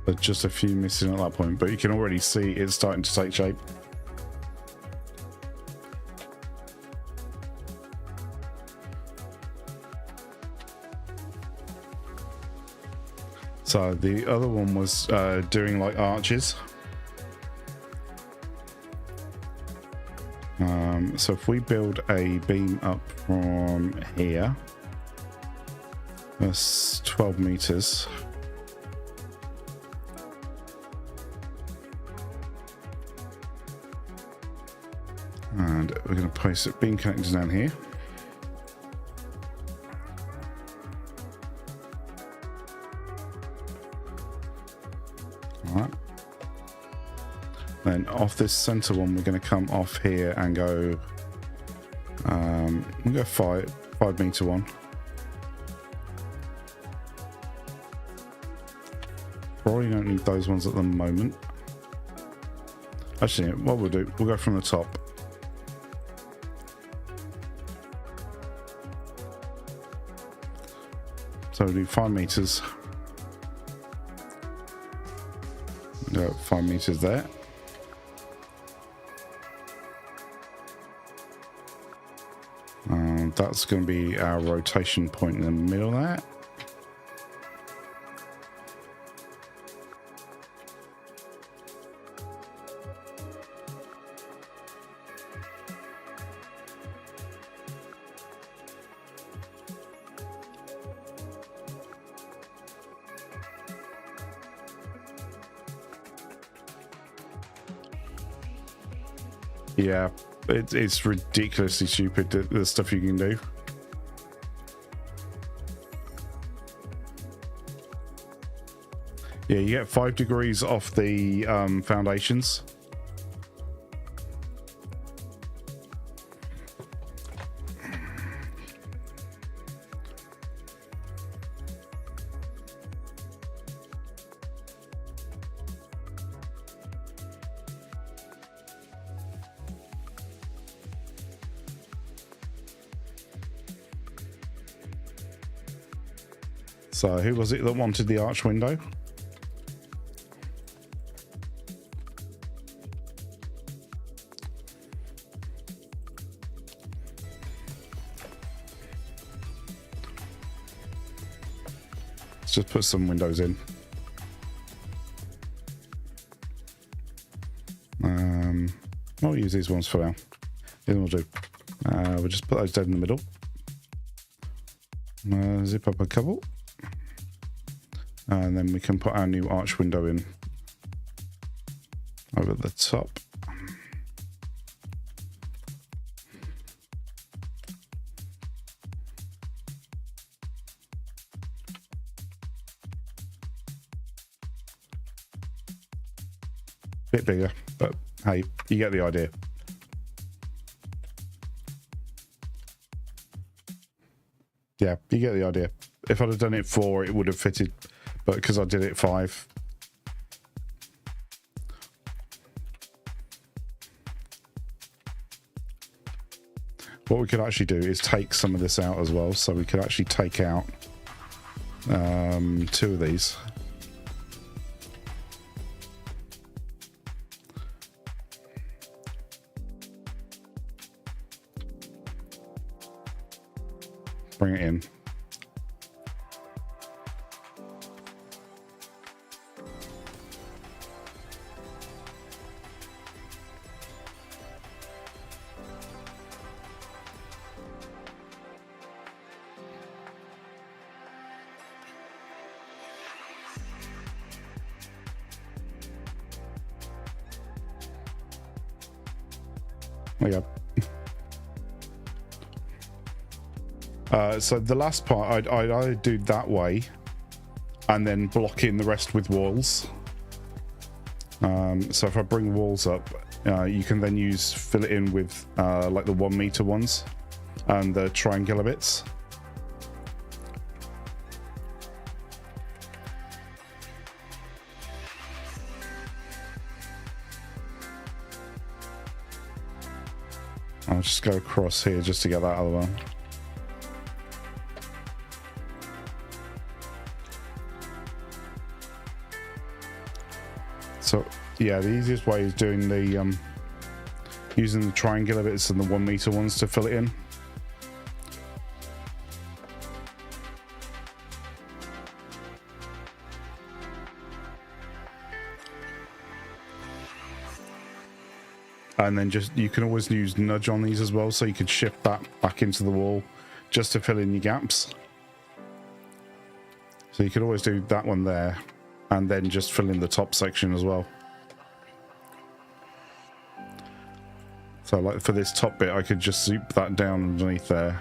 There's just a few missing at that point, but you can already see it's starting to take shape. So the other one was doing like arches. So if we build a beam up from here, that's 12 meters. And we're going to place it beam connectors down here. All right. Then off this center one, we're going to come off here and go. We'll go 5 meter one. Probably don't need those ones at the moment. Actually, what we'll do, we'll go from the top. So we'll do 5 meters. Go 5 meters there. That's going to be our rotation point in the middle there. Yeah, it's ridiculously stupid, the stuff you can do. Yeah, you get 5 degrees off the foundations. So who was it that wanted the arch window? Let's just put some windows in. I'll use these ones for now. Then we'll do. We'll just put those dead in the middle. Zip up a couple. And then we can put our new arch window in over the top. Bit bigger, but hey, you get the idea. Yeah, you get the idea. If I'd have done it 4, it would have fitted. But because I did it 5. What we could actually do is take some of this out as well. So we could actually take out 2 of these. Bring it in. There you go. So the last part, I'd either do that way and then block in the rest with walls. So if I bring walls up, you can then fill it in with like the 1 meter ones and the triangular bits. I'll just go across here just to get that other one. So yeah, the easiest way is doing the using the triangular bits and the 1 meter ones to fill it in. And then just, you can always use nudge on these as well, so you could shift that back into the wall just to fill in your gaps. So you could always do that one there and then just fill in the top section as well. So like for this top bit, I could just zoop that down underneath there.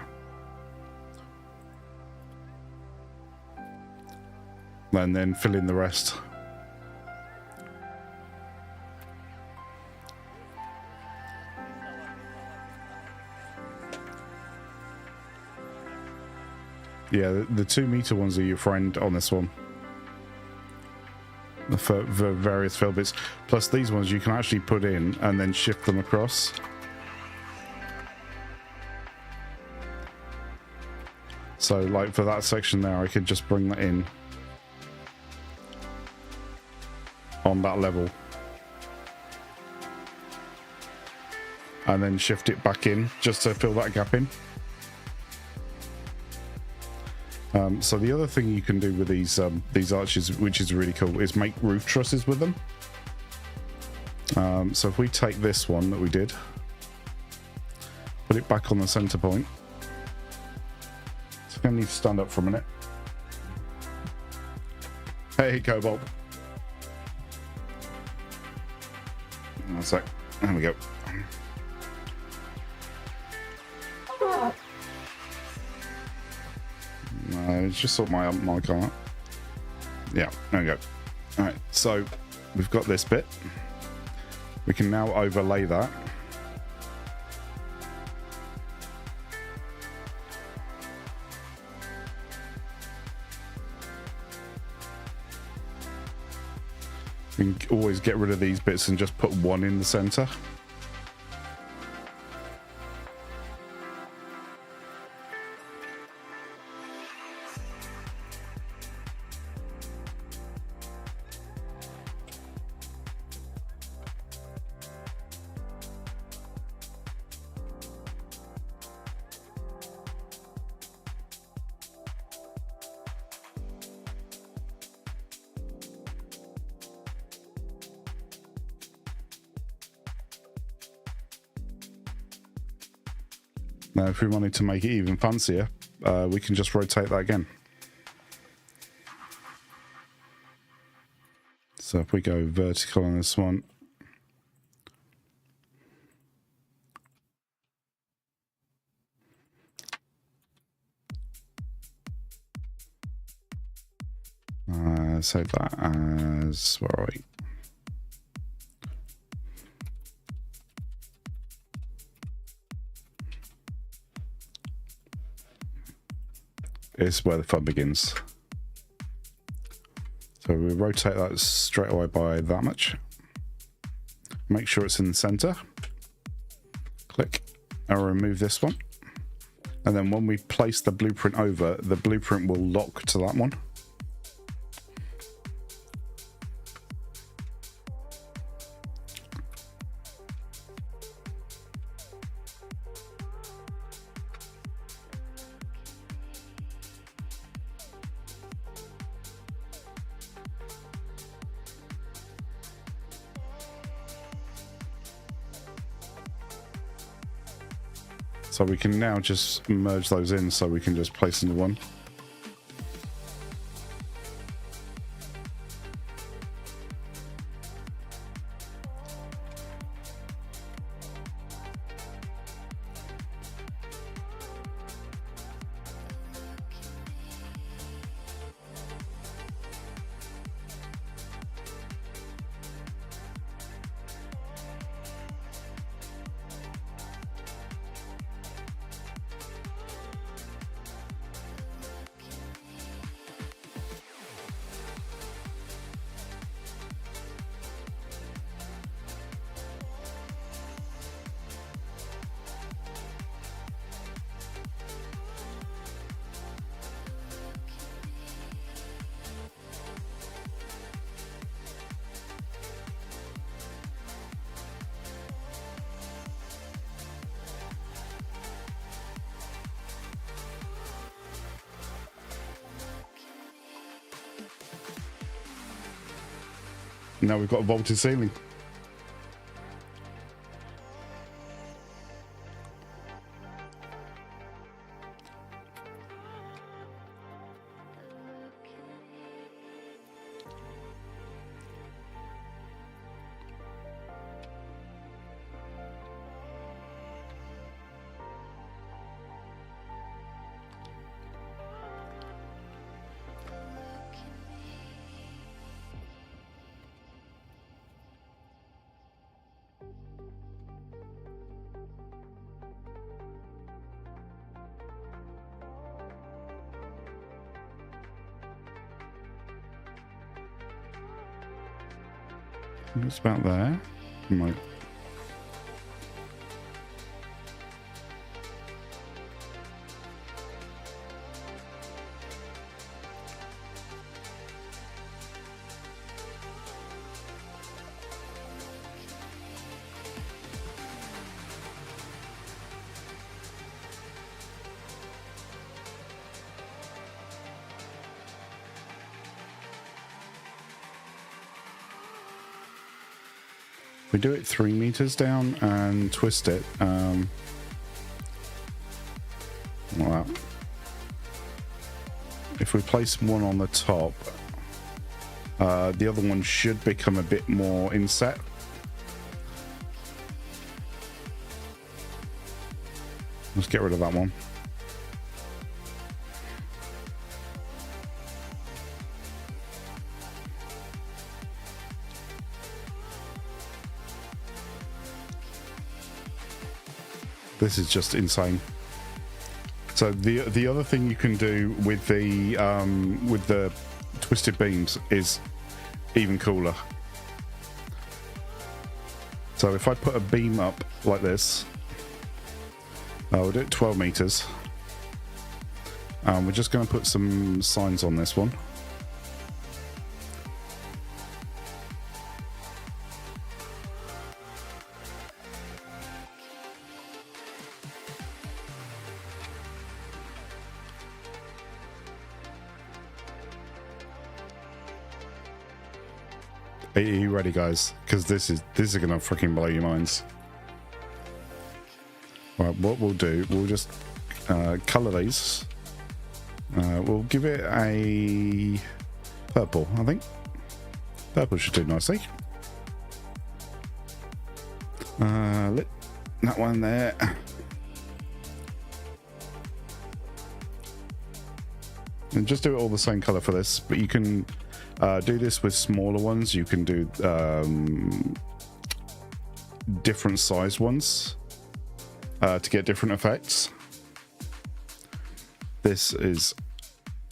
And then fill in the rest. Yeah, the 2 meter ones are your friend on this one. For various fill bits. Plus these ones you can actually put in and then shift them across. So like for that section there, I could just bring that in on that level. And then shift it back in just to fill that gap in. So the other thing you can do with these arches, which is really cool, is make roof trusses with them. So if we take this one that we did, put it back on the center point. So I'm gonna need to stand up for a minute. Hey, Cobalt. One sec. There we go. Just sort my mic on. Yeah, there we go. All right, so we've got this bit. We can now overlay that. We can always get rid of these bits and just put one in the center. Now, if we wanted to make it even fancier, we can just rotate that again. So if we go vertical on this one, save that as, where are we? Is where the fun begins. So we rotate that straight away by that much. Make sure it's in the center. Click. I'll remove this one. And then when we place the blueprint over, the blueprint will lock to that one. So we can now just merge those in, so we can just place into one. Now we've got a vaulted ceiling. It's about there. Might. We do it 3 meters down and twist it. Well, if we place one on the top, the other one should become a bit more inset. Let's get rid of that one. This is just insane. So the other thing you can do with the twisted beams is even cooler. So if I put a beam up like this, we'll do it 12 meters. We're just going to put some signs on this one. Are you ready, guys? Because this is gonna freaking blow your minds. Right, what we'll do, we'll just color these. We'll give it a purple, I think. Purple should do nicely. Lit that one there. And just do it all the same color for this, but you can do this with smaller ones. You can do different size ones to get different effects. This is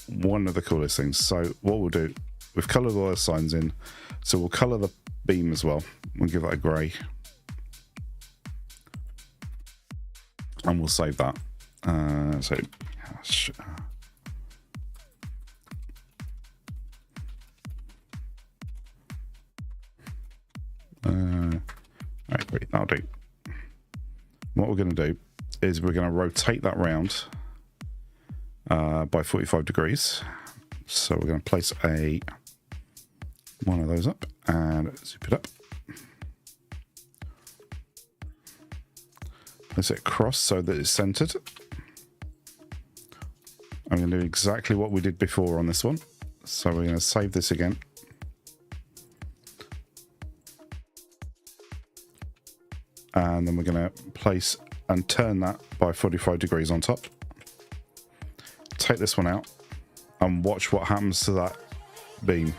one of the coolest things. So what we'll do, we've colored all the signs in, so we'll color the beam as well. We'll give that a gray, and we'll save that. Right, great, that'll do. What we're going to do is we're going to rotate that round by 45 degrees. So we're going to place one of those up and zip it up. Place it across so that it's centered. I'm going to do exactly what we did before on this one. So we're going to save this again. And then we're going to place and turn that by 45 degrees on top. Take this one out and watch what happens to that beam.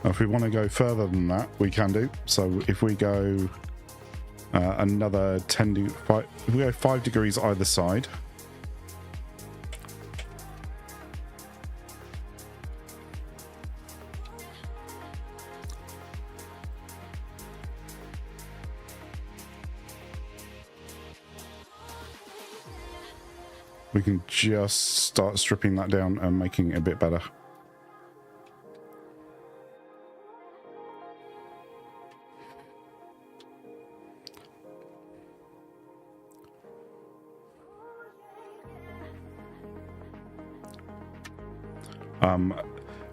If we want to go further than that, we can do. So if we go another 5, if we go 5 degrees either side, we can just start stripping that down and making it a bit better.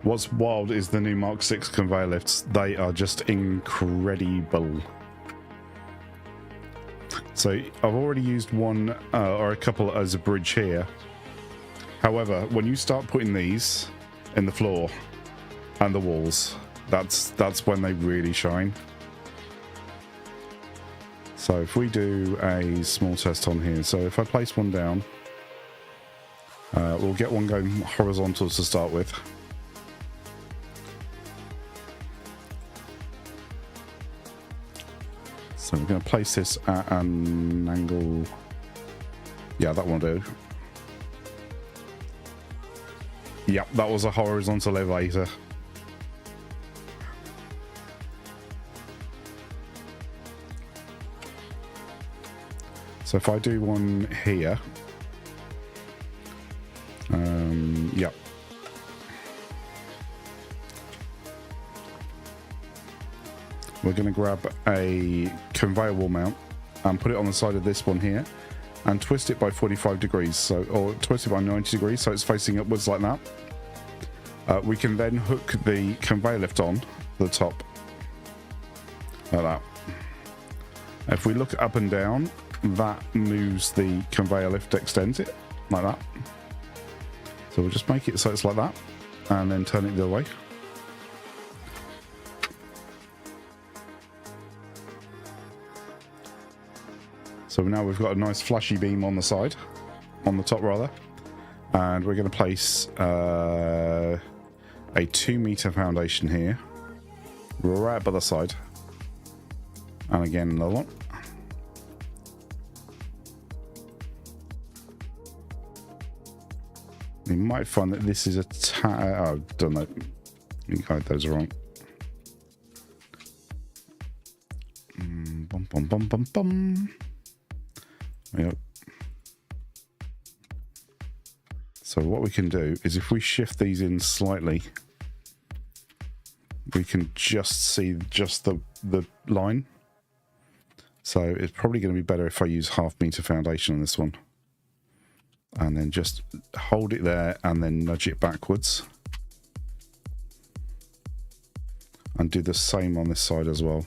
What's wild is the new Mark 6 conveyor lifts. They are just incredible. So I've already used one or a couple as a bridge here. However, when you start putting these in the floor and the walls, that's when they really shine. So if we do a small test on here, so if I place one down, we'll get one going horizontal to start with. So we're going to place this at an angle. Yeah, that one will do. Yep, that was a horizontal elevator. So if I do one here, yep. We're going to grab a conveyor wall mount and put it on the side of this one here and twist it by 45 degrees, so, or twist it by 90 degrees so it's facing upwards like that. We can then hook the conveyor lift on the top like that. If we look up and down, that moves the conveyor lift, extends it like that. So we'll just make it so it's like that and then turn it the other way. So now we've got a nice flashy beam on the side, on the top rather, and we're going to place a 2-meter foundation here, right by the side, and again another one. You might find that this is a oh, don't know, you got those wrong. Bum bum bum bum bum. Yep. So what we can do is if we shift these in slightly, we can just see just the line. So it's probably going to be better if I use 1/2 meter foundation on this one. And then just hold it there and then nudge it backwards. And do the same on this side as well.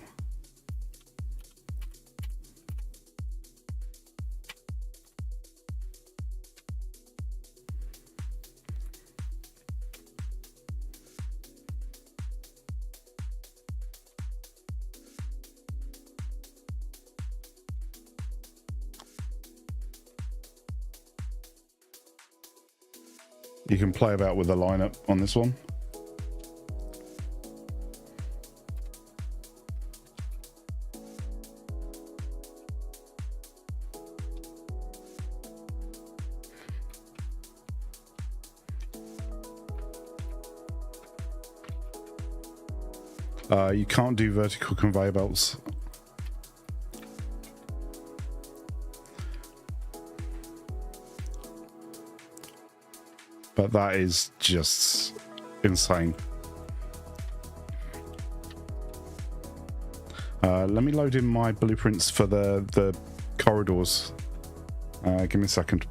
You can play about with the lineup on this one. You can't do vertical conveyor belts. But that is just insane. Let me load in my blueprints for the corridors. Give me a second.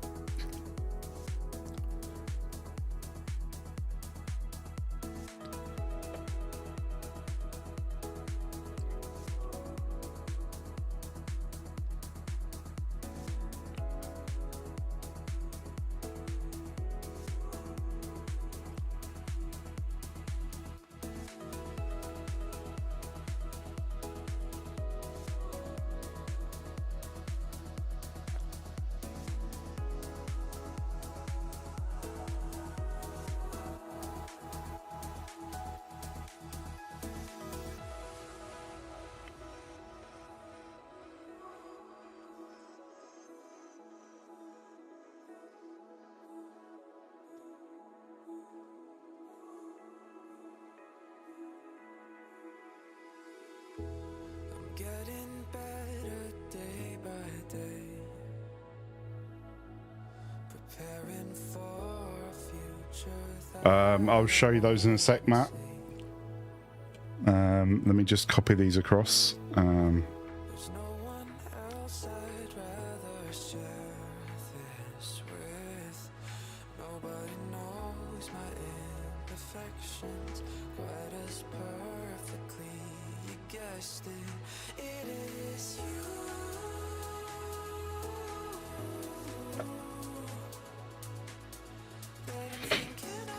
I'll show you those in a sec, Matt. Let me just copy these across.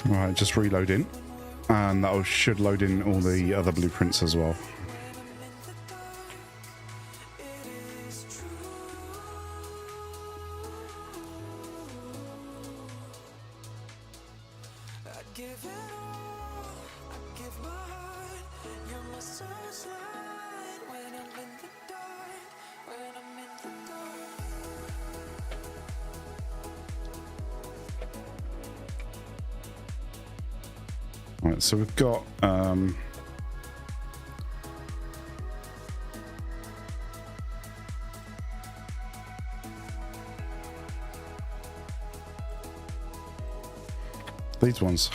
Right, just reloading, and that should load in all the other blueprints as well. Right, so we've got these ones.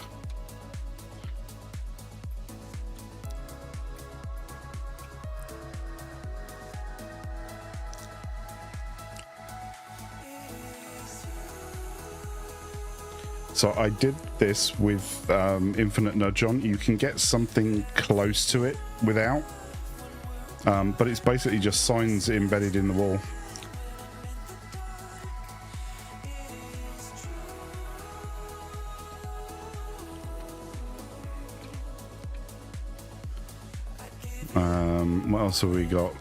So I did this with infinite nudge on. You can get something close to it without, but it's basically just signs embedded in the wall. What else have we got?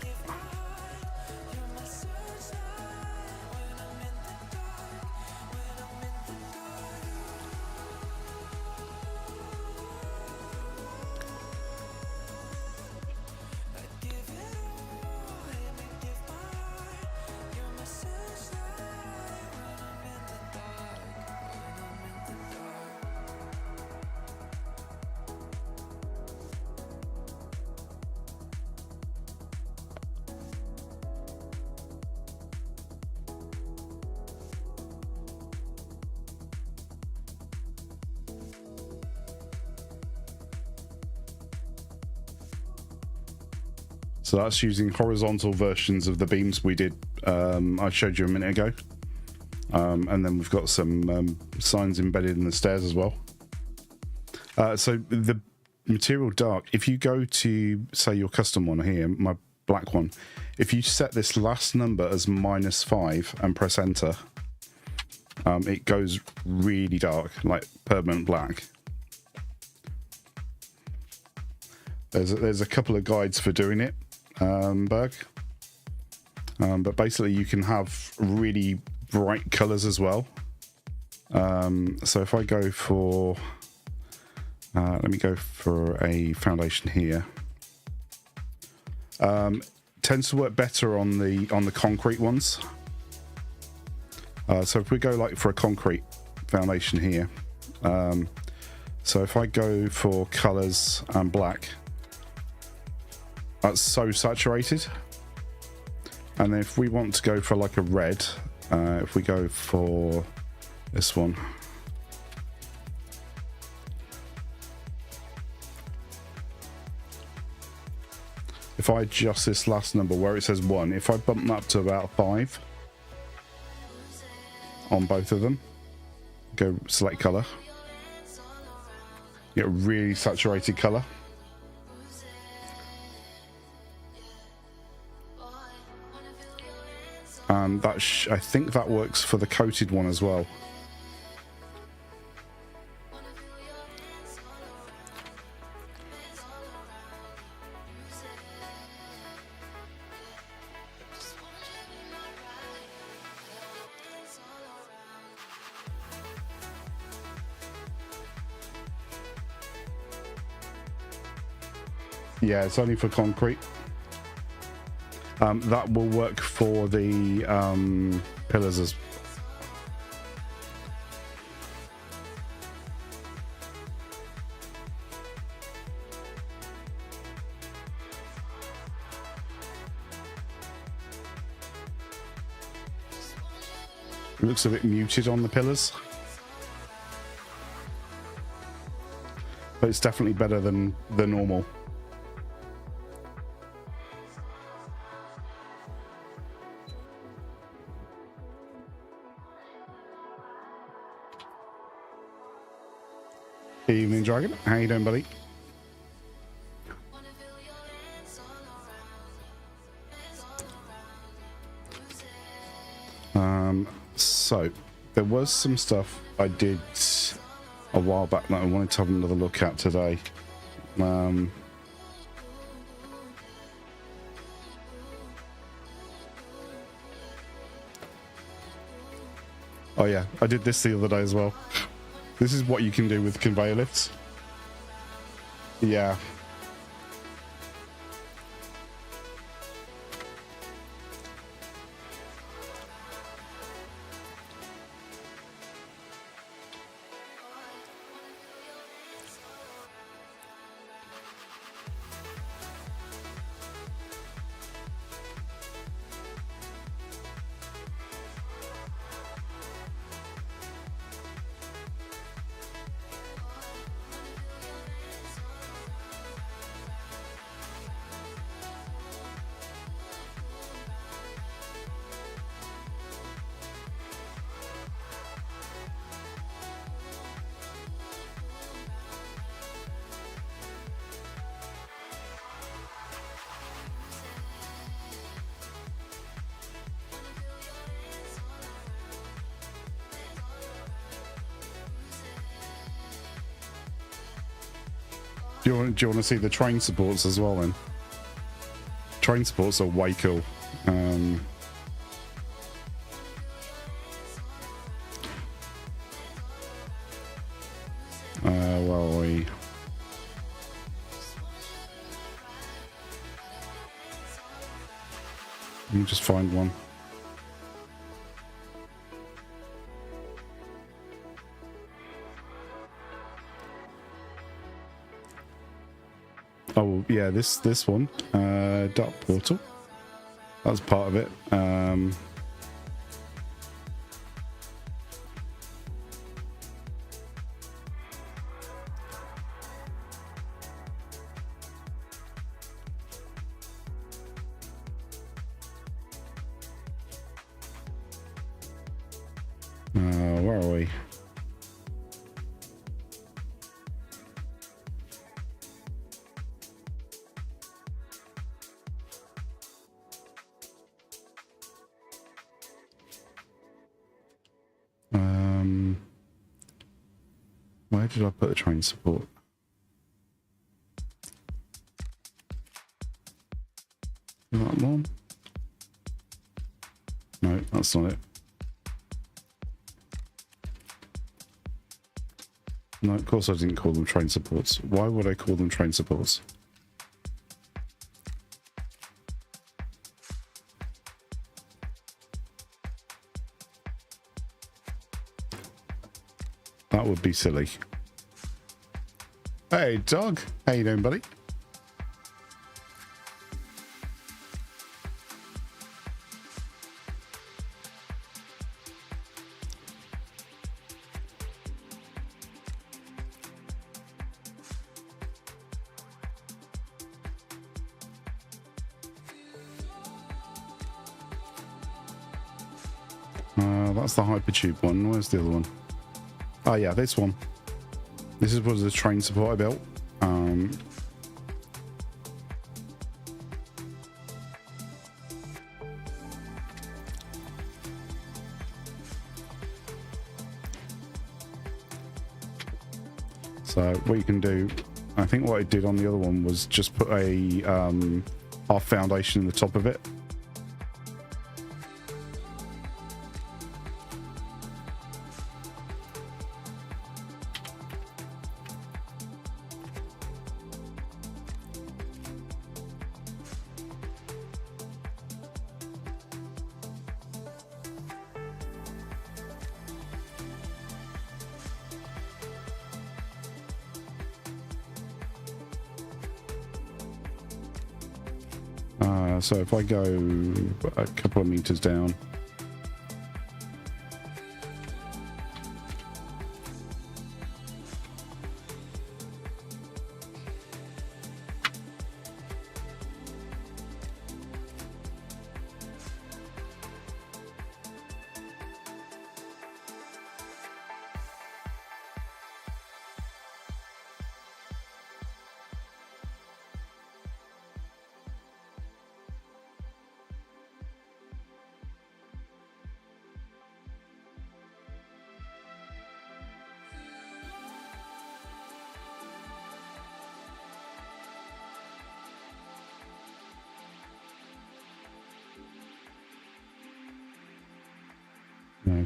So that's using horizontal versions of the beams we did, I showed you a minute ago. And then we've got some signs embedded in the stairs as well. So the material dark, if you go to, say, your custom one here, my black one, if you set this last number as -5 and press enter, it goes really dark, like permanent black. There's a couple of guides for doing it, Berg. But basically you can have really bright colors as well. So if I go for, let me go for a foundation here. Tends to work better on the concrete ones. So if we go like for a concrete foundation here, so if I go for colors and black, that's so saturated. And then if we want to go for like a red, if we go for this one, if I adjust this last number where it says 1, if I bump that up to about 5 on both of them, go select color, get a really saturated color. And that I think that works for the coated one as well. Yeah, it's only for concrete. That will work for the pillars as it looks a bit muted on the pillars. but it's definitely better than the normal. Evening, Dragon. How you doing, buddy? So there was some stuff I did a while back that I wanted to have another look at today. Oh yeah, I did this the other day as well. This is what you can do with conveyor lifts. Yeah. Do you want to see the train supports as well then? Train supports are way cool. Where are we? Let me just find one. Oh yeah, this one, Dark Portal. That's part of it. Where are we? Where did I put the train support? That one? No, that's not it. No, of course I didn't call them train supports. Why would I call them train supports? That would be silly. Hey, dog. How you doing, buddy? That's the hypertube one. Where's the other one? Oh yeah, this one. This was the train support I built. So what you can do, I think what I did on the other one was just put a half foundation in the top of it. So if I go a couple of meters down,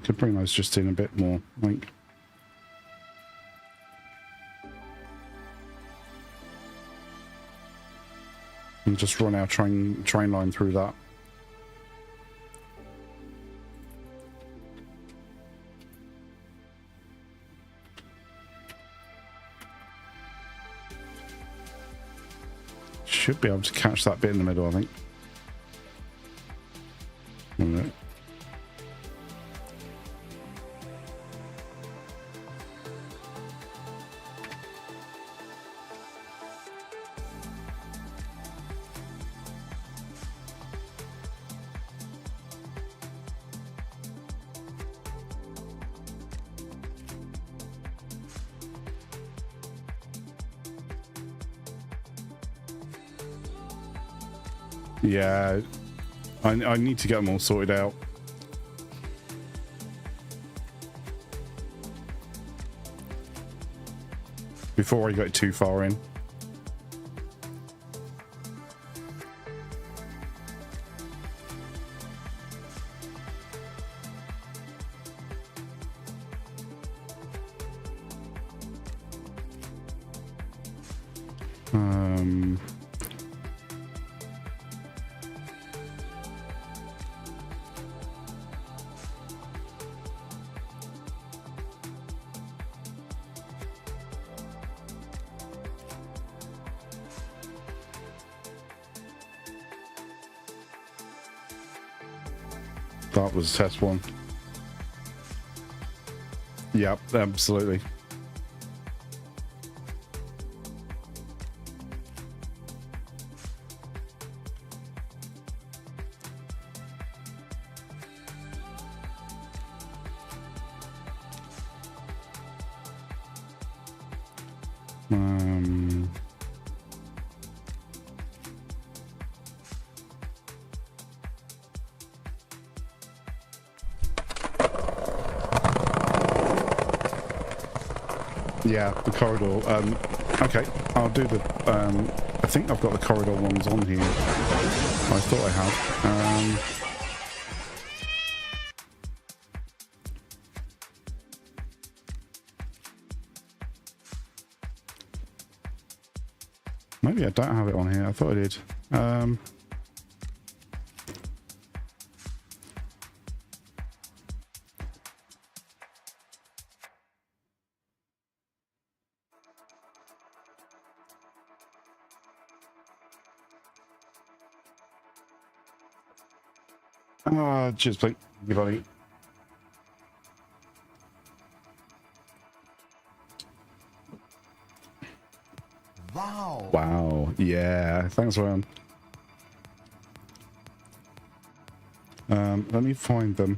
could bring those just in a bit more, I think. And just run our train line through that. Should be able to catch that bit in the middle, I think. No. Yeah, I need to get them all sorted out. Before I get too far in. That was test one. Yep, absolutely. Yeah, the corridor. Okay, I'll do the. I think I've got the corridor ones on here. I thought I had. Maybe I don't have it on here. I thought I did. Cheers, Blake. Good buddy. Wow. Wow. Yeah. Thanks, Ryan. Let me find them.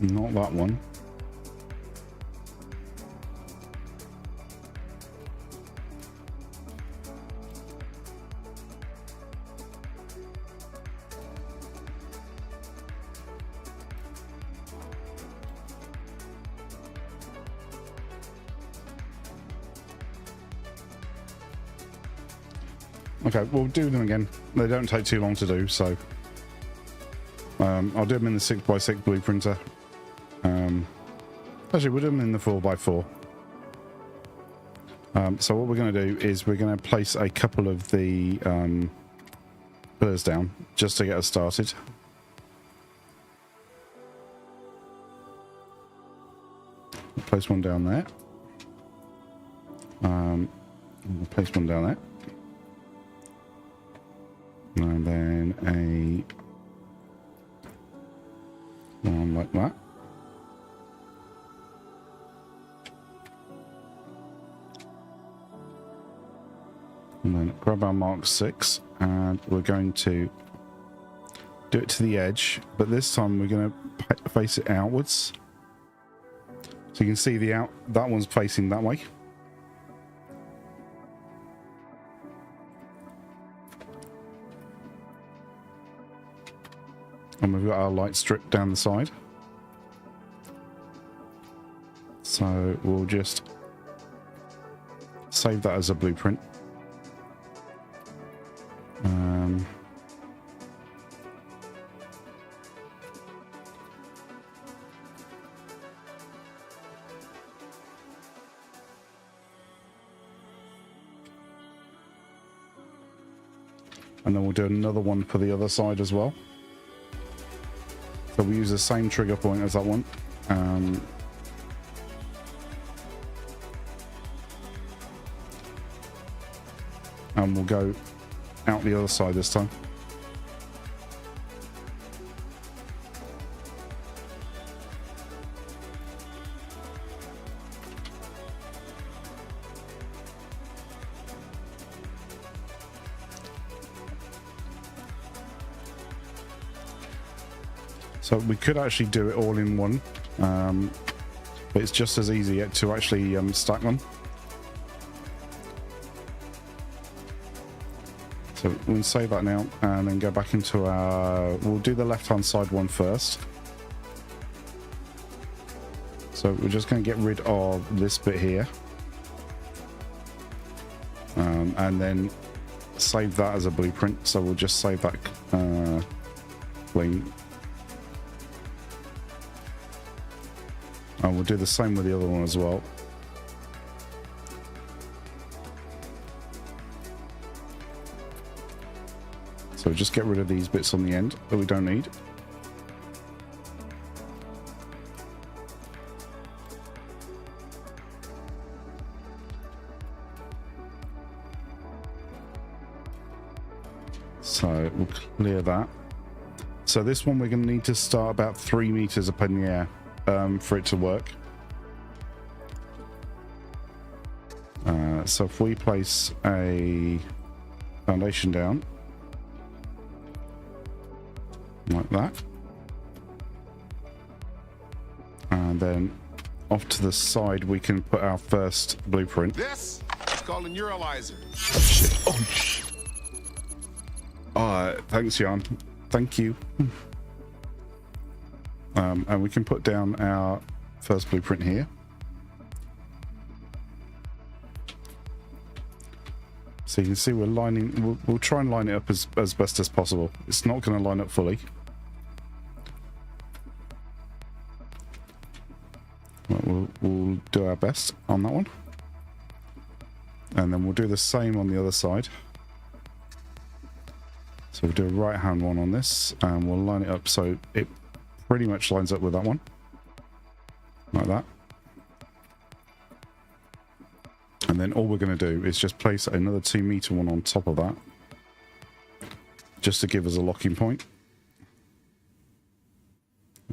Not that one. Okay, we'll do them again. They don't take too long to do, so I'll do them in the 6x6 blueprinter. Actually, we'll do them in the 4x4. So what we're going to do is we're going to place a couple of the pillars down just to get us started. Place one down there. We'll place one down there. And then a 1 like that. And then grab our Mark 6 and we're going to do it to the edge, but this time we're going to face it outwards. So you can see that one's facing that way. And we've got our light strip down the side. So we'll just save that as a blueprint. And then we'll do another one for the other side as well. So we use the same trigger point as that one. And we'll go out the other side this time. So we could actually do it all in one, but it's just as easy to actually stack them. So we'll save that now and then go back into our... We'll do the left-hand side one first. So we're just going to get rid of this bit here. And then save that as a blueprint. So we'll just save that clean. And we'll do the same with the other one as well. So just get rid of these bits on the end that we don't need. So we'll clear that. So this one we're going to need to start about 3 meters up in the air for it to work. So if we place a foundation down like that, and then off to the side we can put our first blueprint. This is called a neuralizer. Oh shit. Thanks, Jan. Thank you. And we can put down our first blueprint here. So you can see we're lining, we'll try and line it up as best as possible. It's not going to line up fully. But we'll do our best on that one. And then we'll do the same on the other side. So we'll do a right hand one on this and we'll line it up so it pretty much lines up with that one. Like that. And then all we're going to do is just place another 2 meter one on top of that. Just to give us a locking point.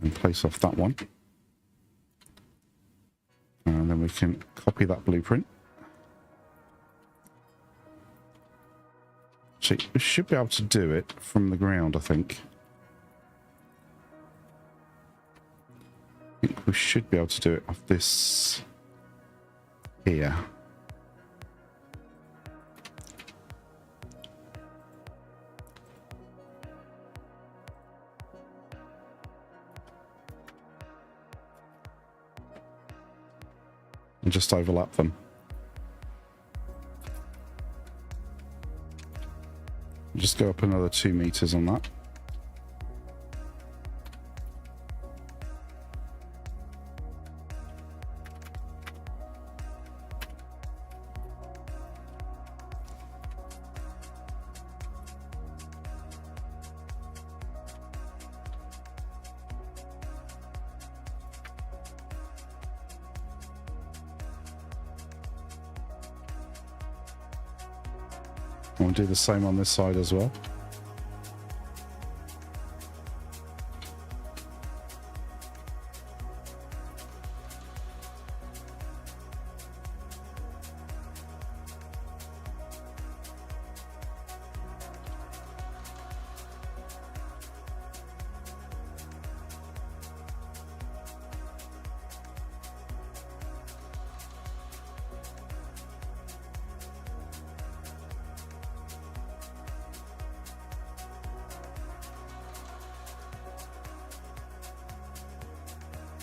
And place off that one. And then we can copy that blueprint. Actually, we should be able to do it from the ground, I think. I think we should be able to do it off this here. And just overlap them. Just go up another 2 meters on that. We'll do the same on this side as well.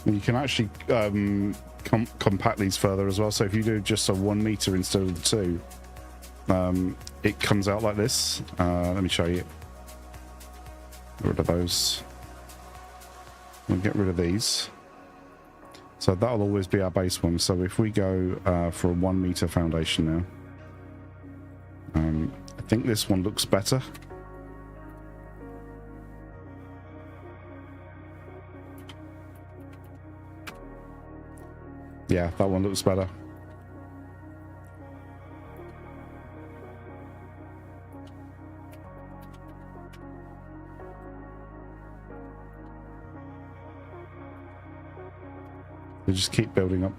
And you can actually compact these further as well. So if you do just a 1 meter instead of the 2, it comes out like this. Let me show you. Get rid of those. We'll get rid of these. So that'll always be our base one. So if we go for a 1 meter foundation now, I think this one looks better. Yeah, that one looks better. They just keep building up.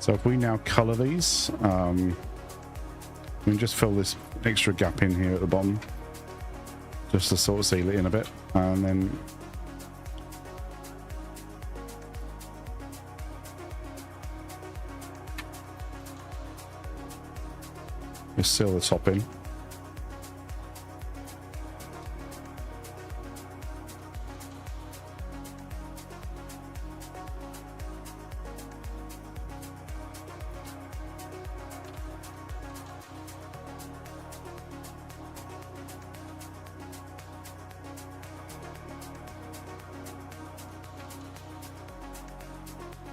So if we now color these, we can just fill this extra gap in here at the bottom, just to sort of seal it in a bit, and then just seal the top in.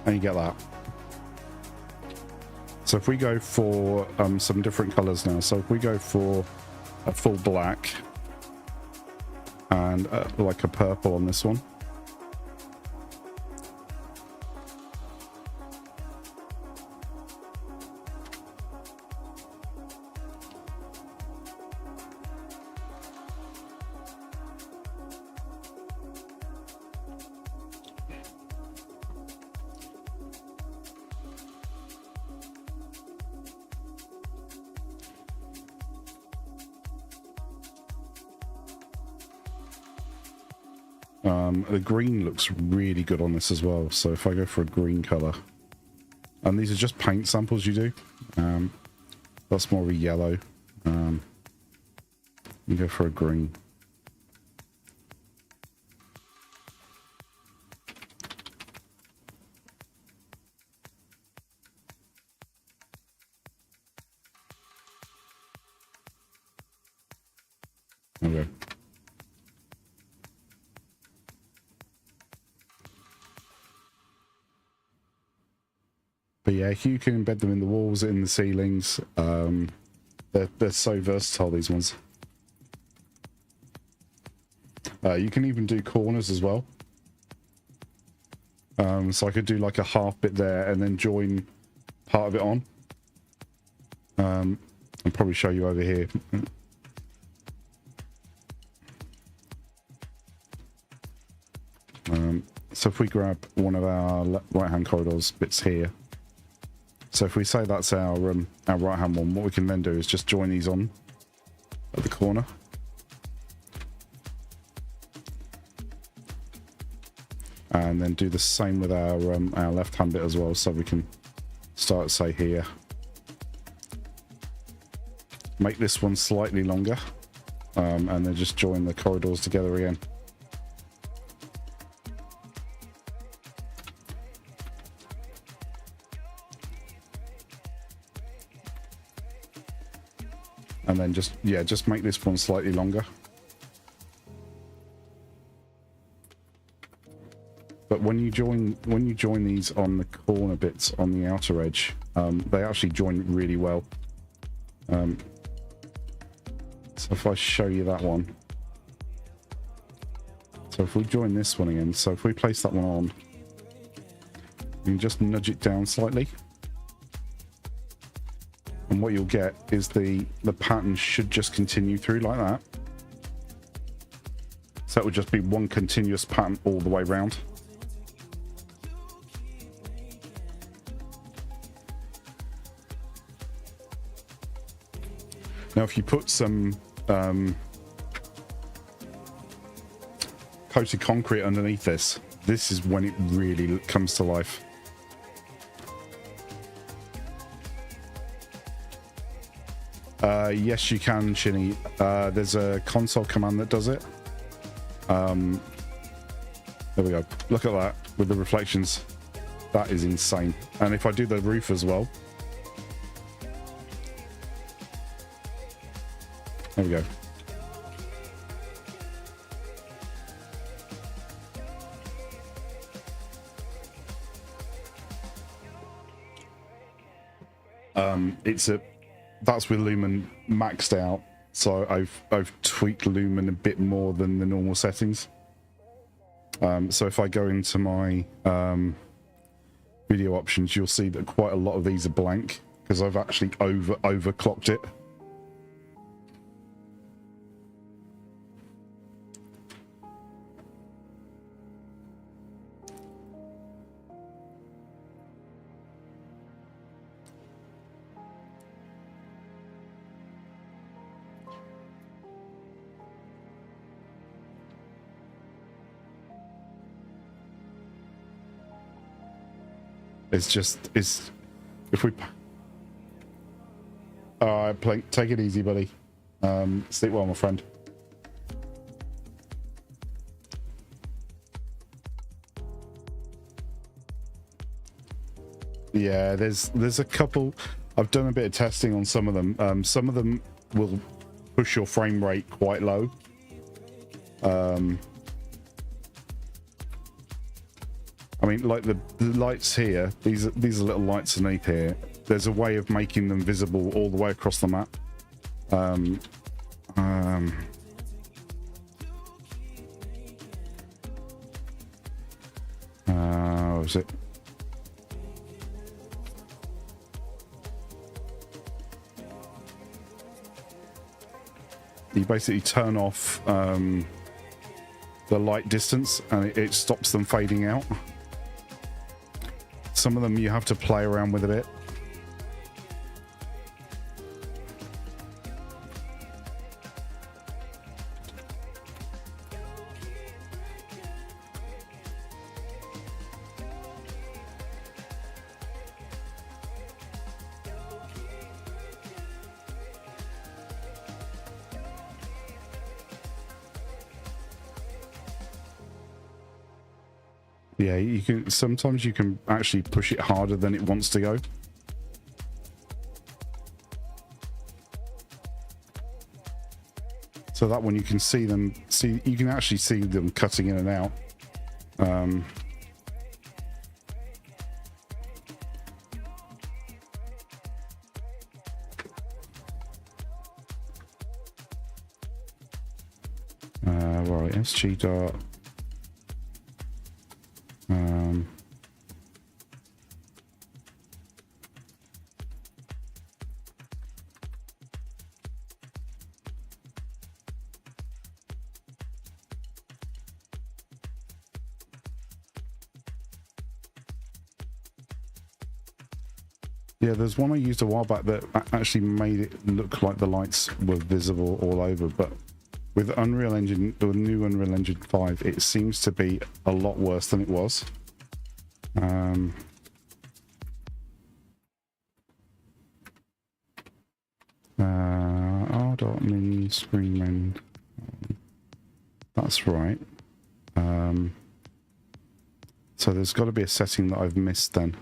And you get that. So if we go for some different colors now, so if we go for a full black and like a purple on this one, the green looks really good on this as well. So if I go for a green color, and these are just paint samples you do, that's more of a yellow. You go for a green. Okay. But yeah, you can embed them in the walls, in the ceilings. They're so versatile, these ones. You can even do corners as well. So I could do like a half bit there and then join part of it on. I'll probably show you over here. So if we grab one of our right-hand corridors bits here, so if we say that's our right-hand one, what we can then do is just join these on at the corner. And then do the same with our left-hand bit as well, so we can start, say, here. Make this one slightly longer, and then just join the corridors together again. And then just, yeah, just make this one slightly longer. But when you join these on the corner bits on the outer edge, they actually join really well. So if I show you that one, so if we join this one again, so if we place that one on, you can just nudge it down slightly, and what you'll get is the pattern should just continue through like that. So it would just be one continuous pattern all the way around. Now, if you put some coated concrete underneath this, this is when it really comes to life. Yes, you can, Shinny. There's a console command that does it. There we go. Look at that with the reflections. That is insane. And if I do the roof as well, there we go. That's with Lumen maxed out, so I've tweaked Lumen a bit more than the normal settings. So if I go into my video options, you'll see that quite a lot of these are blank because I've actually overclocked it. It's if we take it easy, buddy. Sleep well, my friend. Yeah, there's a couple. I've done a bit of testing on some of them. Some of them will push your frame rate quite low. I mean, like the lights here, these are little lights underneath here. There's a way of making them visible all the way across the map. What was it? You basically turn off the light distance and it stops them fading out. Some of them you have to play around with a bit. Yeah, you can. Sometimes you can actually push it harder than it wants to go. So that one you can see them. You can actually see them cutting in and out. Right, SG dot. Yeah, there's one I used a while back that actually made it look like the lights were visible all over, but with Unreal Engine, the new Unreal Engine 5, it seems to be a lot worse than it was. R.min screen rend. That's right. So there's got to be a setting that I've missed then.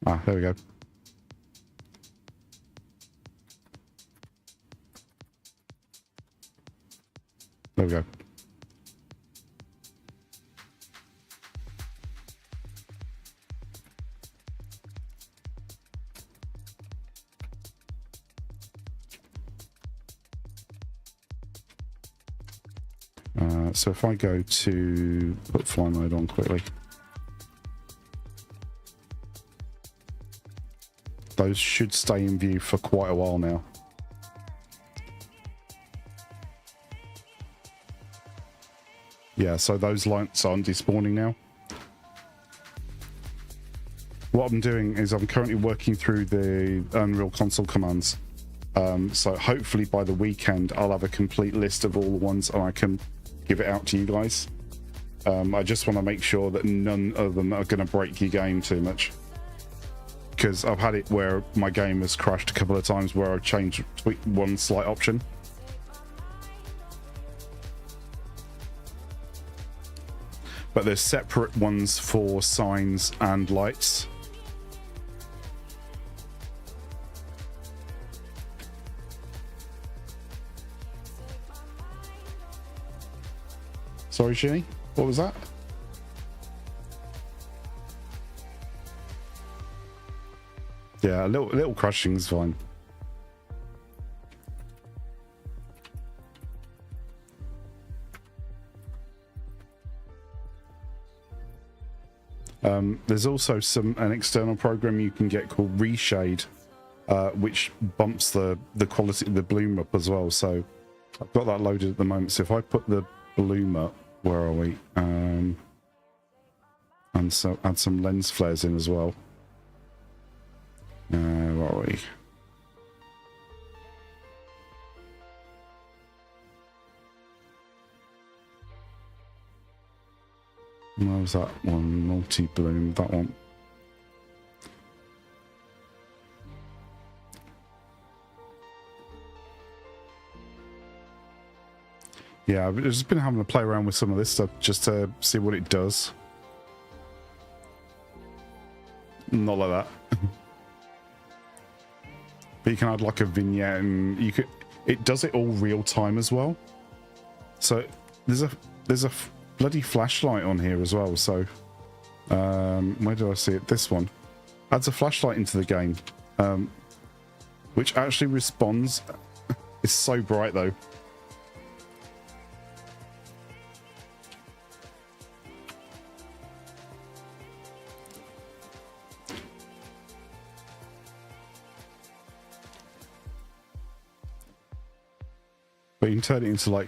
Ah, there we go. There we go. So if I go to put fly mode on quickly, those should stay in view for quite a while now. Yeah, so those lights aren't despawning now. What I'm doing is I'm currently working through the Unreal Console commands. So hopefully by the weekend I'll have a complete list of all the ones and I can give it out to you guys. I just want to make sure that none of them are going to break your game too much, because I've had it where my game has crashed a couple of times where I've changed one slight option. But there's separate ones for signs and lights. Sorry, Shinny, what was that? Yeah, a little crushing is fine. There's also an external program you can get called Reshade, which bumps the quality of the bloom up as well. So I've got that loaded at the moment. So if I put the bloom up, where are we? And so add some lens flares in as well. Where are we? Where was that one? Multi-bloom, that one. Yeah, I've just been having to play around with some of this stuff just to see what it does. Not like that. But you can add like a vignette, and you could. It does it all real time as well. So there's a bloody flashlight on here as well. So where did I see it? This one adds a flashlight into the game, which actually responds. It's so bright though. But you can turn it into like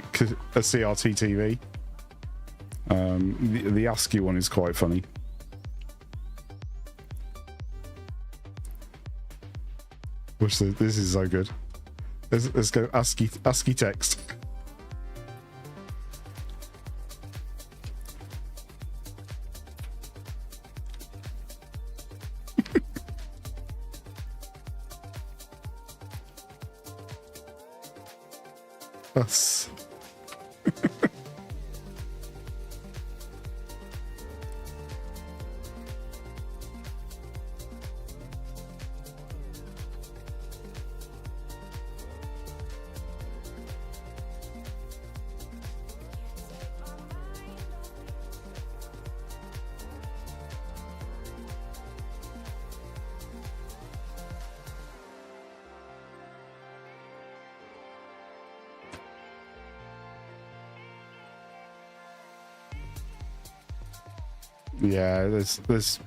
a CRT TV. The ASCII one is quite funny. This is so good. Let's go ASCII text. Us. Yeah, there's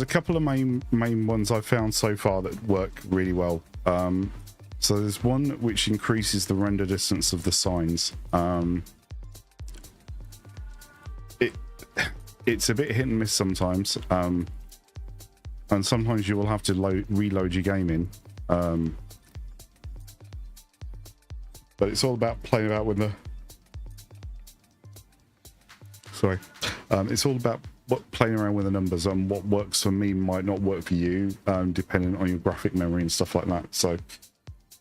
a couple of main ones I've found so far that work really well. So there's one which increases the render distance of the signs. It's a bit hit and miss sometimes, and sometimes you will have to reload your game in. But it's all about playing about with the. Sorry. It's all about playing around with the numbers, and what works for me might not work for you, depending on your graphic memory and stuff like that. So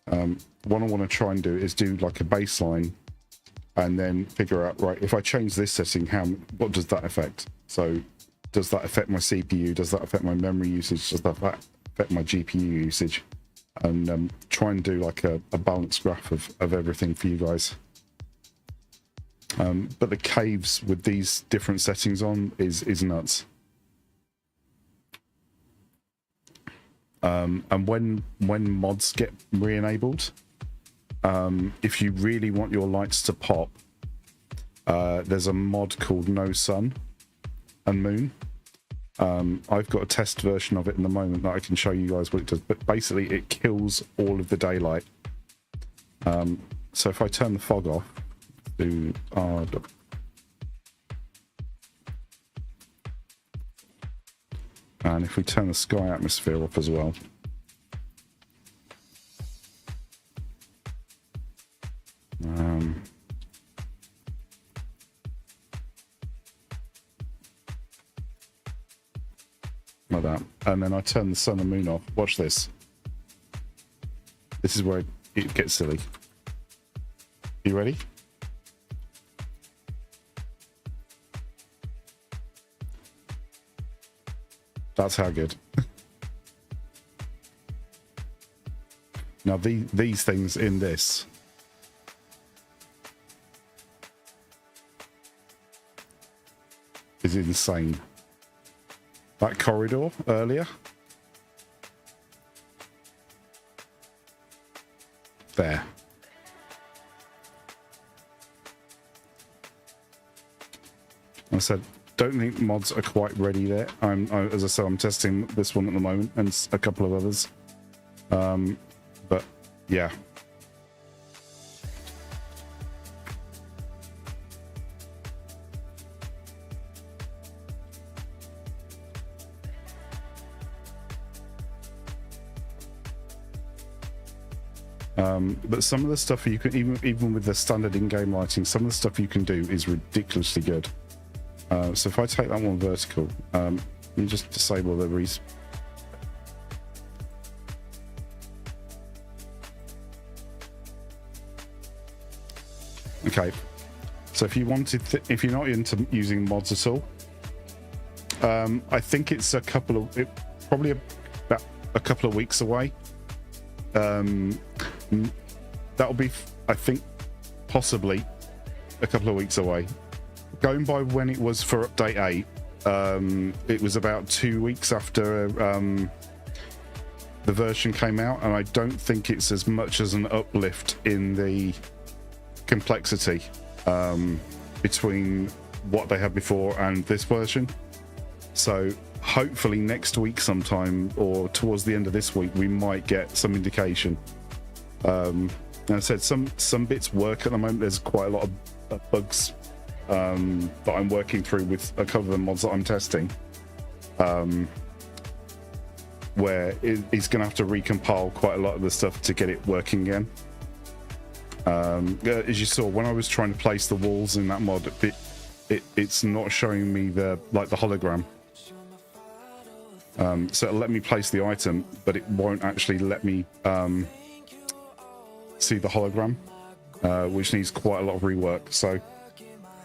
what I want to try and do is do like a baseline and then figure out, right, if I change this setting, what does that affect? So does that affect my CPU? Does that affect my memory usage? Does that affect my GPU usage? And try and do like a balanced graph of everything for you guys. But the caves with these different settings on is nuts. And when mods get re-enabled, if you really want your lights to pop, there's a mod called No Sun and Moon. I've got a test version of it in the moment that I can show you guys what it does, but basically it kills all of the daylight. So if I turn the fog off, do R. And if we turn the sky atmosphere off as well. Like that. And then I turn the sun and moon off. Watch this. This is where it gets silly. You ready? That's how good. Now these things in this is insane. That corridor earlier. There. I said, don't think mods are quite ready there. As I said, I'm testing this one at the moment and a couple of others. But yeah. But some of the stuff you can, even with the standard in-game lighting, some of the stuff you can do is ridiculously good. So if I take that one vertical, let me just disable the Okay, so if you wanted, if you're not into using mods at all, I think it's probably about a couple of weeks away. That'll be, I think, possibly a couple of weeks away. Going by when it was for update 8, it was about 2 weeks after the version came out, and I don't think it's as much as an uplift in the complexity between what they had before and this version. So hopefully next week sometime, or towards the end of this week, we might get some indication. And I said some bits work at the moment. There's quite a lot of bugs that I'm working through with a couple of the mods that I'm testing, where he's going to have to recompile quite a lot of the stuff to get it working again. As you saw, when I was trying to place the walls in that mod, it's not showing me the hologram. So it'll let me place the item, but it won't actually let me see the hologram, which needs quite a lot of rework. So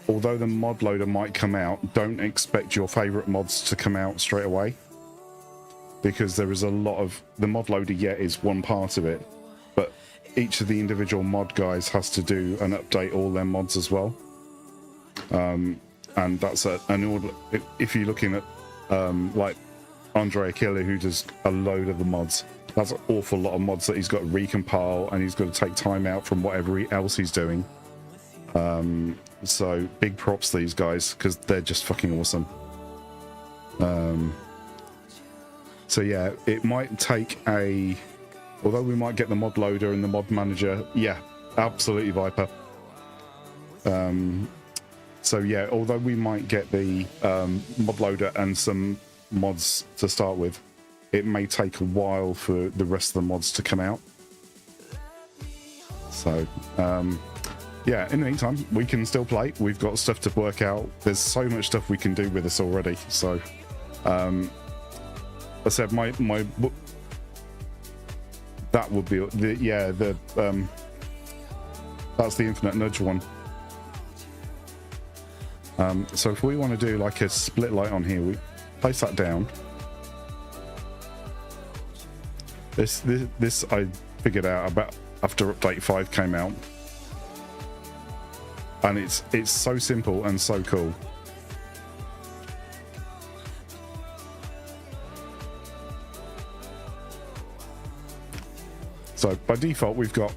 although the mod loader might come out, don't expect your favorite mods to come out straight away, because there is a lot of the mod loader yet is one part of it, but each of the individual mod guys has to do and update all their mods as well. And that's an order. If you're looking at like Andre Akila, who does a load of the mods, that's an awful lot of mods that he's got to recompile, and he's got to take time out from whatever else he's doing. So big props to these guys, because they're just fucking awesome. So yeah, it might take although we might get the mod loader and the mod manager, yeah, absolutely, Viper. So yeah, although we might get the mod loader and some mods to start with, it may take a while for the rest of the mods to come out. So yeah, in the meantime, we can still play. We've got stuff to work out. There's so much stuff we can do with this already. So I said that would be that's the infinite nudge one. So if we want to do like a split light on here, place that down. This I figured out about after update 5 came out, and it's so simple and so cool. So by default, we've got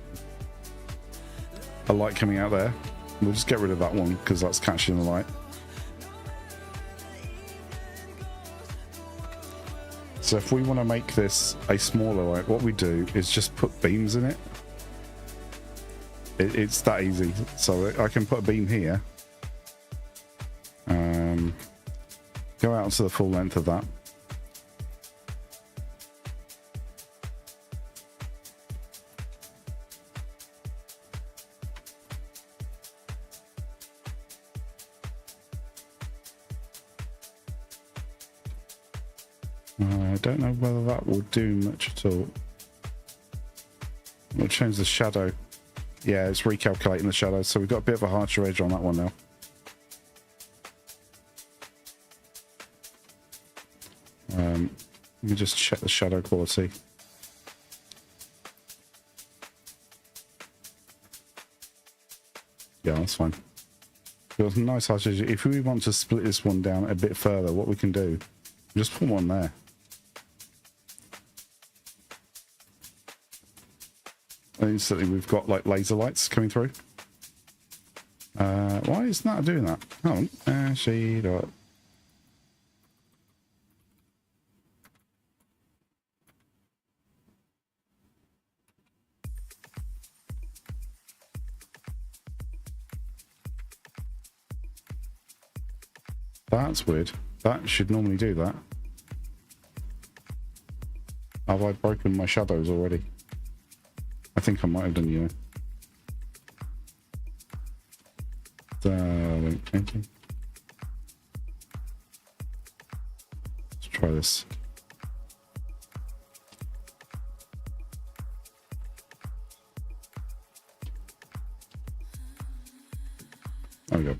a light coming out there. We'll just get rid of that one because that's catching the light. So if we want to make this a smaller light, what we do is just put beams in it. It's that easy. So I can put a beam here. Go out to the full length of that. I don't know whether that will do much at all. We'll change the shadow. Yeah, it's recalculating the shadow, so we've got a bit of a harsher edge on that one now. Let me just check the shadow quality. Yeah, that's fine. Got a nice harsh edge. If we want to split this one down a bit further, what we can do, just put one there. And instantly we've got like laser lights coming through. Why is that doing that? Hold on. Shade. That's weird. That should normally do that. Have I broken my shadows already? I think I might have done, you know. Okay. Let's try this. There we go.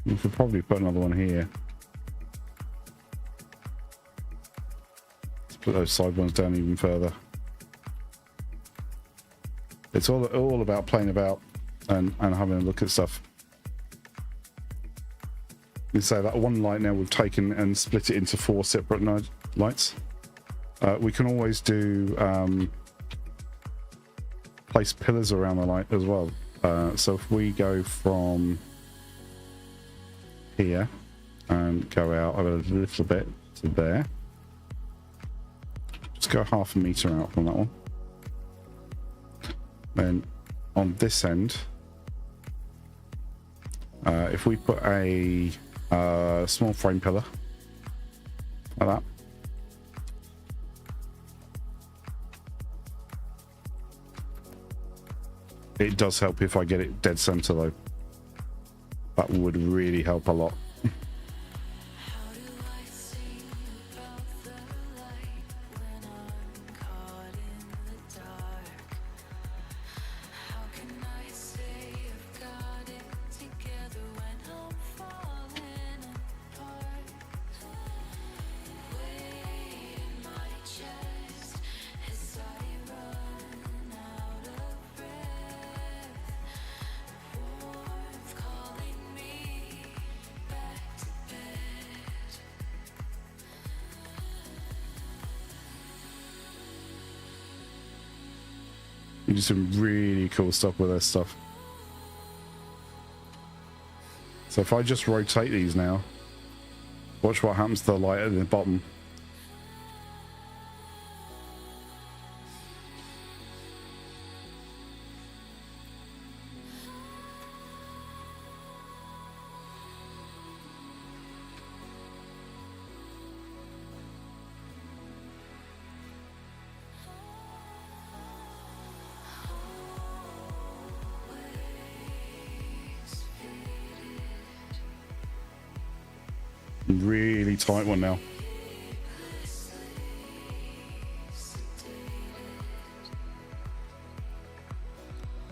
We could probably put another one here. Let's put those side ones down even further. It's all about playing about and having a look at stuff. You say that one light now we've taken and split it into 4 separate lights. We can always do place pillars around the light as well. So if we go from here and go out a little bit to there, just go 1/2 meter out from that one. Then on this end, if we put a small frame pillar like that, it does help if I get it dead center though. That would really help a lot. You do some really cool stuff with this stuff. So if I just rotate these now, watch what happens to the light at the bottom. Really tight one now.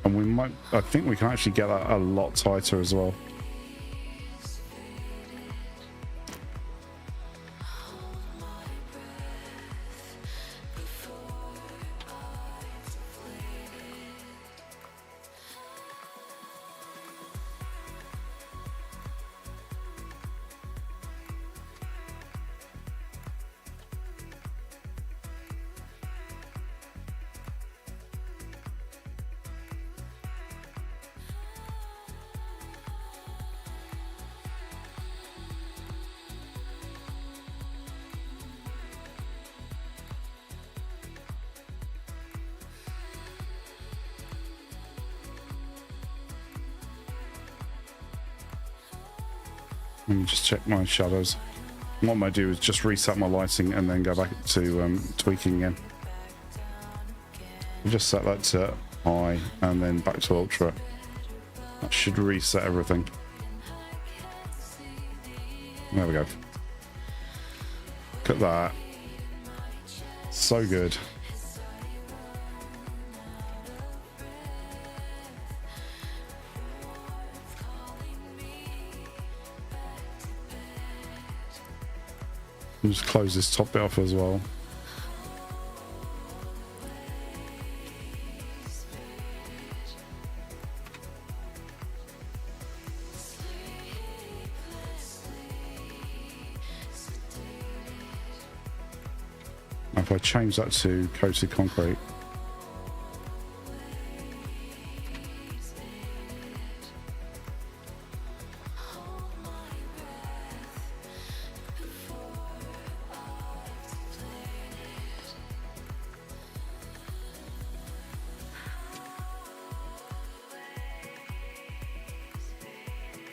And we might, I think we can actually get that a lot tighter as well. Let me just check my shadows. What I might do is just reset my lighting and then go back to tweaking again. Just set that to high and then back to ultra. That should reset everything. There we go. Look at that. So good. Just close this top bit off as well. Now if I change that to coated concrete,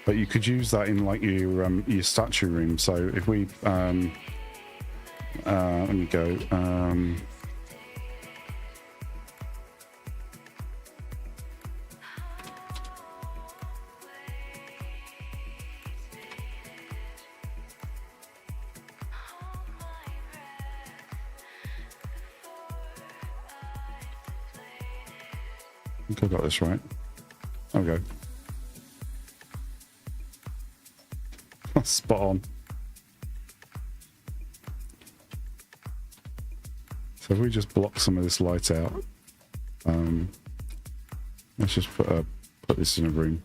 but you could use that in like your statue room. So if we let me go I think I got this right. There we go. Spot on. So if we just block some of this light out, let's just put this in a room.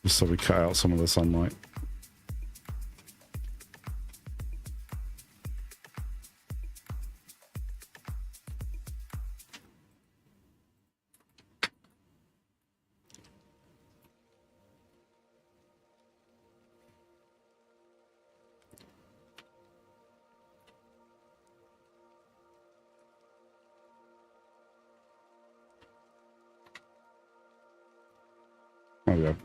Just so we cut out some of the sunlight. There we go.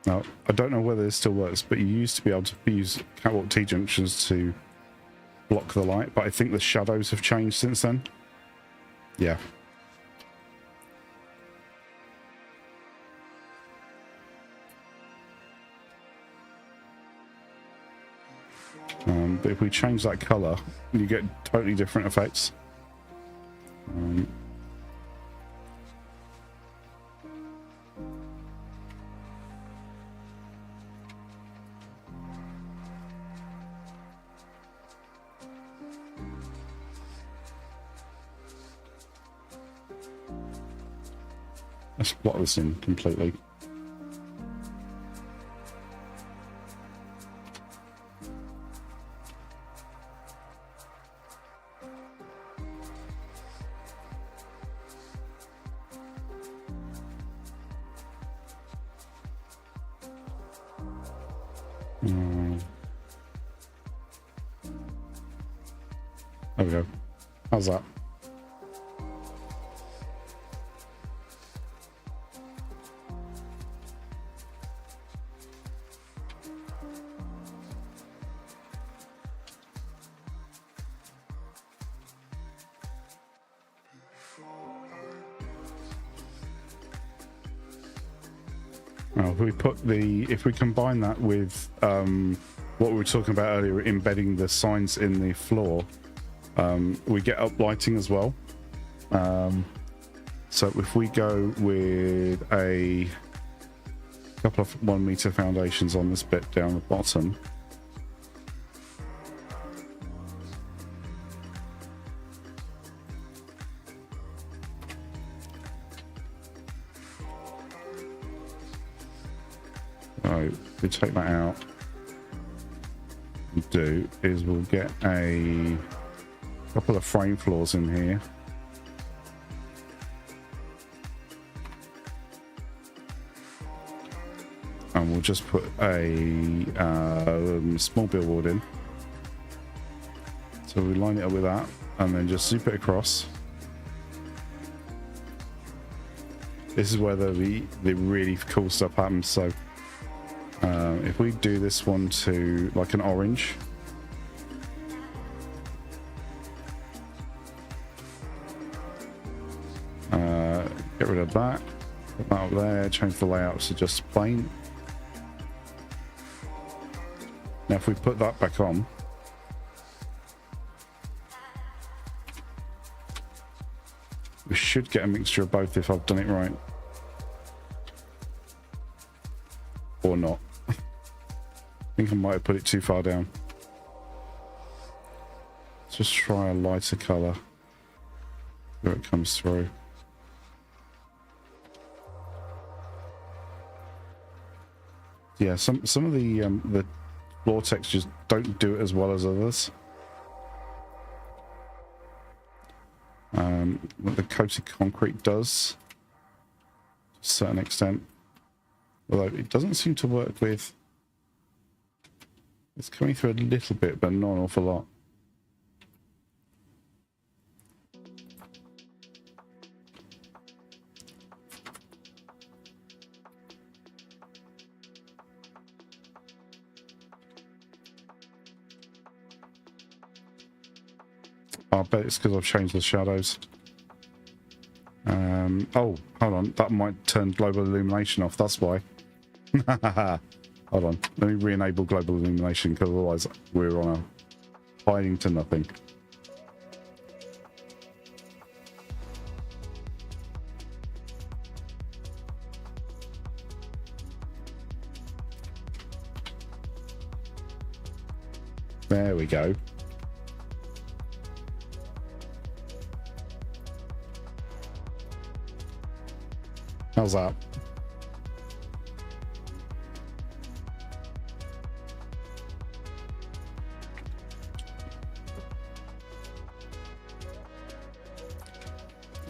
Now, I don't know whether this still works, but you used to be able to use catwalk T-junctions to block the light, but I think the shadows have changed since then. Yeah. But if we change that color, you get totally different effects. Let's block this in completely. There we go. How's that? Now, if we combine that with what we were talking about earlier, embedding the signs in the floor, we get up lighting as well. So if we go with a couple of 1 meter foundations on this bit down the bottom, right, we take that out. What we do is we'll get a couple of frame floors in here. just put a small billboard in. So we line it up with that and then just zoom it across. This is where the really cool stuff happens. So if we do this one to like an orange, get rid of that, put that up there, change the layout to just plain. Now if we put that back on, we should get a mixture of both if I've done it right. Or not. I think I might have put it too far down. Let's just try a lighter colour where it comes through. Yeah, some of the floor textures don't do it as well as others. What the coated concrete does to a certain extent, although it doesn't seem to work with. It's coming through a little bit, but not an awful lot. I bet it's because I've changed the shadows. Oh, hold on. That might turn global illumination off. That's why. Hold on. Let me re-enable global illumination because otherwise we're on a hiding to nothing. There we go. How's that?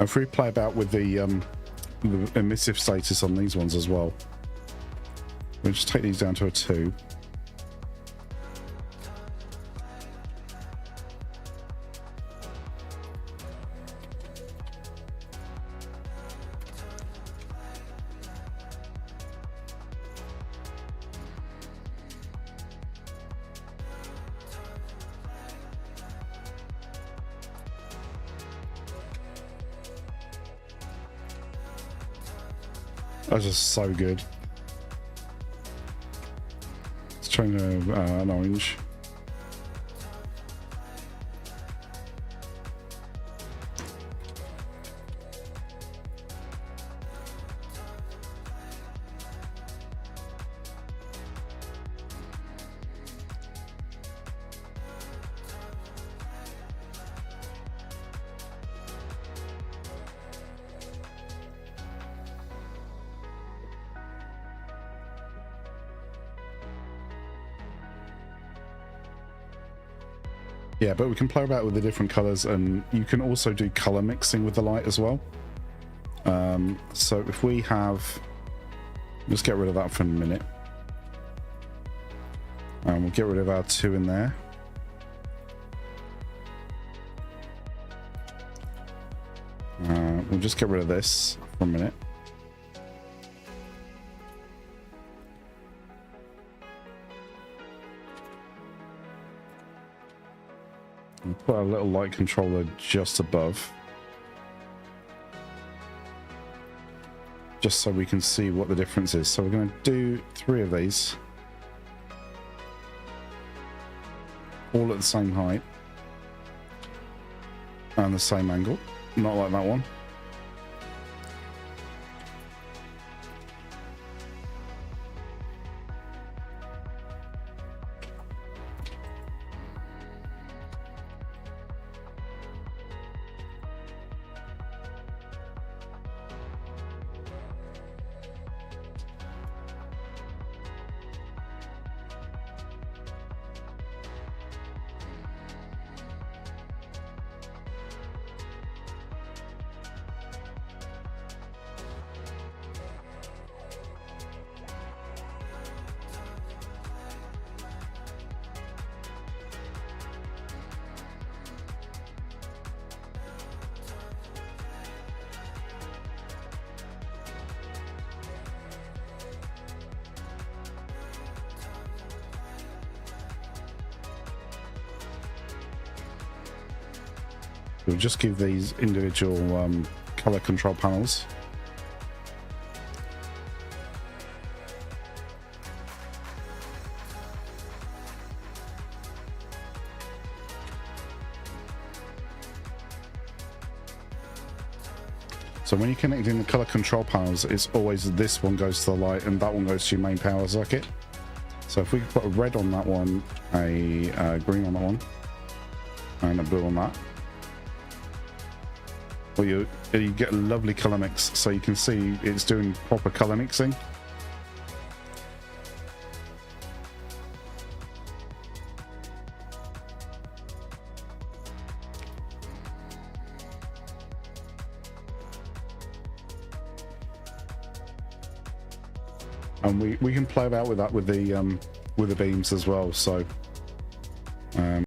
If we play about with the emissive status on these ones as well, we'll just take these down to a 2. That's just so good. Let's try an orange. Yeah, but we can play about with the different colors, and you can also do color mixing with the light as well. So if we have, just get rid of that for a minute, and we'll get rid of our 2 in there. We'll just get rid of this for a minute. And put a little light controller just above, just so we can see what the difference is. So we're going to do 3 of these, all at the same height and the same angle, not like that one. We'll just give these individual color control panels. So when you're connecting the color control panels, it's always this one goes to the light and that one goes to your main power socket. So if we put a red on that one, a green on that one, and a blue on that, well, you get a lovely color mix. So you can see it's doing proper color mixing. And we can play about with that with the beams as well. So